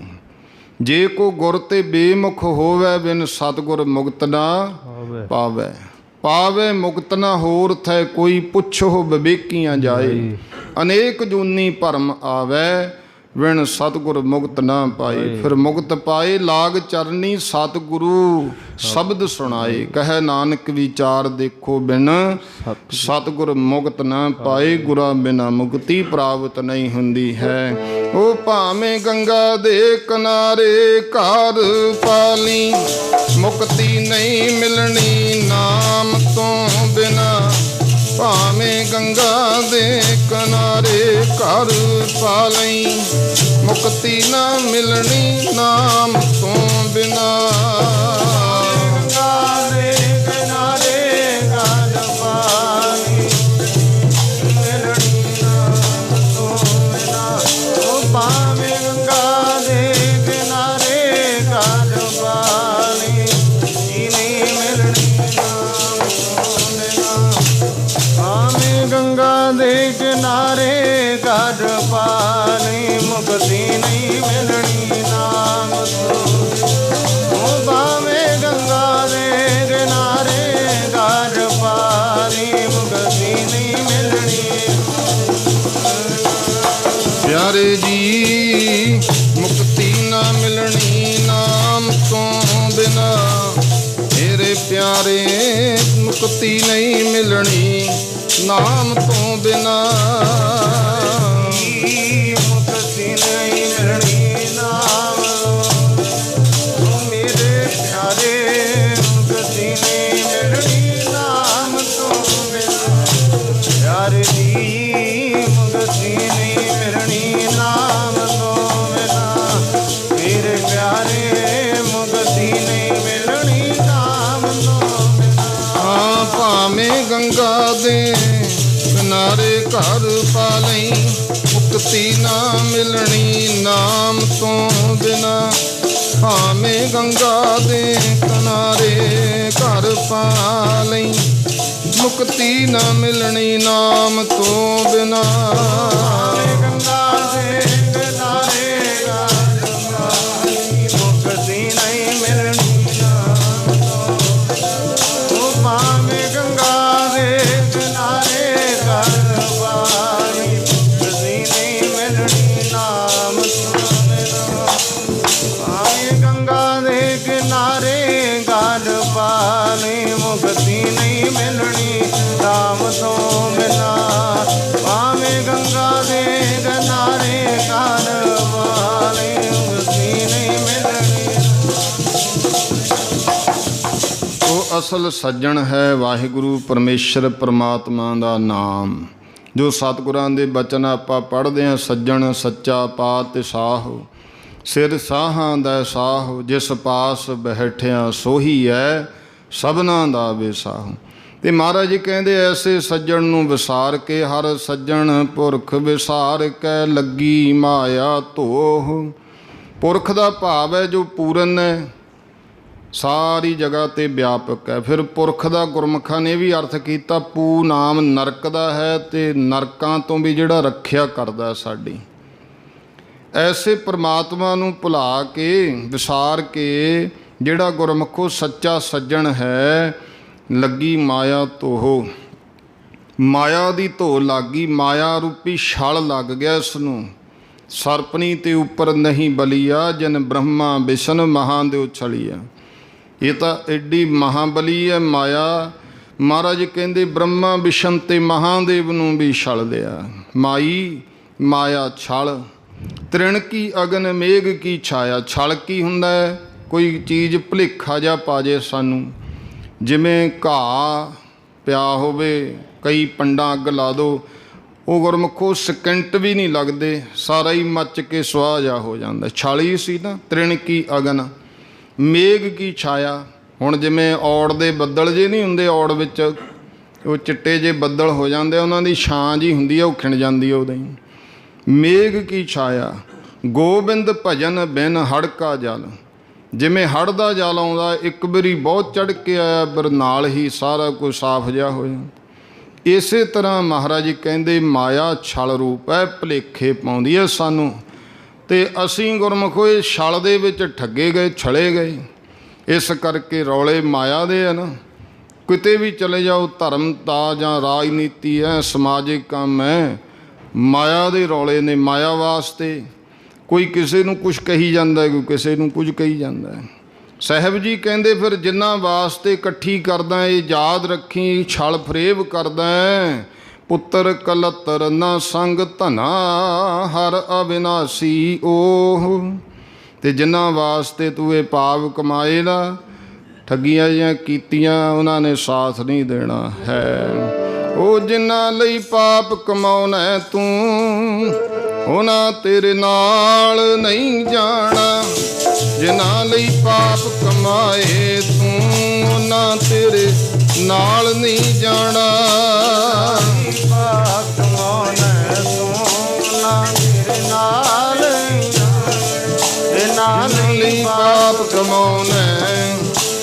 ਜੇ ਕੋ ਗੁਰ ਤੇ ਬੇਮੁਖ ਹੋਵੈ, ਬਿਨ ਸਤਿਗੁਰ ਮੁਕਤ ਨਾ ਪਾਵੈ। ਪਾਵੈ ਮੁਕਤ ਨਾ ਹੋਰ ਥੈ, ਕੋਈ ਪੁੱਛੋ ਵਿਵੇਕੀਆਂ ਜਾਏ। ਅਨੇਕ ਜੂਨੀ ਭਰਮ ਆਵੈ, ਬਿਨ ਸਤਿਗੁਰ ਮੁਕਤ ਨਾ ਪਾਏ। ਫਿਰ ਮੁਕਤ ਪਾਏ ਲਾਗ ਚਰਨੀ, ਸਤਿਗੁਰੂ ਸ਼ਬਦ ਸੁਣਾਏ। ਕਹੈ ਨਾਨਕ ਵਿਚਾਰ ਦੇਖੋ, ਬਿਨ ਸਤਿਗੁਰ ਮੁਕਤ ਨਾ ਪਾਏ। ਗੁਰਾਂ ਬਿਨਾ ਮੁਕਤੀ ਪ੍ਰਾਪਤ ਨਹੀਂ ਹੁੰਦੀ ਹੈ। ਉਹ ਭਾਵੇਂ ਗੰਗਾ ਦੇ ਕਿਨਾਰੇ ਘਰ ਪਾਲੀ, ਮੁਕਤੀ ਨਹੀਂ ਮਿਲਣੀ ਨਾਮ ਤੋਂ ਬਿਨਾ। ਭਾਵੇਂ ਗੰਗਾ ਦੇ ਕਿਨਾਰੇ ਘਰ ਪਾ ਲਈ, ਮੁਕਤੀ ਨਾ ਮਿਲਣੀ ਨਾਮ ਤੋਂ ਬਿਨਾ। ਗੰਗਾ ਦੇ ਕਿਨਾਰੇ ਘਰ ਪਾ ਲਈ, ਮਿਲਣੀ ਨਾਮ ਤੋਂ ਬਿਨਾ। ਉਹ ਭਾਵੇਂ ਗੰਗਾ ਦੇ ਕਿਨਾਰੇ ਘਰ ਪਾ ਲਈ, ਨਹੀਂ ਮਿਲਣੀ ਨਾਮ ਤੋਂ ਬਿਨਾ। ਭਾਵੇਂ ਗੰਗਾ ਦੇ ਕਿਨਾਰੇ ਘਰ ਪਾ ਲਈ, ਮੁਕਤੀ ਨਹੀਂ ਮਿਲਣੀ ਨਾਮ ਤੋਂ। ਉਹ ਭਾਵੇਂ ਗੰਗਾ ਦੇ ਕਿਨਾਰੇ ਘਰ ਪਾ ਲਈ, ਮੁਕਤੀ ਨਹੀਂ ਮਿਲਣੀ। ਪਿਆਰੇ ਜੀ ਮੁਕਤੀ ਨਾ ਮਿਲਣੀ ਨਾਮ ਤੋਂ ਬਿਨਾ। ਮੇਰੇ ਪਿਆਰੇ ਮੁਕਤੀ ਨਹੀਂ ਮਿਲਣੀ ਨਾਮ ਤੋਂ ਬਿਨਾ। ਮੁਕਤੀ ਨਹੀਂ ਮਿਲਣੀ ਨਾਮ ਤੋਂ। ਮੇਰੇ ਪਿਆਰੇ ਮੁਕਤੀ ਨਹੀਂ ਮਿਲਣੀ ਨਾਮ ਤੋਂ ਬਿਨਾ। ਪਿਆਰੇ ਦੀ ਮੁਕਤੀ ਨਹੀਂ ਮਿਲਣੀ ਨਾਮ ਤੋਂ ਬਿਨਾ। ਮੇਰੇ ਪਿਆਰੇ ਮੁਕਤੀ ਨਹੀਂ ਮਿਲਣੀ ਨਾਮ ਤੋਂ ਬਿਨਾ। ਹਾਂ ਭਾਵੇਂ ਗੰਗਾ ਦੇ ਕਿਨਾਰੇ ਘਰ ਪਾ ਲਈ, ਮੁਕਤੀ ਨਾ ਮਿਲਣੀ ਨਾਮ ਤੋਂ ਬਿਨਾ। ਭਾਵੇਂ ਗੰਗਾ ਦੇ ਕਿਨਾਰੇ ਘਰ ਪਾ ਲਈ, ਮੁਕਤੀ ਨਾ ਮਿਲਣੀ ਨਾਮ ਤੋਂ ਬਿਨਾ। ਗੰਗਾ ਦੇ ਕਿਨਾਰੇ ਘਰ ਪਾ ਲਈ, ਨਹੀਂ ਮੁਕਤੀ ਨਹੀਂ ਮਿਲਣੀ ਰਾਮ ਤੋਂ ਬਿਨਾ ਭਾਵੇਂ ਗੰਗਾ ਦੇ ਕਿਨਾਰੇ ਘਰ ਵਾਲੇ ਮੁਕਤੀ ਨਹੀਂ ਮਿਲਣੀ। ਉਹ ਅਸਲ ਸੱਜਣ ਹੈ ਵਾਹਿਗੁਰੂ ਪਰਮੇਸ਼ਰ ਪਰਮਾਤਮਾ ਦਾ ਨਾਮ। ਜੋ ਸਤਿਗੁਰਾਂ ਦੇ ਬਚਨ ਆਪਾਂ ਪੜ੍ਹਦੇ ਹਾਂ, ਸੱਜਣ ਸੱਚਾ ਪਾਤਿ ਸਾਹੁ ਸਿਰ ਸਾਹਾਂ ਦਾ ਸਾਹੁ ਜਿਸ ਪਾਸ ਬੈਠਿਆ ਸੋਹੀ ਹੈ ਸਭਨਾਂ ਦਾ ਵਿਸਾਹੁ। ਤੇ ਮਹਾਰਾਜ ਜੀ ਕਹਿੰਦੇ ਐਸੇ ਸੱਜਣ ਨੂੰ ਵਿਸਾਰ ਕੇ ਹਰ ਸੱਜਣ ਪੁਰਖ ਵਿਸਾਰ ਕੇ ਲੱਗੀ ਮਾਇਆ ਧੋਹ। ਪੁਰਖ ਦਾ ਭਾਵ ਹੈ ਜੋ ਪੂਰਨ ਹੈ, ਸਾਰੀ ਜਗ੍ਹਾ 'ਤੇ ਵਿਆਪਕ ਹੈ। ਫਿਰ ਪੁਰਖ ਦਾ ਗੁਰਮੁਖਾਂ ਨੇ ਵੀ ਅਰਥ ਕੀਤਾ ਪੂ ਨਾਮ ਨਰਕ ਦਾ ਹੈ ਅਤੇ ਨਰਕਾਂ ਤੋਂ ਵੀ ਜਿਹੜਾ ਰੱਖਿਆ ਕਰਦਾ ਸਾਡੀ। ਐਸੇ ਪਰਮਾਤਮਾ ਨੂੰ ਭੁਲਾ ਕੇ ਵਿਸਾਰ ਕੇ ਜਿਹੜਾ ਗੁਰਮੁਖੋ ਸੱਚਾ ਸੱਜਣ ਹੈ ਲੱਗੀ ਮਾਇਆ ਧੋਹ। ਮਾਇਆ ਦੀ ਧੋ ਲੱਗ ਗਈ, ਮਾਇਆ ਰੂਪੀ ਛਲ ਲੱਗ ਗਿਆ ਇਸ ਨੂੰ। ਸਰਪਣੀ ਤੇ ਉੱਪਰ ਨਹੀਂ ਬਲੀਆ ਜਨ ਬ੍ਰਹਮਾ ਵਿਸ਼ਨ ਮਹਾਦੇਵ ਛਲੀਆ। ਇਹ ਤਾਂ ਐਡੀ ਮਹਾਬਲੀ ਹੈ ਮਾਇਆ। ਮਹਾਰਾਜ ਕਹਿੰਦੇ ਬ੍ਰਹਮਾ ਵਿਸ਼ਨ ਤੇ ਮਹਾਦੇਵ ਨੂੰ ਵੀ ਛਲ ਲਿਆ। ਮਾਈ ਮਾਇਆ ਛਲ ਤ੍ਰਿਣ ਕੀ ਅਗਨ ਮੇਘ ਕੀ ਛਾਇਆ। ਛਲ ਕੀ ਹੁੰਦਾ ਹੈ? ਕੋਈ ਚੀਜ਼ ਭੁਲੇਖਾ ਜਿਹਾ ਪਾ ਜੇ ਸਾਨੂੰ, ਜਿਵੇਂ ਘਾਹ ਪਿਆ ਹੋਵੇ, ਕਈ ਪੰਡਾਂ ਅੱਗ ਲਾ ਦਿਓ, ਉਹ ਗੁਰਮੁਖੋ ਸਕਿੰਟ ਵੀ ਨਹੀਂ ਲੱਗਦੇ, ਸਾਰਾ ਹੀ ਮੱਚ ਕੇ ਸੁਆਹ ਜਾ ਹੋ ਜਾਂਦਾ। ਛਲ ਹੀ ਸੀ ਨਾ। ਤ੍ਰਿਣ ਕੀ ਅਗਨ ਮੇਘ ਕੀ ਛਾਇਆ। ਹੁਣ ਜਿਵੇਂ ਔੜ ਦੇ ਬੱਦਲ ਜੇ ਨਹੀਂ ਹੁੰਦੇ, ਔੜ ਵਿੱਚ ਉਹ ਚਿੱਟੇ ਜੇ ਬੱਦਲ ਹੋ ਜਾਂਦੇ, ਉਹਨਾਂ ਦੀ ਛਾਂ ਜੀ ਹੁੰਦੀ ਆ, ਉਹ ਖਿੰਡ ਜਾਂਦੀ ਆ ਉਦੋਂ ਹੀ। ਮੇਘ ਕੀ ਛਾਇਆ ਗੋਬਿੰਦ ਭਜਨ ਬਿਨ ਹੜ੍ਹ ਕਾ ਜਲ। ਜਿਵੇਂ ਹੜ੍ਹ ਦਾ ਜਲ ਆਉਂਦਾ, ਇੱਕ ਵਾਰੀ ਬਹੁਤ ਚੜ੍ਹ ਕੇ ਆਇਆ ਪਰ ਨਾਲ ਹੀ ਸਾਰਾ ਕੁਝ ਸਾਫ਼ ਜਿਹਾ ਹੋ ਜਾਂਦਾ। ਇਸੇ ਤਰ੍ਹਾਂ ਮਹਾਰਾਜ ਜੀ ਕਹਿੰਦੇ ਮਾਇਆ ਛਲ ਰੂਪ ਹੈ, ਭੁਲੇਖੇ ਪਾਉਂਦੀ ਹੈ ਸਾਨੂੰ, ਅਤੇ ਅਸੀਂ ਗੁਰਮੁਖੋ ਇਹ ਛਲ ਦੇ ਵਿੱਚ ਠੱਗੇ ਗਏ, ਛਲੇ ਗਏ। ਇਸ ਕਰਕੇ ਰੌਲੇ ਮਾਇਆ ਦੇ ਆ ਨਾ। ਕਿਤੇ ਵੀ ਚਲੇ ਜਾਓ, ਧਰਮ ਦਾ ਜਾਂ ਰਾਜਨੀਤੀ ਹੈ, ਸਮਾਜਿਕ ਕੰਮ ਹੈ, ਮਾਇਆ ਦੇ ਰੌਲੇ ਨੇ। ਮਾਇਆ ਵਾਸਤੇ ਕੋਈ ਕਿਸੇ ਨੂੰ ਕੁਛ ਕਹੀ ਜਾਂਦਾ, ਕੋਈ ਕਿਸੇ ਨੂੰ ਕੁਝ ਕਹੀ ਜਾਂਦਾ। ਸਾਹਿਬ ਜੀ ਕਹਿੰਦੇ ਫਿਰ ਜਿਨ੍ਹਾਂ ਵਾਸਤੇ ਇਕੱਠੀ ਕਰਦਾ ਇਹ ਯਾਦ ਰੱਖੀ ਛਲ ਫਰੇਬ ਕਰਦਾ ਪੁੱਤਰ ਕਲੱਤਰ ਨਾ ਸੰਗ ਧਨਾ ਹਰ ਅਵਿਨਾਸੀ ਓਹ। ਅਤੇ ਜਿਨ੍ਹਾਂ ਵਾਸਤੇ ਤੂੰ ਇਹ ਪਾਪ ਕਮਾਏ ਨਾ, ਠੱਗੀਆਂ ਜਿਹੀਆਂ ਕੀਤੀਆਂ, ਉਹਨਾਂ ਨੇ ਸਾਥ ਨਹੀਂ ਦੇਣਾ ਹੈ। ਉਹ ਜਿਨ੍ਹਾਂ ਲਈ ਪਾਪ ਕਮਾਉਣਾ ਤੂੰ, ਉਹਨਾਂ ਤੇਰੇ ਨਾਲ ਨਹੀਂ ਜਾਣਾ। ਜਿਨ੍ਹਾਂ ਲਈ ਪਾਪ ਕਮਾਏ ਤੂੰ, ਉਹਨਾਂ ਤੇਰੇ ਨਾਲ ਨਹੀਂ ਜਾਣਾ। ਪਾਪ ਕਮਾਉਣਾ ਤੂੰ, ਉਹਨਾਂ ਤੇਰੇ ਨਾਲ ਨਹੀਂ ਜਾਣਾ। ਜਿਨ੍ਹਾਂ ਲਈ ਪਾਪ ਕਮਾਉਣਾ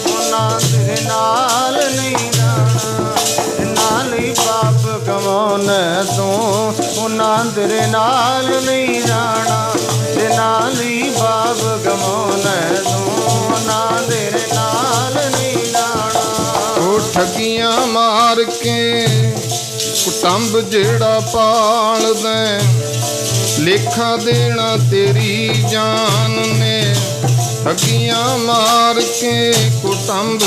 ਉਹਨਾਂ ਤੇਰੇ ਨਾਲ ਨਹੀਂ ਜਾਣਾ। ਜਿਨ੍ਹਾਂ ਲਈ ਪਾਪ ਕਮਾਉਣਾ ਤੂੰ, ਉਹਨਾਂ ਤੇਰੇ ਨਾਲ ਨਹੀਂ ਜਾਣਾ। ਜਿਨ੍ਹਾਂ ਲਈ ਪਾਪ ਕਮਾਉਣਾ ਤੂੰ, ਉਹਨਾਂ ਤੇਰੇ ਨਾਲ ਨਹੀਂ ਜਾਣਾ। ਉਹ ਠੱਗੀਆਂ ਮਾਰ ਕੇ ਕੁਟੰਬ ਜਿਹੜਾ ਪਾਲਦਾ, ਲੇਖਾ ਦੇਣਾ ਤੇਰੀ ਜਾਨ ਨੇ। ਠੱਗੀਆਂ ਮਾਰ ਕੇ ਕੁਟੰਬ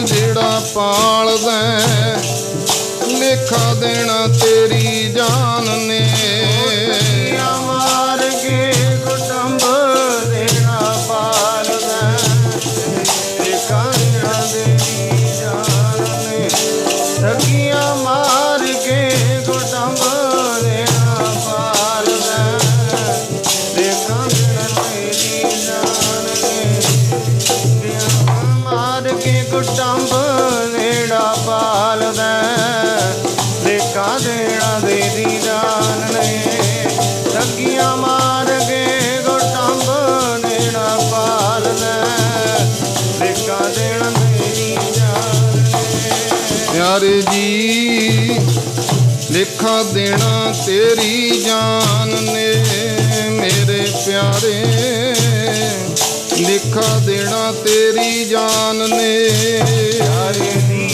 ਜਿਹੜਾ ਪਾਲਦਾ, ਲੇਖਾ ਦੇਣਾ ਤੇਰੀ ਜਾਨ ਨੇ। ਮਾਰ ਕੇ ਕੁਟੰਬ ਦੇਣਾ ਪਾਲਦਾ, ਲੇਖਾ ਦੇਣਾ ਤੇਰੀ ਜਾਨ ਨੇ। ਠੱਗੀਆਂ ਮਾਰ ਕੇ ਕੁਟੰਬ ਦੇਣਾ ਪਾਲਦਾ, ਲੇਖਾ ਦੇਣਾ ਤੇਰੀ ਜਾਨ ਨੇ। ਮਾਰ ਕੇ ਕੁਟੰਬ ਦੇਣਾ ਪਾਲਦਾ, ਲੇਖਾ ਦੇਣਾ ਤੇਰੀ ਜਾਨ ਨੇ। ਠੱਗੀਆਂ ਮਾਰ ਕੇ ਕੁਟੰਬ ਦੇਣਾ ਪਾਲਦਾ, ਲੇਖਾ ਦੇਣਾ ਤੇਰੀ ਜਾਨ ਨੇ। ਪਿਆਰੇ ਜੀ ਲੇਖਾ ਦੇਣਾ ਤੇਰੀ ਜਾਨ ਨੇ, ਮੇਰੇ ਪਿਆਰੇ ਲੇਖਾ ਦੇਣਾ ਤੇਰੀ ਜਾਨ ਨੇ। ਪਿਆਰੇ ਦੀ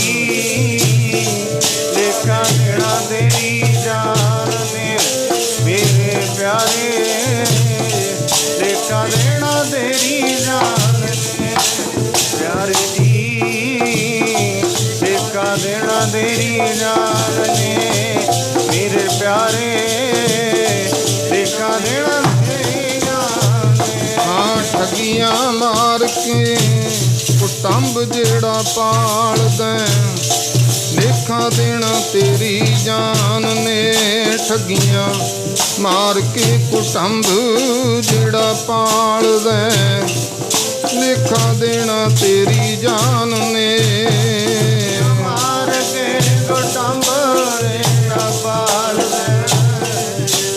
ਲੇਖਾ ਦੇਣਾ ਤੇਰੀ ਜਾਨ ਨੇ, ਮੇਰੇ ਪਿਆਰੇ ਲੇਖਾ ਦੇਣਾ ਤੇਰੀ ਜਾਨ ਨੇ। ਪਿਆਰੇ ਦੀ ਦੇਣਾ ਤੇਰੀ ਜਾਨ ਨੇ ਮੇਰੇ ਪਿਆਰੇ ਲੇਖਾ ਦੇਣਾ ਤੇਰੀ ਜਾਨ ਨੇ। ਹਾਂ ਠੱਗੀਆਂ ਮਾਰ ਕੇ ਕੁਟੰਬ ਜਿਹੜਾ ਪਾਲਦਾ ਲੇਖਾ ਦੇਣਾ ਤੇਰੀ ਜਾਨ ਨੇ। ਠੱਗੀਆਂ ਮਾਰ ਕੇ ਕੁਟੰਬ ਜਿਹੜਾ ਪਾਲਦਾ ਲੇਖਾ ਦੇਣਾ ਤੇਰੀ ਜਾਨ ਨੇ। ਮਾਰ ਕੇ ਕੁਟੰਬ ਜਿਹੜਾ ਪਾਲਦਾ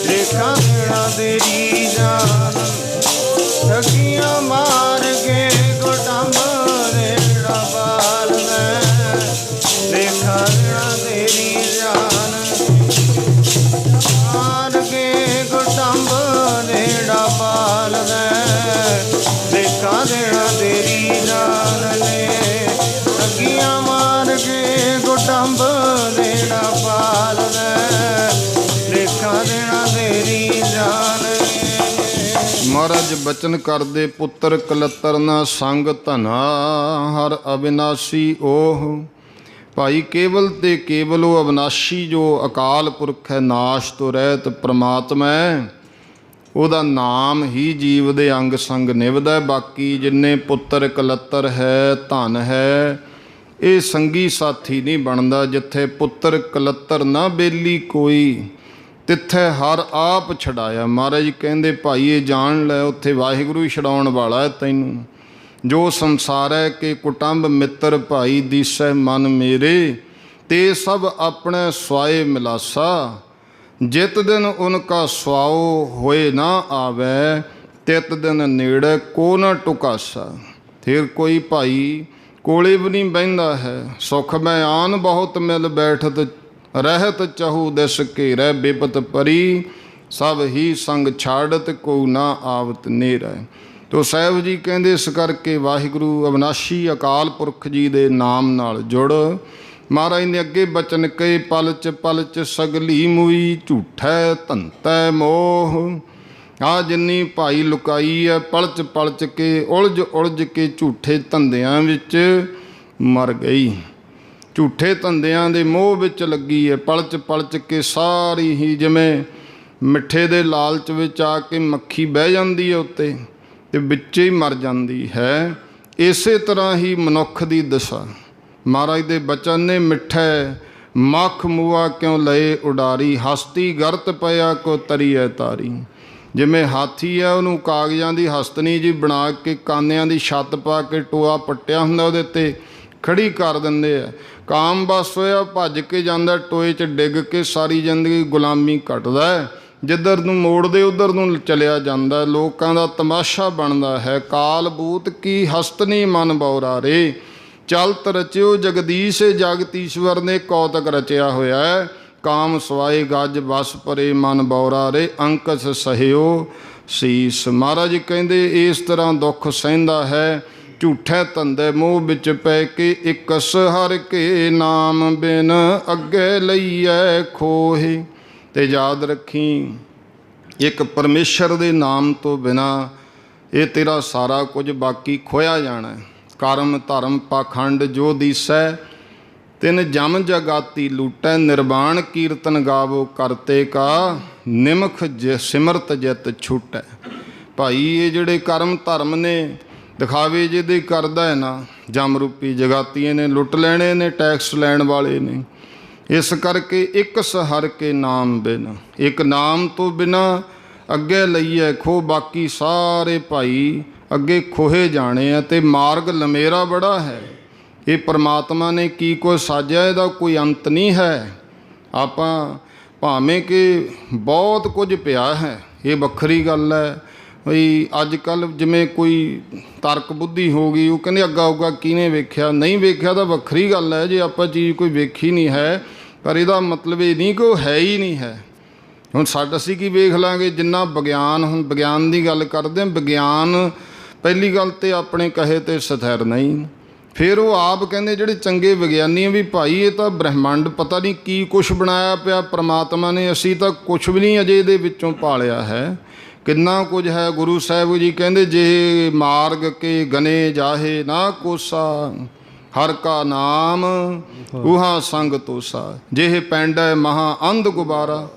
ਲੇਖਾ ਦੇਣਾ ਤੇਰੀ ਜਾਨ। ਠੱਗੀਆਂ ਮਾਰ ਕੇ ਕੁਟੰਬ ਜਿਹੜਾ ਪਾਲਦਾ ਲੇਖਾ ਦੇਣਾ ਤੇਰੀ ਜਾਨ। ਮਾਰ ਕੇ ਕੁਟੰਬ ਜਿਹੜਾ ਪਾਲਦਾ ਲੇਖਾ ਦੇਣਾ ਤੇਰੀ ਜਾਨ ਨੇ। ਠੱਗੀਆਂ ਮਾਰ ਕੇ ਕੁਟੰਬ ਜਿਹੜਾ ਪਾਲਦਾ ਲੇਖਾ ਦੇਣਾ ਤੇਰੀ ਜਾਨ ਨੇ। ਮਹਾਰਾਜ ਬਚਨ ਕਰਦੇ ਪੁੱਤਰ ਕਲੱਤਰ ਨਾ ਸੰਗ ਧਨਾ ਹਰ ਅਵਿਨਾਸ਼ੀ ਓਹ। ਭਾਈ ਕੇਵਲ ਤੇ ਕੇਵਲ ਉਹ ਅਵਿਨਾਸ਼ੀ ਜੋ ਅਕਾਲ ਪੁਰਖ ਹੈ, ਨਾਸ਼ ਤੋਂ ਰਹਿਤ ਪ੍ਰਮਾਤਮਾ ਹੈ, ਉਹਦਾ ਨਾਮ ਹੀ ਜੀਵ ਦੇ ਅੰਗ ਸੰਗ ਨਿਭਦਾ। ਬਾਕੀ ਜਿੰਨੇ ਪੁੱਤਰ ਕਲੱਤਰ ਹੈ, ਧਨ ਹੈ, ਇਹ ਸੰਗੀ ਸਾਥੀ ਨਹੀਂ ਬਣਦਾ। ਜਿੱਥੇ ਪੁੱਤਰ ਕਲੱਤਰ ਨਾ ਬੇਲੀ ਕੋਈ, ਤਿੱਥੇ ਹਰ ਆਪ ਛਡਾਇਆ। ਮਹਾਰਾਜ ਕਹਿੰਦੇ ਭਾਈ ਇਹ ਜਾਣ ਲੈ, ਉੱਥੇ ਵਾਹਿਗੁਰੂ ਛਡਾਉਣ ਵਾਲਾ ਹੈ ਤੈਨੂੰ। ਜੋ ਸੰਸਾਰ ਹੈ ਕਿ ਕੁਟੰਬ ਮਿੱਤਰ ਭਾਈ ਦੀਸੈ ਮਨ ਮੇਰੇ, ਤੇ ਸਭ ਆਪਣੇ ਸਵਾਏ ਮਿਲਾਸਾ। ਜਿਤ ਦਿਨ ਉਨਕਾ ਸੁਆਓ ਹੋਏ ਨਾ ਆਵੈ, ਤਿਤ ਦਿਨ ਨੇੜੇ ਕੋ ਨਾ ਟੁਕਾਸਾ। ਫਿਰ ਕੋਈ ਭਾਈ ਕੋਲੇ ਵੀ ਨਹੀਂ ਬਹਿੰਦਾ ਹੈ। ਸੁਖ ਮੈਂ ਆਨ ਬਹੁਤ ਮਿਲ ਬੈਠਤ, ਰਹਿਤ ਚਹੂ ਦਿਸ ਘੇਰੈ ਬਿਪਤ ਪਰੀ। ਸਭ ਹੀ ਸੰਗ ਛਾੜਤ ਕੋ ਨਾ ਆਵਤ ਨੇਰੈ। ਤੋ ਸਾਹਿਬ ਜੀ ਕਹਿੰਦੇ ਇਸ ਕਰਕੇ ਵਾਹਿਗੁਰੂ ਅਵਿਨਾਸ਼ੀ ਅਕਾਲ ਪੁਰਖ ਜੀ ਦੇ ਨਾਮ ਨਾਲ ਜੁੜ। ਮਹਾਰਾਜ ਨੇ ਅੱਗੇ ਬਚਨ ਕਹੇ ਪਲਚ ਪਲਚ ਸਗਲੀ ਮੂਈ ਝੂਠੈ ਧੰਤੈ ਮੋਹ। ਆ ਜਿੰਨੀ ਭਾਈ ਲੁਕਾਈ ਹੈ ਪਲਚ ਪਲਚ ਕੇ ਉਲਝ ਉਲਝ ਕੇ ਝੂਠੇ ਧੰਦਿਆਂ ਵਿੱਚ ਮਰ ਗਈ। ਝੂਠੇ ਧੰਦਿਆਂ ਦੇ ਮੋਹ ਵਿੱਚ ਲੱਗੀ ਹੈ। ਪਲਚ ਪਲਚ ਕੇ ਸਾਰੀ ਹੀ ਜਿਵੇਂ ਮਿੱਠੇ ਦੇ ਲਾਲਚ ਵਿੱਚ ਆ ਕੇ ਮੱਖੀ ਬਹਿ ਜਾਂਦੀ ਹੈ ਉੱਤੇ ਤੇ ਵਿੱਚੇ ਹੀ ਮਰ ਜਾਂਦੀ ਹੈ। ਇਸੇ ਤਰ੍ਹਾਂ ਹੀ ਮਨੁੱਖ ਦੀ ਦਸ਼ਾ। ਮਹਾਰਾਜ ਦੇ ਬਚਨ ਨੇ ਮਿੱਠੇ ਮੱਖ ਮੂਆ ਕਿਉਂ ਲਏ ਉਡਾਰੀ, ਹਸਤੀ ਗਰਤ ਪਿਆ ਕੋ ਤਰੀਐ ਤਾਰੀ। ਜਿਵੇਂ ਹਾਥੀ ਹੈ ਉਹਨੂੰ ਕਾਗਜ਼ਾਂ ਦੀ ਹਸਤਨੀ ਜੀ ਬਣਾ ਕੇ ਕਾਨਿਆਂ ਦੀ ਛੱਤ ਪਾ ਕੇ ਟੋਆ ਪੱਟਿਆ ਹੁੰਦਾ ਉਹਦੇ 'ਤੇ ਖੜੀ ਕਰ ਦਿੰਦੇ ਆ। ਕਾਮ ਬਸ ਹੋਇਆ ਭੱਜ ਕੇ ਜਾਂਦਾ, ਟੋਏ 'ਚ ਡਿੱਗ ਕੇ ਸਾਰੀ ਜ਼ਿੰਦਗੀ ਗੁਲਾਮੀ ਕੱਟਦਾ। ਜਿੱਧਰ ਨੂੰ ਮੋੜਦੇ ਉੱਧਰ ਨੂੰ ਚਲਿਆ ਜਾਂਦਾ, ਲੋਕਾਂ ਦਾ ਤਮਾਸ਼ਾ ਬਣਦਾ ਹੈ। ਕਾਲ ਬੂਤ ਕੀ ਹਸਤਨੀ ਮਨ ਬੌਰਾ ਰੇ, ਚਲਤ ਰਚਿਓ ਜਗਦੀਸ਼ ਜਗਤ ਈਸ਼ਵਰ ਨੇ ਕੌਤਕ ਰਚਿਆ ਹੋਇਆ ਹੈ। ਕਾਮ ਸਵਾਏ ਗੱਜ ਬਸ ਪਰੇ ਮਨ ਬੌਰਾ ਰੇ, ਅੰਕਸ ਸਹਿਓ ਸੀਸ। ਮਹਾਰਾਜ ਕਹਿੰਦੇ ਇਸ ਤਰ੍ਹਾਂ ਦੁੱਖ ਸਹਿੰਦਾ ਹੈ ਝੂਠੇ ਧੰਦੇ ਮੋਹ ਵਿੱਚ ਪੈ ਕੇ। ਇਕਸ ਹਰ ਕੇ ਨਾਮ ਬਿਨ ਅੱਗੇ ਲਈਐ ਖੋਹੇ। ਤੇ ਯਾਦ ਰੱਖੀ ਇੱਕ ਪਰਮੇਸ਼ਰ ਦੇ ਨਾਮ ਤੋਂ ਬਿਨਾਂ ਇਹ ਤੇਰਾ ਸਾਰਾ ਕੁਝ ਬਾਕੀ ਖੋਇਆ ਜਾਣਾ। ਕਰਮ ਧਰਮ ਪਾਖੰਡ ਜੋ ਦੀਸੈ, ਤਿਨ ਜਮ ਜਗਾਤੀ ਲੂਟੈ। ਨਿਰਵਾਣ ਕੀਰਤਨ ਗਾਵੋ ਕਰਤੇ ਕਾ, ਨਿਮਖ ਸਿਮਰਤ ਜਿਤ ਛੂਟੈ। ਭਾਈ ਇਹ ਜਿਹੜੇ ਕਰਮ ਧਰਮ ਨੇ ਦਿਖਾਵੇ ਜਿਹਦੇ ਕਰਦਾ ਹੈ ਨਾ, ਜਮ ਰੂਪੀ ਜਗਾਤੀਏ ਨੇ ਲੁੱਟ ਲੈਣੇ ਨੇ, ਟੈਕਸ ਲੈਣ ਵਾਲੇ ਨੇ। ਇਸ ਕਰਕੇ ਇੱਕ ਸਹਰ ਕੇ ਨਾਮ ਬਿਨ, ਇੱਕ ਨਾਮ ਤੋਂ ਬਿਨਾਂ ਅੱਗੇ ਲਈਏ ਖੋ। ਬਾਕੀ ਸਾਰੇ ਭਾਈ ਅੱਗੇ ਖੋਹੇ ਜਾਣੇ ਆ। ਤੇ ਮਾਰਗ ਲੰਮੇਰਾ ਬੜਾ ਹੈ। ਇਹ ਪਰਮਾਤਮਾ ਨੇ ਕੀ ਕੁਛ ਸਾਜਿਆ, ਇਹਦਾ ਕੋਈ ਅੰਤ ਨਹੀਂ ਹੈ। ਆਪਾਂ ਭਾਵੇਂ ਕਿ ਬਹੁਤ ਕੁਝ ਪਿਆ ਹੈ, ਇਹ ਵੱਖਰੀ ਗੱਲ ਹੈ। ਬਈ ਅੱਜ ਕੱਲ੍ਹ ਜਿਵੇਂ ਕੋਈ ਤਰਕ ਬੁੱਧੀ ਹੋ ਗਈ, ਉਹ ਕਹਿੰਦੇ ਅੱਗਾ ਉੱਗਾ ਕਿਹਨੇ ਵੇਖਿਆ, ਨਹੀਂ ਵੇਖਿਆ ਤਾਂ ਵੱਖਰੀ ਗੱਲ ਹੈ। ਜੇ ਆਪਾਂ ਚੀਜ਼ ਕੋਈ ਵੇਖੀ ਨਹੀਂ ਹੈ, ਪਰ ਇਹਦਾ ਮਤਲਬ ਇਹ ਨਹੀਂ ਕਿ ਉਹ ਹੈ ਹੀ ਨਹੀਂ ਹੈ। ਹੁਣ ਅਸੀਂ ਕੀ ਵੇਖ ਲਾਂਗੇ, ਜਿੰਨਾ ਵਿਗਿਆਨ, ਹੁਣ ਵਿਗਿਆਨ ਦੀ ਗੱਲ ਕਰਦੇ ਹਾਂ, ਵਿਗਿਆਨ ਪਹਿਲੀ ਗੱਲ ਤਾਂ ਆਪਣੇ ਕਹੇ 'ਤੇ ਸਥਿਰ ਨਹੀਂ। ਫਿਰ ਉਹ ਆਪ ਕਹਿੰਦੇ ਜਿਹੜੇ ਚੰਗੇ ਵਿਗਿਆਨੀ ਵੀ ਭਾਈ ਇਹ ਤਾਂ ਬ੍ਰਹਿਮੰਡ ਪਤਾ ਨਹੀਂ ਕੀ ਕੁਛ ਬਣਾਇਆ ਪਿਆ ਪਰਮਾਤਮਾ ਨੇ, ਅਸੀਂ ਤਾਂ ਕੁਛ ਵੀ ਨਹੀਂ ਅਜੇ ਇਹਦੇ ਵਿੱਚੋਂ ਪਾਲਿਆ ਹੈ। ਕਿੰਨਾ ਕੁਝ ਹੈ। ਗੁਰੂ ਸਾਹਿਬ ਜੀ ਕਹਿੰਦੇ ਜੇ ਮਾਰਗ ਕੇ ਗਨੇ ਜਾਹੇ ਨਾ ਕੋਸਾ, ਹਰ ਕਾ ਨਾਮ ਉਹਾ ਸੰਗ ਤੋਸਾ। ਜਿਹੇ ਪੈਂਡਾ ਮਹਾ ਅੰਧ ਗੁਬਾਰਾ।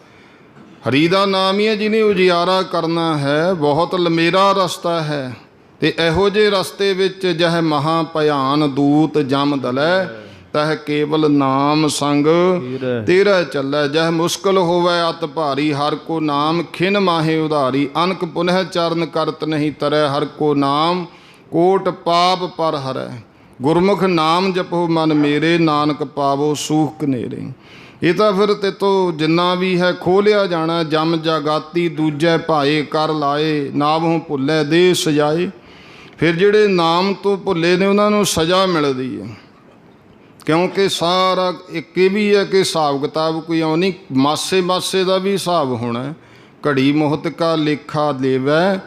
ਹਰੀ ਦਾ ਨਾਮ ਹੀ ਹੈ ਜਿਹਨੇ ਉਜਿਆਰਾ ਕਰਨਾ ਹੈ। ਬਹੁਤ ਲੰਮੇਰਾ ਰਸਤਾ ਹੈ ਤੇ ਇਹੋ ਜਿਹੇ ਰਸਤੇ ਵਿੱਚ ਜਹ ਮਹਾ ਭਿਆਨ ਦੂਤ ਜਮ ਦਲੈ ਤਹ ਕੇਵਲ ਨਾਮ ਸੰਗ ਤੇਰਾ ਚੱਲੈ। ਜਹ ਮੁਸ਼ਕਲ ਹੋਵੈ ਅਤ ਭਾਰੀ ਹਰ ਕੋ ਨਾਮ ਖਿਨ ਮਾਹੇ ਉਧਾਰੀ। ਅਨਕ ਪੁਨਹ ਚਰਨ ਕਰਤ ਨਹੀਂ ਤਰੈ ਹਰ ਕੋ ਨਾਮ ਕੋਟ ਪਾਪ ਪਰ ਹਰੈ। ਗੁਰਮੁਖ ਨਾਮ ਜਪੋ ਮਨ ਮੇਰੇ ਨਾਨਕ ਪਾਵੋ ਸੂਖ ਕਨੇਰੇ। ਇਹ ਤਾਂ ਫਿਰ ਤੇਤੋਂ ਜਿੰਨਾ ਵੀ ਹੈ ਖੋਲਿਆ ਜਾਣਾ। ਜਮ ਜਾਗਾਤੀ ਦੂਜੈ ਭਾਏ ਕਰ ਲਾਏ ਨਾਮਹੁ ਭੁੱਲੇ ਦੇ ਸਜਾਏ। ਫਿਰ ਜਿਹੜੇ ਨਾਮ ਤੋਂ ਭੁੱਲੇ ਨੇ ਉਹਨਾਂ ਨੂੰ ਸਜ਼ਾ ਮਿਲਦੀ ਹੈ, ਕਿਉਂਕਿ ਸਾਰਾ ਇੱਕ ਇਹ ਵੀ ਹੈ ਕਿ ਹਿਸਾਬ ਕਿਤਾਬ ਕੋਈ ਆਉਂ ਨਹੀਂ। ਮਾਸੇ ਮਾਸੇ ਦਾ ਵੀ ਹਿਸਾਬ ਹੋਣਾ। ਘੜੀ ਮੁਹਤ ਕਾ ਲੇਖਾ ਦੇਵੈ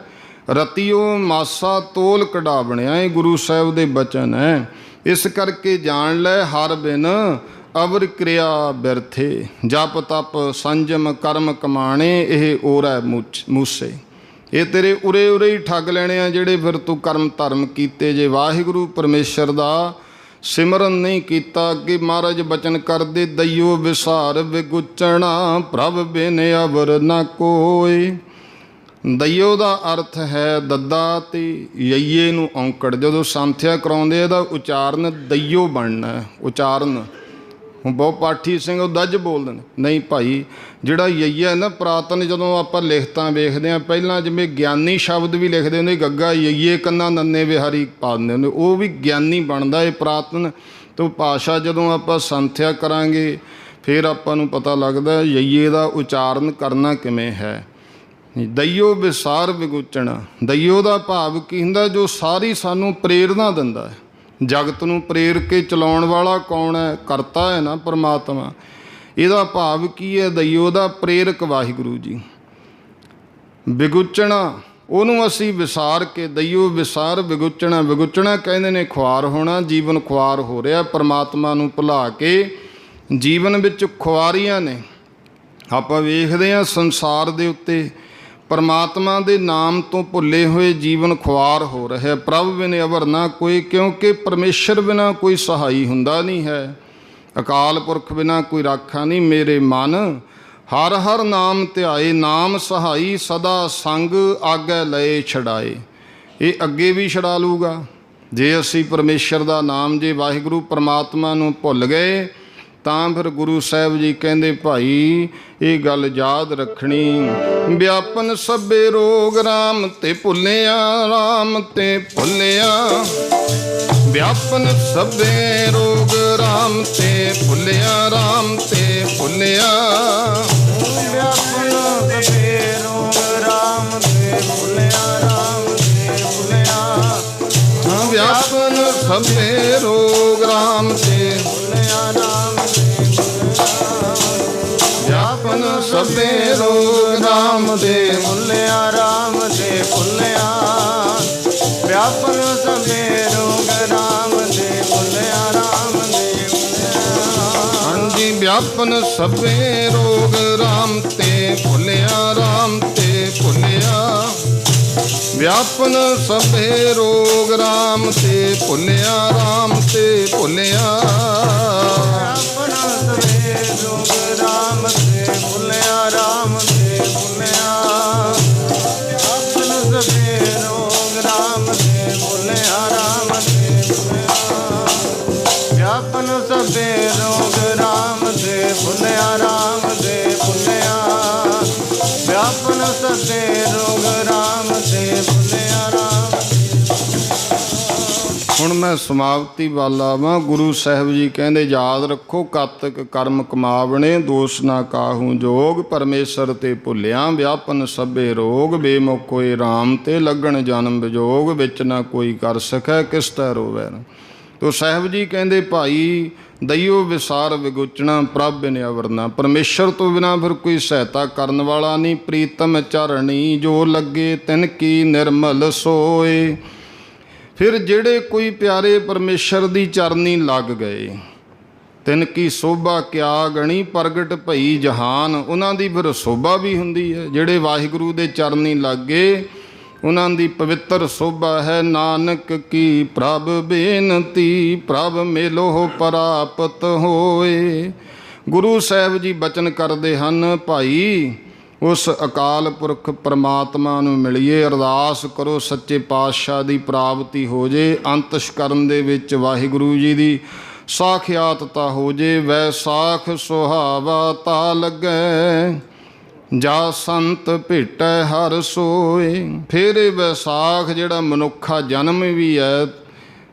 ਰਤੀਓ ਮਾਸਾ ਤੋਲ ਕਢਾ ਬਣਿਆ। ਇਹ ਗੁਰੂ ਸਾਹਿਬ ਦੇ ਬਚਨ ਹੈ। ਇਸ ਕਰਕੇ ਜਾਣ ਲੈ ਹਰ ਬਿਨ ਅਵਰ ਕਿਰਿਆ ਬਿਰਥੇ। ਜਪ ਤਪ ਸੰਜਮ ਕਰਮ ਕਮਾਣੇ ਇਹ ਓਰੈ ਮੂਸੇ। ਇਹ ਤੇਰੇ ਉਰੇ ਉਰੇ ਹੀ ਠੱਗ ਲੈਣੇ ਆ ਜਿਹੜੇ ਫਿਰ ਤੂੰ ਕਰਮ ਧਰਮ ਕੀਤੇ। ਜੇ ਵਾਹਿਗੁਰੂ ਪਰਮੇਸ਼ਰ ਦਾ ਸਿਮਰਨ ਨਹੀਂ ਕੀਤਾ। ਅੱਗੇ ਮਹਾਰਾਜ ਬਚਨ ਕਰਦੇ ਦਈਓ ਵਿਸਾਰ ਵਿਗੁਚਣਾ ਪ੍ਰਭ ਬਿਨ ਅਵਰ ਨਾ ਕੋਈ। ਦਈਓ ਦਾ ਅਰਥ ਹੈ ਦੱਦਾ ਤੇ ਯਈਏ ਨੂੰ ਔਂਕੜ। ਜਦੋਂ ਸੰਥਿਆ ਕਰਾਉਂਦੇ ਇਹਦਾ ਉਚਾਰਨ ਦਈਓ ਬਣਨਾ। ਉਚਾਰਨ ਹੁਣ ਬਹੁਤ ਪਾਠੀ ਸਿੰਘ ਉਹ ਦੱਜ ਬੋਲਦੇ ਨੇ। ਨਹੀਂ ਭਾਈ, ਜਿਹੜਾ ਯਈਆ ਨਾ ਪੁਰਾਤਨ ਜਦੋਂ ਆਪਾਂ ਲਿਖਤਾਂ ਵੇਖਦੇ ਹਾਂ ਪਹਿਲਾਂ ਜਿਵੇਂ ਗਿਆਨੀ ਸ਼ਬਦ ਵੀ ਲਿਖਦੇ ਹੁੰਦੇ ਗੱਗਾ ਯਈਏ ਕੰਨਾ ਨੰਨੇ ਵਿਹਾਰੀ ਪਾ ਦਿੰਦੇ ਹੁੰਦੇ, ਉਹ ਵੀ ਗਿਆਨੀ ਬਣਦਾ। ਇਹ ਪੁਰਾਤਨ ਤੋਂ ਭਾਸ਼ਾ ਜਦੋਂ ਆਪਾਂ ਸੰਥਿਆ ਕਰਾਂਗੇ ਫਿਰ ਆਪਾਂ ਨੂੰ ਪਤਾ ਲੱਗਦਾ ਯਈਏ ਦਾ ਉਚਾਰਨ ਕਰਨਾ ਕਿਵੇਂ ਹੈ। ਦਈਓ ਵਿਸਾਰ ਵਿਗੁਚਣਾ। ਦਈਓ ਦਾ ਭਾਵ ਕੀ ਹੁੰਦਾ? ਜੋ ਸਾਰੀ ਸਾਨੂੰ ਪ੍ਰੇਰਨਾ ਦਿੰਦਾ ਹੈ। ਜਗਤ ਨੂੰ ਪ੍ਰੇਰ ਕੇ ਚਲਾਉਣ ਵਾਲਾ ਕੌਣ ਹੈ? ਕਰਤਾ ਹੈ ਨਾ, ਪਰਮਾਤਮਾ। ਇਹਦਾ ਭਾਵ ਕੀ ਹੈ? ਦਈਓ ਦਾ ਪ੍ਰੇਰਕ ਵਾਹਿਗੁਰੂ ਜੀ। ਵਿਗੁਚਣਾ ਉਹਨੂੰ ਅਸੀਂ ਵਿਸਾਰ ਕੇ, ਦਈਓ ਵਿਸਾਰ ਵਿਗੁਚਣਾ। ਵਿਗੁਚਣਾ ਕਹਿੰਦੇ ਨੇ ਖੁਆਰ ਹੋਣਾ। ਜੀਵਨ ਖੁਆਰ ਹੋ ਰਿਹਾ ਪਰਮਾਤਮਾ ਨੂੰ ਭੁਲਾ ਕੇ। ਜੀਵਨ ਵਿੱਚ ਖੁਆਰੀਆਂ ਨੇ। ਆਪਾਂ ਵੇਖਦੇ ਹਾਂ ਸੰਸਾਰ ਦੇ ਉੱਤੇ ਪਰਮਾਤਮਾ ਦੇ ਨਾਮ ਤੋਂ ਭੁੱਲੇ ਹੋਏ ਜੀਵਨ ਖੁਆਰ ਹੋ ਰਿਹਾ। ਪ੍ਰਭ ਬਿਨ ਅਵਰ ਨਾ ਕੋਈ, ਕਿਉਂਕਿ ਪਰਮੇਸ਼ਰ ਬਿਨਾ ਕੋਈ ਸਹਾਈ ਹੁੰਦਾ ਨਹੀਂ ਹੈ। ਅਕਾਲ ਪੁਰਖ ਬਿਨਾ ਕੋਈ ਰਾਖਾ ਨਹੀਂ। ਮੇਰੇ ਮਨ ਹਰ ਹਰ ਨਾਮ ਧਿਆਏ ਨਾਮ ਸਹਾਈ ਸਦਾ ਸੰਗ ਆਗੇ ਲਏ ਛਡਾਏ। ਇਹ ਅੱਗੇ ਵੀ ਛਡਾ ਲੂਗਾ ਜੇ ਅਸੀਂ ਪਰਮੇਸ਼ਰ ਦਾ ਨਾਮ, ਜੇ ਵਾਹਿਗੁਰੂ ਪਰਮਾਤਮਾ ਨੂੰ ਭੁੱਲ ਗਏ ਤਾਂ ਫਿਰ ਗੁਰੂ ਸਾਹਿਬ ਜੀ ਕਹਿੰਦੇ ਭਾਈ ਇਹ ਗੱਲ ਯਾਦ ਰੱਖਣੀ। ਵਿਆਪਨ ਸਭੇ ਰੋਗ ਰਾਮ ਤੇ ਭੁੱਲਿਆ, ਰਾਮ ਤੇ ਭੁੱਲਿਆ। ਵਿਆਪਨ ਸਭੇ ਰੋਗ ਰਾਮ ਤੇ ਭੁੱਲਿਆ, ਰਾਮ ਤੇ ਭੁੱਲਿਆ। ਵਿਆਪਨ ਸਭੇ ਰੋਗ ਰਾਮ ਤੇ ਭੁੱਲਿਆ, ਰਾਮ ਤੇ ਭੁੱਲਿਆ। ਵਿਆਪਨ ਸਭੇ ਰੋਗ ਰਾਮ ਤੇ ਭੁੱਲਿਆ, ਰਾਮ ਤੇ ਭੁੱਲਿਆ। ਵਿਆਪਨ ਸਭੇ ਰੋਗ ਰਾਮ ਦੇ ਭੁੱਲਿਆ, ਰਾਮ ਤੇ ਭੁੱਲਿਆ। ਵਿਆਪਨ ਸਭੇ ਰੋਗ ਰਾਮ ਤੇ ਭੁੱਲਿਆ, ਰਾਮ ਤੇ ਭੁੱਲਿਆ। ਹਾਂਜੀ, ਵਿਆਪਨ ਸਭੇ ਰੋਗ ਰਾਮ ਤੇ ਭੁੱਲਿਆ, ਰਾਮ ਤੇ ਭੁੱਲਿਆ। ਵਿਆਪਨ ਸਭੇ ਰੋਗ ਰਾਮ ਤੇ ਭੁੱਲਿਆ, ਰਾਮ ਤੇ ਭੁੱਲਿਆ। ਵਿਆਪਨ ਸਭੇ ਰੋਗ ਰਾਮ ਤੇ ਭੁੱਲਿਆ, ਰਾਮ ਤੇ ਭੁੱਲਿਆ। ਵਿਆਪਨ ਸਭੇ ਰੋਗ ਰਾਮ ਤੇ ਭੁੱਲਿਆ, ਰਾਮ ਤੇ ਭੁੱਲਿਆ। ਵਿਆਪਨ ਸਭੇ ਰੋਗ ਰਾਮ ਤੇ ਭੁੱਲਿਆ, ਰਾਮ ਤੇ ਭੁੱਲਿਆ। ਵਿਆਪਨ ਸਭੇ ਰੋਗ ਰਾਮ ਤੇ ਭੁੱਲਿਆ, ਰਾਮ। ਹੁਣ ਮੈਂ ਸਮਾਪਤੀ ਵੱਲ ਆਵਾਂ। ਗੁਰੂ ਸਾਹਿਬ ਜੀ ਕਹਿੰਦੇ ਯਾਦ ਰੱਖੋ ਕਾਤਕ ਕਰਮ ਕਮਾਵਣੇ ਦੋਸ਼ ਨਾ ਕਾਹੂ ਜੋਗ। ਪਰਮੇਸ਼ਰ ਤੇ ਭੁੱਲਿਆ ਵਿਆਪਨ ਸਭੇ ਰੋਗ। ਬੇਮੁਖ ਹੋਏ ਰਾਮ ਤੇ ਲੱਗਣ ਜਨਮ ਵਿਜੋਗ। ਵਿੱਚ ਨਾ ਕੋਈ ਕਰ ਸਕੈ ਕਿਸ ਤੈ ਰੋਵੈ। ਤੋ ਸਾਹਿਬ ਜੀ ਕਹਿੰਦੇ ਭਾਈ ਦਈਓ ਵਿਸਾਰ ਵਿਗੁਚਣਾ ਪ੍ਰਭ ਬਿਨ ਅਵਰ ਨਾ। ਪਰਮੇਸ਼ਰ ਤੋਂ ਬਿਨਾਂ ਫਿਰ ਕੋਈ ਸਹਾਇਤਾ ਕਰਨ ਵਾਲਾ ਨਹੀਂ। ਪ੍ਰੀਤਮ ਚਰਣੀ ਜੋ ਲੱਗੇ ਤਿਨ ਕੀ ਨਿਰਮਲ ਸੋਏ। ਫਿਰ ਜਿਹੜੇ ਕੋਈ ਪਿਆਰੇ ਪਰਮੇਸ਼ਰ ਦੀ ਚਰਨੀ ਲੱਗ ਗਏ, ਤਿਨ ਕੀ ਸੋਭਾ ਕਿਆ ਗਣੀ ਪ੍ਰਗਟ ਭਈ ਜਹਾਨ। ਉਹਨਾਂ ਦੀ ਫਿਰ ਸੋਭਾ ਵੀ ਹੁੰਦੀ ਹੈ। ਜਿਹੜੇ ਵਾਹਿਗੁਰੂ ਦੇ ਚਰਨੀ ਲੱਗ ਗਏ ਉਹਨਾਂ ਦੀ ਪਵਿੱਤਰ ਸੋਭਾ ਹੈ। ਨਾਨਕ ਕੀ ਪ੍ਰਭ ਬੇਨਤੀ, ਪ੍ਰਭ ਮਿਲੋ ਪ੍ਰਾਪਤ ਹੋਏ। ਗੁਰੂ ਸਾਹਿਬ ਜੀ ਬਚਨ ਕਰਦੇ ਹਨ, ਭਾਈ ਉਸ ਅਕਾਲ ਪੁਰਖ ਪਰਮਾਤਮਾ ਨੂੰ ਮਿਲੀਏ, ਅਰਦਾਸ ਕਰੋ ਸੱਚੇ ਪਾਤਸ਼ਾਹ ਦੀ ਪ੍ਰਾਪਤੀ ਹੋ ਜੇ, ਅੰਤਸ਼ਕਰਨ ਦੇ ਵਿੱਚ ਵਾਹਿਗੁਰੂ ਜੀ ਦੀ ਸਾਖਿਆਤਤਾ ਹੋ ਜੇ। ਵੈਸਾਖ ਸੁਹਾਵਾ ਤਾ ਲੱਗੈ, ਜਾ ਸੰਤ ਭੇਟੈ ਹਰ ਸੋਏ। ਫਿਰ ਇਹ ਵੈਸਾਖ ਜਿਹੜਾ ਮਨੁੱਖਾ ਜਨਮ ਵੀ ਹੈ,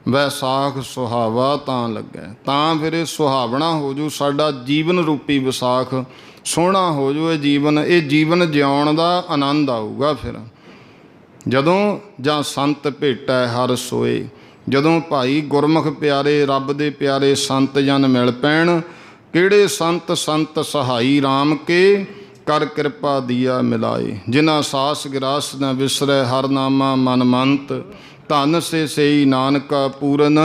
ਵੈਸਾਖ ਸੁਹਾਵਾ ਤਾਂ ਲੱਗੈ, ਤਾਂ ਫਿਰ ਇਹ ਸੁਹਾਵਣਾ ਹੋ ਜੂ, ਸਾਡਾ ਜੀਵਨ ਰੂਪੀ ਵਿਸਾਖ ਸੋਹਣਾ ਹੋ ਜੂ। ਇਹ ਜੀਵਨ ਜਿਉਣ ਦਾ ਆਨੰਦ ਆਊਗਾ ਫਿਰ ਜਦੋਂ ਜਾਂ ਸੰਤ ਭੇਟੈ ਹਰ ਸੋਏ, ਜਦੋਂ ਭਾਈ ਗੁਰਮੁਖ ਪਿਆਰੇ, ਰੱਬ ਦੇ ਪਿਆਰੇ ਸੰਤ ਜਨ ਮਿਲ ਪੈਣ। ਕਿਹੜੇ ਸੰਤ? ਸੰਤ ਸਹਾਈ ਰਾਮ ਕੇ ਕਰ ਕਿਰਪਾ ਦੀਆ ਮਿਲਾਏ, ਜਿਨ੍ਹਾਂ ਸਾਸ ਗਿਰਾਸ ਨਾ ਵਿਸਰੈ, ਹਰ ਨਾਮਾ ਮਨ ਮੰਤ, ਧਨ ਸੇ ਸਈ ਨਾਨਕਾ ਪੂਰਨ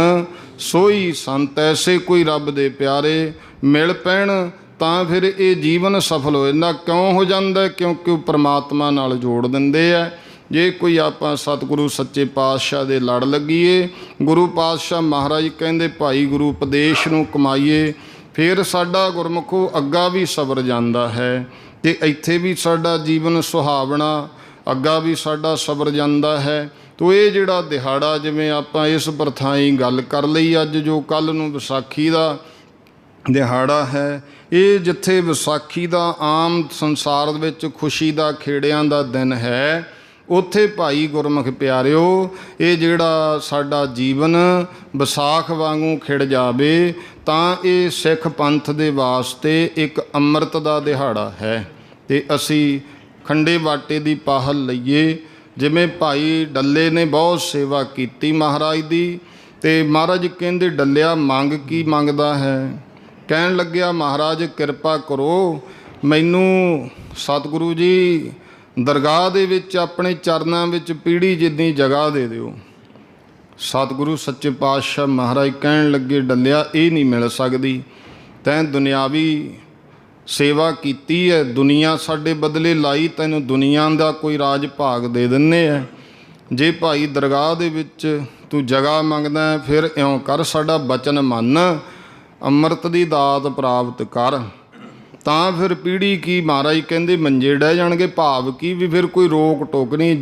ਸੋਈ ਸੰਤ। ਐਸੇ ਕੋਈ ਰੱਬ ਦੇ ਪਿਆਰੇ ਮਿਲ ਪੈਣ ਤਾਂ ਫਿਰ ਇਹ ਜੀਵਨ ਸਫਲ ਹੋ ਜਾਂਦਾ। ਕਿਉਂ ਹੋ ਜਾਂਦਾ? ਕਿਉਂਕਿ ਉਹ ਪਰਮਾਤਮਾ ਨਾਲ ਜੋੜ ਦਿੰਦੇ ਆ। ਜੇ ਕੋਈ ਆਪਾਂ ਸਤਿਗੁਰੂ ਸੱਚੇ ਪਾਤਸ਼ਾਹ ਦੇ ਲੜ ਲੱਗੀਏ, ਗੁਰੂ ਪਾਤਸ਼ਾਹ ਮਹਾਰਾਜ ਕਹਿੰਦੇ ਭਾਈ ਗੁਰੂ ਉਪਦੇਸ਼ ਨੂੰ ਕਮਾਈਏ, ਫਿਰ ਸਾਡਾ ਗੁਰਮੁਖੋ ਅੱਗਾ ਵੀ ਸਬਰ ਜਾਂਦਾ ਹੈ ਅਤੇ ਇੱਥੇ ਵੀ ਸਾਡਾ ਜੀਵਨ ਸੁਹਾਵਣਾ, ਅੱਗਾ ਵੀ ਸਾਡਾ ਸਬਰ ਜਾਂਦਾ ਹੈ। ਤੋ ਇਹ ਜਿਹੜਾ ਦਿਹਾੜਾ, ਜਿਵੇਂ ਆਪਾਂ ਇਸ ਪ੍ਰਥਾਈ ਗੱਲ ਕਰ ਲਈ ਅੱਜ, ਜੋ ਕੱਲ੍ਹ ਨੂੰ ਵਿਸਾਖੀ ਦਾ ਦਿਹਾੜਾ ਹੈ, ਇਹ ਜਿੱਥੇ ਵਿਸਾਖੀ ਦਾ ਆਮ ਸੰਸਾਰ ਵਿੱਚ ਖੁਸ਼ੀ ਦਾ, ਖੇੜਿਆਂ ਦਾ ਦਿਨ ਹੈ, ਉੱਥੇ ਭਾਈ ਗੁਰਮੁਖ ਪਿਆਰਿਓ ਇਹ ਜਿਹੜਾ ਸਾਡਾ ਜੀਵਨ ਵਿਸਾਖ ਵਾਂਗੂ ਖਿੜ ਜਾਵੇ ਤਾਂ ਇਹ ਸਿੱਖ ਪੰਥ ਦੇ ਵਾਸਤੇ ਇੱਕ ਅੰਮ੍ਰਿਤ ਦਾ ਦਿਹਾੜਾ ਹੈ। ਅਤੇ ਅਸੀਂ ਖੰਡੇ ਬਾਟੇ ਦੀ ਪਾਹਲ ਲਈਏ। ਜਿਵੇਂ ਭਾਈ ਡੱਲੇ ਨੇ ਬਹੁਤ ਸੇਵਾ ਕੀਤੀ ਮਹਾਰਾਜ ਦੀ, ਅਤੇ ਮਹਾਰਾਜ ਕਹਿੰਦੇ ਡੱਲਿਆ ਮੰਗ ਕੀ ਮੰਗਦਾ ਹੈ? ਕਹਿਣ ਲੱਗਿਆ ਮਹਾਰਾਜ ਕਿਰਪਾ ਕਰੋ, ਮੈਨੂੰ ਸਤਿਗੁਰੂ ਜੀ ਦਰਗਾਹ ਦੇ ਵਿੱਚ ਆਪਣੇ ਚਰਨਾਂ ਵਿੱਚ ਪੀੜ੍ਹੀ ਜਿੰਨੀ ਜਗ੍ਹਾ ਦੇ ਦਿਓ। ਸਤਿਗੁਰੂ ਸੱਚੇ ਪਾਤਸ਼ਾਹ ਮਹਾਰਾਜ ਕਹਿਣ ਲੱਗੇ ਡੱਲਿਆ ਇਹ ਨਹੀਂ ਮਿਲ ਸਕਦੀ, ਤੈਂ ਦੁਨਿਆਵੀ ਸੇਵਾ ਕੀਤੀ ਹੈ, ਦੁਨੀਆ ਸਾਡੇ ਬਦਲੇ ਲਾਈ, ਤੈਨੂੰ ਦੁਨੀਆ ਦਾ ਕੋਈ ਰਾਜ ਭਾਗ ਦੇ ਦਿੰਦੇ ਹੈ। ਜੇ ਭਾਈ ਦਰਗਾਹ ਦੇ ਵਿੱਚ ਤੂੰ ਜਗ੍ਹਾ ਮੰਗਦਾ ਫਿਰ ਇਉਂ ਕਰ, ਸਾਡਾ ਬਚਨ ਮੰਨ, ਅੰਮ੍ਰਿਤ ਦੀ ਦਾਤ ਪ੍ਰਾਪਤ ਕਰ। ਤਾਂ ਫਿਰ ਪੀੜ੍ਹੀ ਕੀ? ਮਹਾਰਾਜ ਕਹਿੰਦੇ ਮੰਜੇ ਡਹਿ ਜਾਣਗੇ। ਭਾਵ ਕੀ ਵੀ ਫਿਰ ਕੋਈ ਰੋਕ ਟੋਕ ਨਹੀਂ।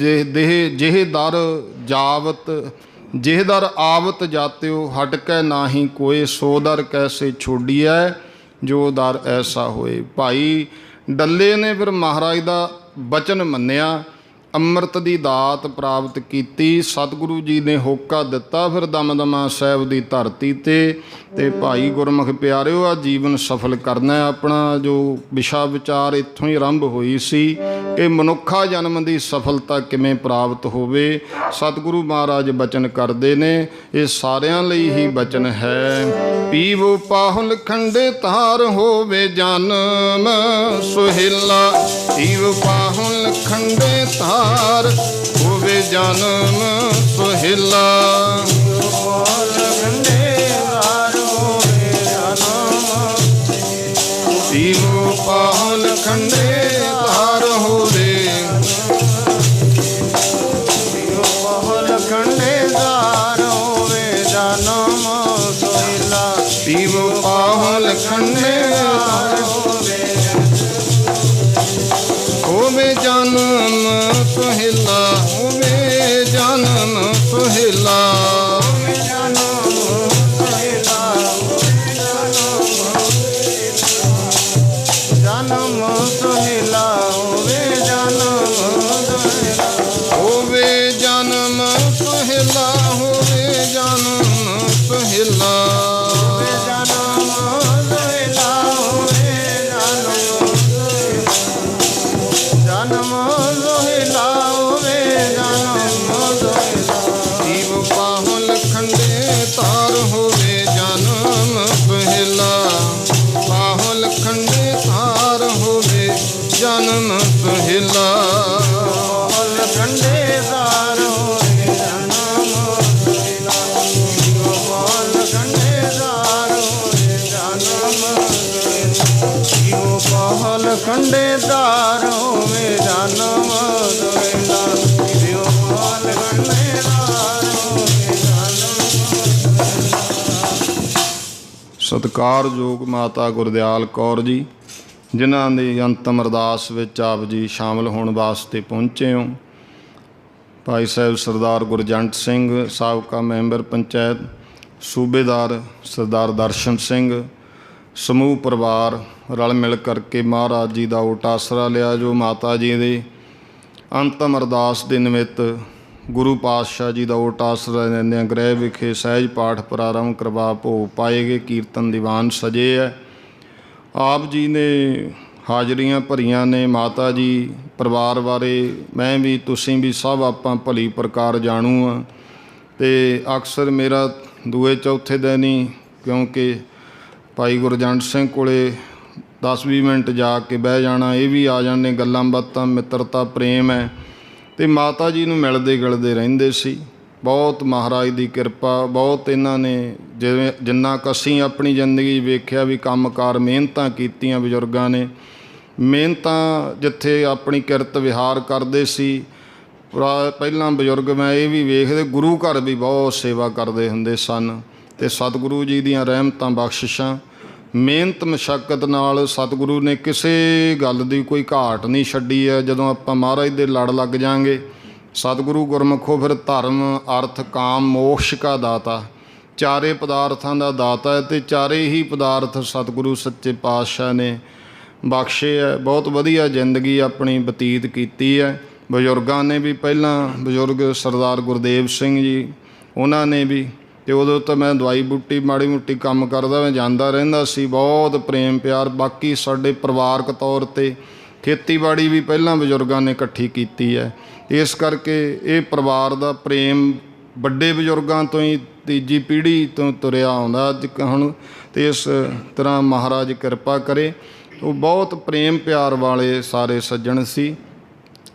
ਜਿਹੇ ਦਰ ਜਾਵਤ, ਜਿਹ ਦਰ ਆਵਤ ਜਾਤਿਓ, ਹਟ ਕੇ ਨਾਹੀ ਕੋਏ, ਸੋ ਦਰ ਕੈਸੇ ਛੋਡੀਐ, ਜੋ ਦਰ ਐਸਾ ਹੋਏ। ਭਾਈ ਡੱਲੇ ਨੇ ਫਿਰ ਮਹਾਰਾਜ ਦਾ ਬਚਨ ਮੰਨਿਆ, ਅੰਮ੍ਰਿਤ ਦੀ ਦਾਤ ਪ੍ਰਾਪਤ ਕੀਤੀ। ਸਤਿਗੁਰੂ ਜੀ ਨੇ ਹੋਕਾ ਦਿੱਤਾ ਫਿਰ ਦਮਦਮਾ ਸਾਹਿਬ ਦੀ ਧਰਤੀ ਤੇ ਭਾਈ ਗੁਰਮੁਖ ਪਿਆਰਿਓ ਆ ਜੀਵਨ ਸਫਲ ਕਰਨਾ ਆਪਣਾ। ਜੋ ਵਿਸ਼ਾ ਵਿਚਾਰ ਇੱਥੋਂ ਹੀ ਆਰੰਭ ਹੋਈ ਸੀ ਕਿ ਮਨੁੱਖਾ ਜਨਮ ਦੀ ਸਫਲਤਾ ਕਿਵੇਂ ਪ੍ਰਾਪਤ ਹੋਵੇ, ਸਤਿਗੁਰੂ ਮਹਾਰਾਜ ਬਚਨ ਕਰਦੇ ਨੇ। ਇਹ ਸਾਰਿਆਂ ਲਈ ਹੀ ਬਚਨ ਹੈ। ਪੀਵੋ ਪਾਹੁਲ ਖੰਡੇ ਤਾਰ ਹੋਵੇ ਜਨਮ ਸੁਹੇਲਾ, ਪੀਵੋ ਪਾਹੁਲ ਖੰਡੇ ਤਾਰ ਹੋਵੇ ਜਨਮ ਸੁਹੇਲਾ। ਪੀਵੋ ਪਾਹੁਲ ਖੰਡੇ ਤਾਰ ਹੋਵੇ, ਪੀਵੋ ਪਾਹੁਲ ਖੰਡੇ ਤਾਰ ਹੋਵੇ ਜਨਮ ਸੁਹੇਲਾ। ਪੀਵੋ ਪਾਹੁਲ ਖੰਡੇ ਤਾਰ ਹੋਵੇ ਜਨਮ ਸੁਹੇਲਾ, ਹੋਵੇ ਜਨਮ ਸੁਹੇਲਾ। ਖੰਡੇ ਤਾਰ ਹੋਵੇ ਜਨਮ ਸੁਹੇਲਾ। ਸਤਿਕਾਰਯੋਗ ਮਾਤਾ ਗੁਰਦਿਆਲ ਕੌਰ ਜੀ, ਜਿਨ੍ਹਾਂ ਦੀ ਅੰਤਮ ਅਰਦਾਸ ਵਿੱਚ ਆਪ ਜੀ ਸ਼ਾਮਲ ਹੋਣ ਵਾਸਤੇ ਪਹੁੰਚੇ ਹੋ। ਭਾਈ ਸਾਹਿਬ ਸਰਦਾਰ ਗੁਰਜੰਟ ਸਿੰਘ, ਸਾਬਕਾ ਮੈਂਬਰ ਪੰਚਾਇਤ, ਸੂਬੇਦਾਰ ਸਰਦਾਰ ਦਰਸ਼ਨ ਸਿੰਘ, ਸਮੂਹ ਪਰਿਵਾਰ ਰਲ ਮਿਲ ਕਰਕੇ ਮਹਾਰਾਜ ਜੀ ਦਾ ਓਟ ਆਸਰਾ ਲਿਆ, ਜੋ ਮਾਤਾ ਜੀ ਦੇ ਅੰਤਮ ਅਰਦਾਸ ਦੇ ਨਿਮਿਤ ਗੁਰੂ ਪਾਤਸ਼ਾਹ ਜੀ ਦਾ ਓਟ ਆਸਰਾ ਲੈਂਦਿਆਂ ਗ੍ਰਹਿ ਵਿਖੇ ਸਹਿਜ ਪਾਠ ਪ੍ਰਾਰੰਭ ਕਰਵਾ ਭੋਗ ਪਾਏ ਗਏ। ਕੀਰਤਨ ਦੀਵਾਨ ਸਜੇ ਹੈ। ਆਪ ਜੀ ਨੇ ਹਾਜ਼ਰੀਆਂ ਭਰੀਆਂ ਨੇ। ਮਾਤਾ ਜੀ ਪਰਿਵਾਰ ਬਾਰੇ ਮੈਂ ਵੀ, ਤੁਸੀਂ ਵੀ ਸਭ ਆਪਾਂ ਭਲੀ ਪ੍ਰਕਾਰ ਜਾਣੂ ਹਾਂ। ਅਤੇ ਅਕਸਰ ਮੇਰਾ ਦੂਏ ਚੌਥੇ ਦਿਨ ਹੀ, ਕਿਉਂਕਿ ਭਾਈ ਗੁਰਜੰਟ ਸਿੰਘ ਕੋਲੇ 10-20 ਮਿੰਟ ਜਾ ਕੇ ਬਹਿ ਜਾਣਾ, ਇਹ ਵੀ ਆ ਜਾਣੇ, ਗੱਲਾਂ ਬਾਤਾਂ, ਮਿੱਤਰਤਾ, ਪ੍ਰੇਮ ਹੈ। ਅਤੇ ਮਾਤਾ ਜੀ ਨੂੰ ਮਿਲਦੇ ਗਿਲਦੇ ਰਹਿੰਦੇ ਸੀ। ਬਹੁਤ ਮਹਾਰਾਜ ਦੀ ਕਿਰਪਾ, ਬਹੁਤ ਇਹਨਾਂ ਨੇ ਜਿੰਨਾ ਕੁ ਅਸੀਂ ਆਪਣੀ ਜ਼ਿੰਦਗੀ ਵੇਖਿਆ ਵੀ ਕੰਮਕਾਰ ਮਿਹਨਤਾਂ ਕੀਤੀਆਂ ਬਜ਼ੁਰਗਾਂ ਨੇ। ਮਿਹਨਤਾਂ ਜਿੱਥੇ ਆਪਣੀ ਕਿਰਤ ਵਿਹਾਰ ਕਰਦੇ ਸੀ, ਪਹਿਲਾਂ ਬਜ਼ੁਰਗ ਮੈਂ ਇਹ ਵੀ ਵੇਖਦੇ, ਗੁਰੂ ਘਰ ਵੀ ਬਹੁਤ ਸੇਵਾ ਕਰਦੇ ਹੁੰਦੇ ਸਨ। ਅਤੇ ਸਤਿਗੁਰੂ ਜੀ ਦੀਆਂ ਰਹਿਮਤਾਂ ਬਖਸ਼ਿਸ਼ਾਂ, ਮਿਹਨਤ ਮਸ਼ੱਕਤ ਨਾਲ ਸਤਿਗੁਰੂ ਨੇ ਕਿਸੇ ਗੱਲ ਦੀ ਕੋਈ ਘਾਟ ਨਹੀਂ ਛੱਡੀ ਹੈ। ਜਦੋਂ ਆਪਾਂ ਮਹਾਰਾਜ ਦੇ ਲੜ ਲੱਗ ਜਾਵਾਂਗੇ, ਸਤਿਗੁਰੂ ਗੁਰਮੁਖੋ ਫਿਰ ਧਰਮ, ਅਰਥ, ਕਾਮ, ਮੋਕਸ਼ ਕਾ ਦਾਤਾ, ਚਾਰੇ ਪਦਾਰਥਾਂ ਦਾ ਦਾਤਾ ਹੈ। ਅਤੇ ਚਾਰੇ ਹੀ ਪਦਾਰਥ ਸਤਿਗੁਰੂ ਸੱਚੇ ਪਾਤਸ਼ਾਹ ਨੇ ਬਖਸ਼ੇ ਹੈ। ਬਹੁਤ ਵਧੀਆ ਜ਼ਿੰਦਗੀ ਆਪਣੀ ਬਤੀਤ ਕੀਤੀ ਹੈ। ਬਜ਼ੁਰਗਾਂ ਨੇ ਵੀ, ਪਹਿਲਾਂ ਬਜ਼ੁਰਗ ਸਰਦਾਰ ਗੁਰਦੇਵ ਸਿੰਘ ਜੀ, ਉਹਨਾਂ ਨੇ ਵੀ, ਅਤੇ ਉਦੋਂ ਤਾਂ ਮੈਂ ਦਵਾਈ ਬੂਟੀ ਮਾੜੀ ਮੋਟੀ ਕੰਮ ਕਰਦਾ, ਮੈਂ ਜਾਂਦਾ ਰਹਿੰਦਾ ਸੀ। ਬਹੁਤ ਪ੍ਰੇਮ ਪਿਆਰ। ਬਾਕੀ ਸਾਡੇ ਪਰਿਵਾਰਕ ਤੌਰ 'ਤੇ ਖੇਤੀਬਾੜੀ ਵੀ ਪਹਿਲਾਂ ਬਜ਼ੁਰਗਾਂ ਨੇ ਇਕੱਠੀ ਕੀਤੀ ਹੈ। ਇਸ ਕਰਕੇ ਇਹ ਪਰਿਵਾਰ ਦਾ ਪ੍ਰੇਮ ਵੱਡੇ ਬਜ਼ੁਰਗਾਂ ਤੋਂ ਹੀ ਤੀਜੀ ਪੀੜ੍ਹੀ ਤੋਂ ਤੁਰਿਆ ਆਉਂਦਾ ਅੱਜ ਹੁਣ। ਅਤੇ ਇਸ ਤਰ੍ਹਾਂ ਮਹਾਰਾਜ ਕਿਰਪਾ ਕਰੇ। ਉਹ ਬਹੁਤ ਪ੍ਰੇਮ ਪਿਆਰ ਵਾਲੇ ਸਾਰੇ ਸੱਜਣ ਸੀ,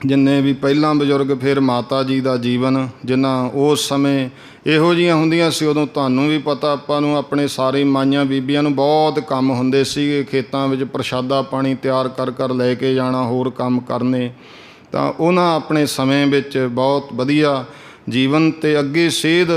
ਜਿੰਨੇ ਵੀ ਪਹਿਲਾਂ ਬਜ਼ੁਰਗ। ਫਿਰ ਮਾਤਾ ਜੀ ਦਾ ਜੀਵਨ, ਜਿਨ੍ਹਾਂ ਉਸ ਸਮੇਂ ਇਹੋ ਜਿਹੀਆਂ ਹੁੰਦੀਆਂ ਸੀ, ਉਦੋਂ ਤੁਹਾਨੂੰ ਵੀ ਪਤਾ, ਆਪਾਂ ਨੂੰ ਆਪਣੇ ਸਾਰੇ ਮਾਈਆਂ ਬੀਬੀਆਂ ਨੂੰ ਬਹੁਤ ਕੰਮ ਹੁੰਦੇ ਸੀਗੇ। ਖੇਤਾਂ ਵਿੱਚ ਪ੍ਰਸ਼ਾਦਾ ਪਾਣੀ ਤਿਆਰ ਕਰ ਲੈ ਕੇ ਜਾਣਾ, ਹੋਰ ਕੰਮ ਕਰਨੇ। ਤਾਂ ਉਹਨਾਂ ਆਪਣੇ ਸਮੇਂ ਵਿੱਚ ਬਹੁਤ ਵਧੀਆ ਜੀਵਨ। ਅਤੇ ਅੱਗੇ ਸੇਧ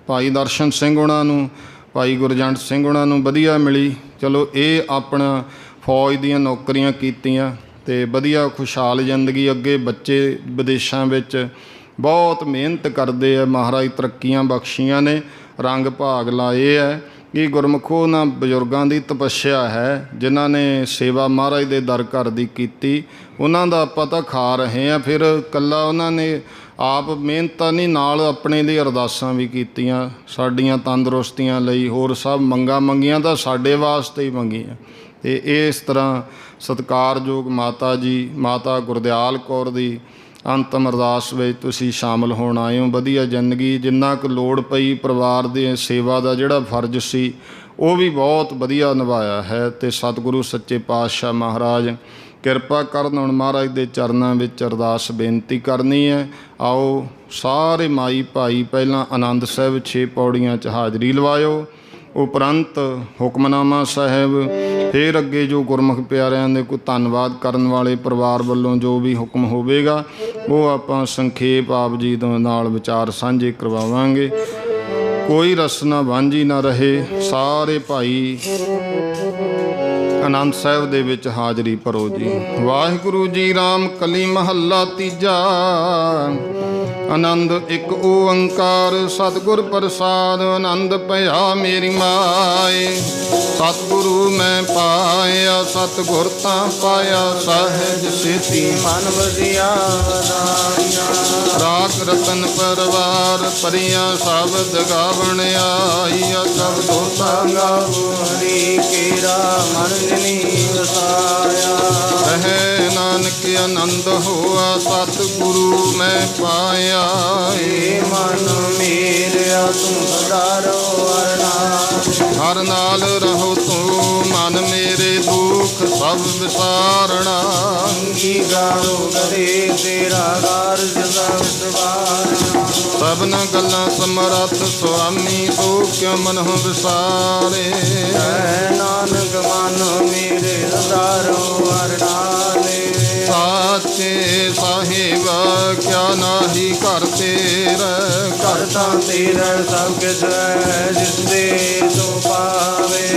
ਭਾਈ ਦਰਸ਼ਨ ਸਿੰਘ ਉਹਨਾਂ ਨੂੰ, ਭਾਈ ਗੁਰਜੰਟ ਸਿੰਘ ਉਹਨਾਂ ਨੂੰ ਵਧੀਆ ਮਿਲੀ। ਚਲੋ ਇਹ ਆਪਣਾ ਫੌਜ ਦੀਆਂ ਨੌਕਰੀਆਂ ਕੀਤੀਆਂ ਅਤੇ ਵਧੀਆ ਖੁਸ਼ਹਾਲ ਜ਼ਿੰਦਗੀ। ਅੱਗੇ ਬੱਚੇ ਵਿਦੇਸ਼ਾਂ ਵਿੱਚ ਬਹੁਤ ਮਿਹਨਤ ਕਰਦੇ ਆ। ਮਹਾਰਾਜ ਤਰੱਕੀਆਂ ਬਖਸ਼ੀਆਂ ਨੇ, ਰੰਗ ਭਾਗ ਲਾਏ ਹੈ। ਇਹ ਗੁਰਮੁਖੋ ਉਹਨਾਂ ਬਜ਼ੁਰਗਾਂ ਦੀ ਤਪੱਸਿਆ ਹੈ, ਜਿਨ੍ਹਾਂ ਨੇ ਸੇਵਾ ਮਹਾਰਾਜ ਦੇ ਦਰ ਘਰ ਦੀ ਕੀਤੀ। ਉਹਨਾਂ ਦਾ ਆਪਾਂ ਤਾਂ ਖਾ ਰਹੇ ਹਾਂ। ਫਿਰ ਇਕੱਲਾ ਉਹਨਾਂ ਨੇ ਆਪ ਮਿਹਨਤਾਂ ਨਹੀਂ, ਨਾਲ ਆਪਣੇ ਲਈ ਅਰਦਾਸਾਂ ਵੀ ਕੀਤੀਆਂ, ਸਾਡੀਆਂ ਤੰਦਰੁਸਤੀਆਂ ਲਈ। ਹੋਰ ਸਭ ਮੰਗਾਂ ਮੰਗੀਆਂ ਤਾਂ ਸਾਡੇ ਵਾਸਤੇ ਹੀ ਮੰਗੀਆਂ। ਅਤੇ ਇਸ ਤਰ੍ਹਾਂ ਸਤਿਕਾਰਯੋਗ ਮਾਤਾ ਜੀ, ਮਾਤਾ ਗੁਰਦਿਆਲ ਕੌਰ ਦੀ ਅੰਤਮ ਅਰਦਾਸ ਵਿੱਚ ਤੁਸੀਂ ਸ਼ਾਮਲ ਹੋਣ ਆਏ ਹੋ। ਵਧੀਆ ਜ਼ਿੰਦਗੀ, ਜਿੰਨਾ ਕੁ ਲੋੜ ਪਈ ਪਰਿਵਾਰ ਦੀ ਸੇਵਾ ਦਾ ਜਿਹੜਾ ਫਰਜ਼ ਸੀ, ਉਹ ਵੀ ਬਹੁਤ ਵਧੀਆ ਨਿਭਾਇਆ ਹੈ। ਅਤੇ ਸਤਿਗੁਰੂ ਸੱਚੇ ਪਾਤਸ਼ਾਹ ਮਹਾਰਾਜ ਕਿਰਪਾ ਕਰਨ। ਹੁਣ ਮਹਾਰਾਜ ਦੇ ਚਰਨਾਂ ਵਿੱਚ ਅਰਦਾਸ ਬੇਨਤੀ ਕਰਨੀ ਹੈ। ਆਓ ਸਾਰੇ ਮਾਈ ਭਾਈ ਪਹਿਲਾਂ ਆਨੰਦ ਸਾਹਿਬ 6 ਪੌੜੀਆਂ 'ਚ ਹਾਜ਼ਰੀ ਲਵਾਇਓ, ਉਪਰੰਤ ਹੁਕਮਨਾਮਾ ਸਾਹਿਬ, ਫਿਰ ਅੱਗੇ ਜੋ ਗੁਰਮੁਖ ਪਿਆਰਿਆਂ ਦੇ ਕੋਈ ਧੰਨਵਾਦ ਕਰਨ ਵਾਲੇ ਪਰਿਵਾਰ ਵੱਲੋਂ ਜੋ ਵੀ ਹੁਕਮ ਹੋਵੇਗਾ, ਉਹ ਆਪਾਂ ਸੰਖੇਪ ਆਪ ਜੀ ਦੇ ਨਾਲ ਵਿਚਾਰ ਸਾਂਝੇ ਕਰਵਾਵਾਂਗੇ। ਕੋਈ ਰਸਨਾ ਵਾਂਝੀ ਨਾ ਰਹੇ। ਸਾਰੇ ਭਾਈ ਆਨੰਦ ਸਾਹਿਬ ਦੇ ਵਿੱਚ ਹਾਜ਼ਰੀ ਭਰੋ ਜੀ। ਵਾਹਿਗੁਰੂ ਜੀ ਰਾਮ ਕਲੀ ਮਹੱਲਾ ਤੀਜਾ। ਆਨੰਦ ਇੱਕ ਓੰਕਾਰ ਸਤਿਗੁਰ ਪ੍ਰਸਾਦ, ਆਨੰਦ ਭਇਆ ਮੇਰੀ ਮਾਏ। ਸਤਿਗੁਰੂ ਮੈਂ ਪਾਇਆ, ਸਤਿਗੁਰ ਤਾਂ ਪਾਇਆ ਸਹਿਜ ਸਿਧੀ। ਮਨ ਵਸਿਆ ਵਧਾਈਆਂ, ਰਾਖ ਰਤਨ ਪਰਵਾਰ ਭਰੀਆਂ, ਸ਼ਬਦ ਗਾਵਣ ਆਈਆ। ਸ਼ਬਦੋ ਗਾਵੋ ਹਰੀ ਕੇਰਾ, ਮਨ ਜਿਨੀ ਵਸਾਇਆ। ਰਹਿ ਨਾਨਕ ਆਨੰਦ ਹੋਆ, ਸਤਿਗੁਰੂ ਮੈਂ ਪਾਇਆ। ਏ ਮਨ ਮੇਰਿਆ ਤੂੰ ਸਦਾ ਰਹੋ ਹਰ ਨਾਲ ਰਹੋ ਤੂੰ, ਮਨ ਮੇਰੇ ਦੁੱਖ ਸਭ ਵਿਸਾਰਣਾ। ਅੰਗੀ ਗਾਓ ਗਰੇ ਤੇਰਾ ਕਾਰਜ ਸਭ ਸਵਾਰਨਾ। ਸਭਨਾ ਗੱਲਾਂ ਸਮਰੱਥ ਸੁਆਮੀ, ਤੂੰ ਕਿਉ ਮਨਹੁ ਵਿਸਾਰੇ। ਨਾਨਕ ਮਨ ਮੇਰੇ ਸਦਾ ਰਹੋ ਹਰ ਨਾਲੇ। ਸਾਚੇ ਸਾਹਿਬ ਕਿਆ ਨਾਹੀ ਘਰ ਤੇਰਾ। ਘਰ ਤਾਂ ਤੇਰਾ ਸਭ ਕਿਛ ਹੈ, ਜਿਸ ਦੇ ਤੂੰ ਪਾਵੇ।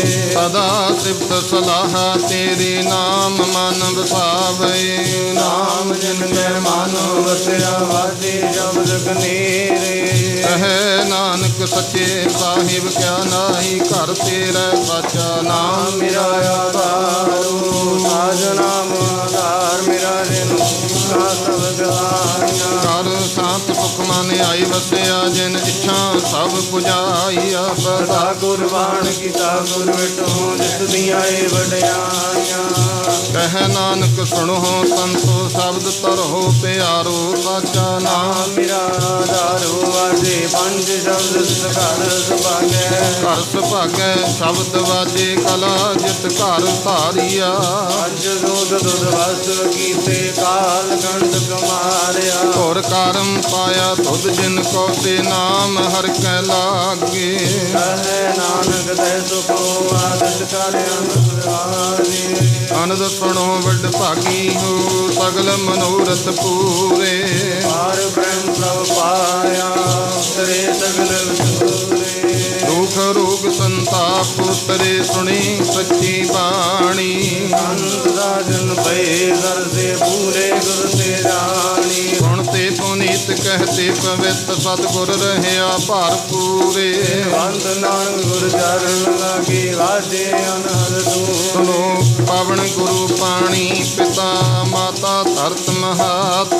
ਸਦਾ ਸਿਫਤ ਸਲਾਹ ਤੇਰੇ ਨਾਮ ਮਨ ਵਸਾਵੇ। ਨਾਮ ਜਿਨ ਕੈ ਮਨ ਵਸਿਆ ਵਾਜੇ ਸ਼ਬਦ ਕਨੇਰੇ। ਕਹੈ ਨਾਨਕ ਸੱਚੇ ਸਾਹਿਬ ਕਿਆ ਨਾਹੀ ਘਰ ਤੇਰਾ ਸਾਚਾ ਨਾਮ। ਨਾਮ ਮੇਰਾ ਆਧਾਰੂ ਸਾਜ ਨਾਮ ਆਧਾਰ ਮੇਰਾ ਜਿਨ ਕਾ ਸਭ ਗਵਾਈਆਂ। ਕਰ ਸਾਤ ਸੁਖ ਮਨ ਆਈ ਵਸਿਆ ਜਿਨ ਇੱਛਾ ਸਭ ਪੁਜਾਈਆ। ਸਦਾ ਕੁਰਬਾਨ ਕੀਤਾ ਗੁਰ ਵਿਟੋ ਜਿਸ ਦੀਆਂ ਏ ਵਡਿਆਈਆਂ। ਕਹਿ ਨਾਨਕ ਸੁਣੋ ਸੰਤੋ ਸ਼ਬਦ ਤਰਹੁ ਪਿਆਰੋ ਸਾਚਾ ਨਾਮ। ਨਾਮ ਮੇਰਾ ਆਧਾਰੂ ਵਾਜੇ ਪੰਜ ਸ਼ਬਦ ਘਰ ਸੁਭਾਗੈ। ਘਰ ਸੁਭਾਗੈ ਸ਼ਬਦ ਵਾਜੇ ਕਲਾ ਜਿਤ ਘਰ ਧਾਰੀਆ। ਅੱਜ ਦੁੱਧ ਦੁੱਧ ਵਸ ਕੀਤੇ ਕਾਲ ਗੰਢ ਕਮਾਰਿਆ। ਹੋਰ ਕਰਮ ਪਾਇਆ ਤੁਧ ਜਿਨ ਕੋ ਤੇ ਨਾਮ ਹਰਿ ਕੈ ਲਾਗੇ। ਕਹੈ ਨਾਨਕ ਤੈ ਸੁਖੋ ਆਦਿਤ ਕਰ ਅਨੁਰਾਰੇ। ਅਨੰਦ ਸੁਣੋ ਵੱਡ ਭਾਗੀ ਹੋ ਸਗਲ ਮਨੋਰਥ ਪੂਰੇ। ਪਾਰ ਬ੍ਰਹਮ ਪ੍ਰਭ ਪਾਇਆ ਉਤਰੇ ਸਗਲ ਵਿਸੂਰੇ। ਦੁਖ ਰੋਗ ਸੰਤਾਪ ਉਤਰੇ ਸੁਣੀ ਸੱਚੀ ਬਾਣੀ। ਅੰਤ ਰਾਜਨ ਪਏ ਦਰਦੇ ਪੂਰੇ ਗੁਰ ਤੇ ਜਾਣੀ। ਹੁਣ ਤੇ ਪੁਨੀਤ ਕਹਤੇ ਪਵਿੱਤ ਸਤਿਗੁਰ ਰਹਿਆ ਭਰ ਪੂਰੇ। ਬੰਦ ਨਾਨਕ ਗੁਰ ਚਰਨ ਲਾਗੇ ਵਾਜੇ ਅਨਹਦ ਦੂਰ। ਸੁਨੋ ਪਵਨ ਗੁਰੂ ਪਾਣੀ ਪਿਤਾ ਮਾਤਾ ਧਰਤ ਮਹਤ।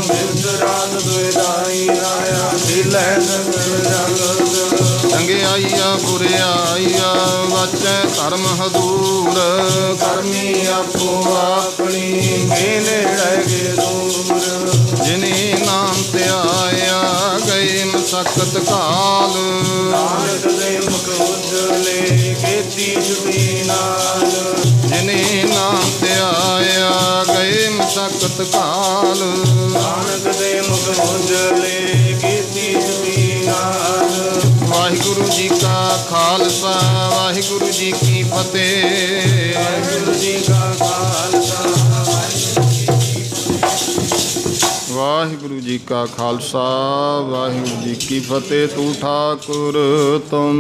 ਨਿਤ ਰਾਤ ਦੁਇਦਾਈ ਰਾਇਆ ਦਿਲੈ ਸਗਲ ਜਗਤ। ਚੰਗਿਆਈਆ ਬੁਰਿਆਈਆ ਵਾਚੈ ਧਰਮ ਹਦੂਰ। ਕਰਮੀ ਆਪੋ ਆਪਣੀ ਕੇ ਨੇੜੇ ਗੇ ਦੂਰ। ਜਿਨੇ ਨਾਮ ਧਿਆਇਆ ਗਏ ਮਸਕਤ ਕਾਲ। ਨਾਨਕ ਦੇ ਮੁਖ ਉਜਲੇ ਕੀਤੀ ਛੁਟੀ ਨਾਲ। ਜਿਨੇ ਨਾਮ ਧਿਆਇਆ ਗਏ ਮਸਕਤ ਕਾਲ। ਨਾਨਕ ਦੇ ਮੁਖ ਉਜਲੇ ਕੀਤੀ ਛੁਟੀ ਨਾਲ। ਵਾਹਿਗੁਰੂ ਜੀ ਕਾ ਖਾਲਸਾ ਵਾਹਿਗੁਰੂ ਜੀ ਕੀ ਫਤਿਹ। ਵਾਹਿਗੁਰੂ ਜੀ ਕਾ ਖਾਲਸਾ ਵਾਹਿਗੁਰੂ ਜੀ ਕਾ ਖਾਲਸਾ ਵਾਹਿਗੁਰੂ ਜੀ ਕੀ ਫਤਿਹ। ਤੂੰ ਠਾਕੁਰ ਤੁਮ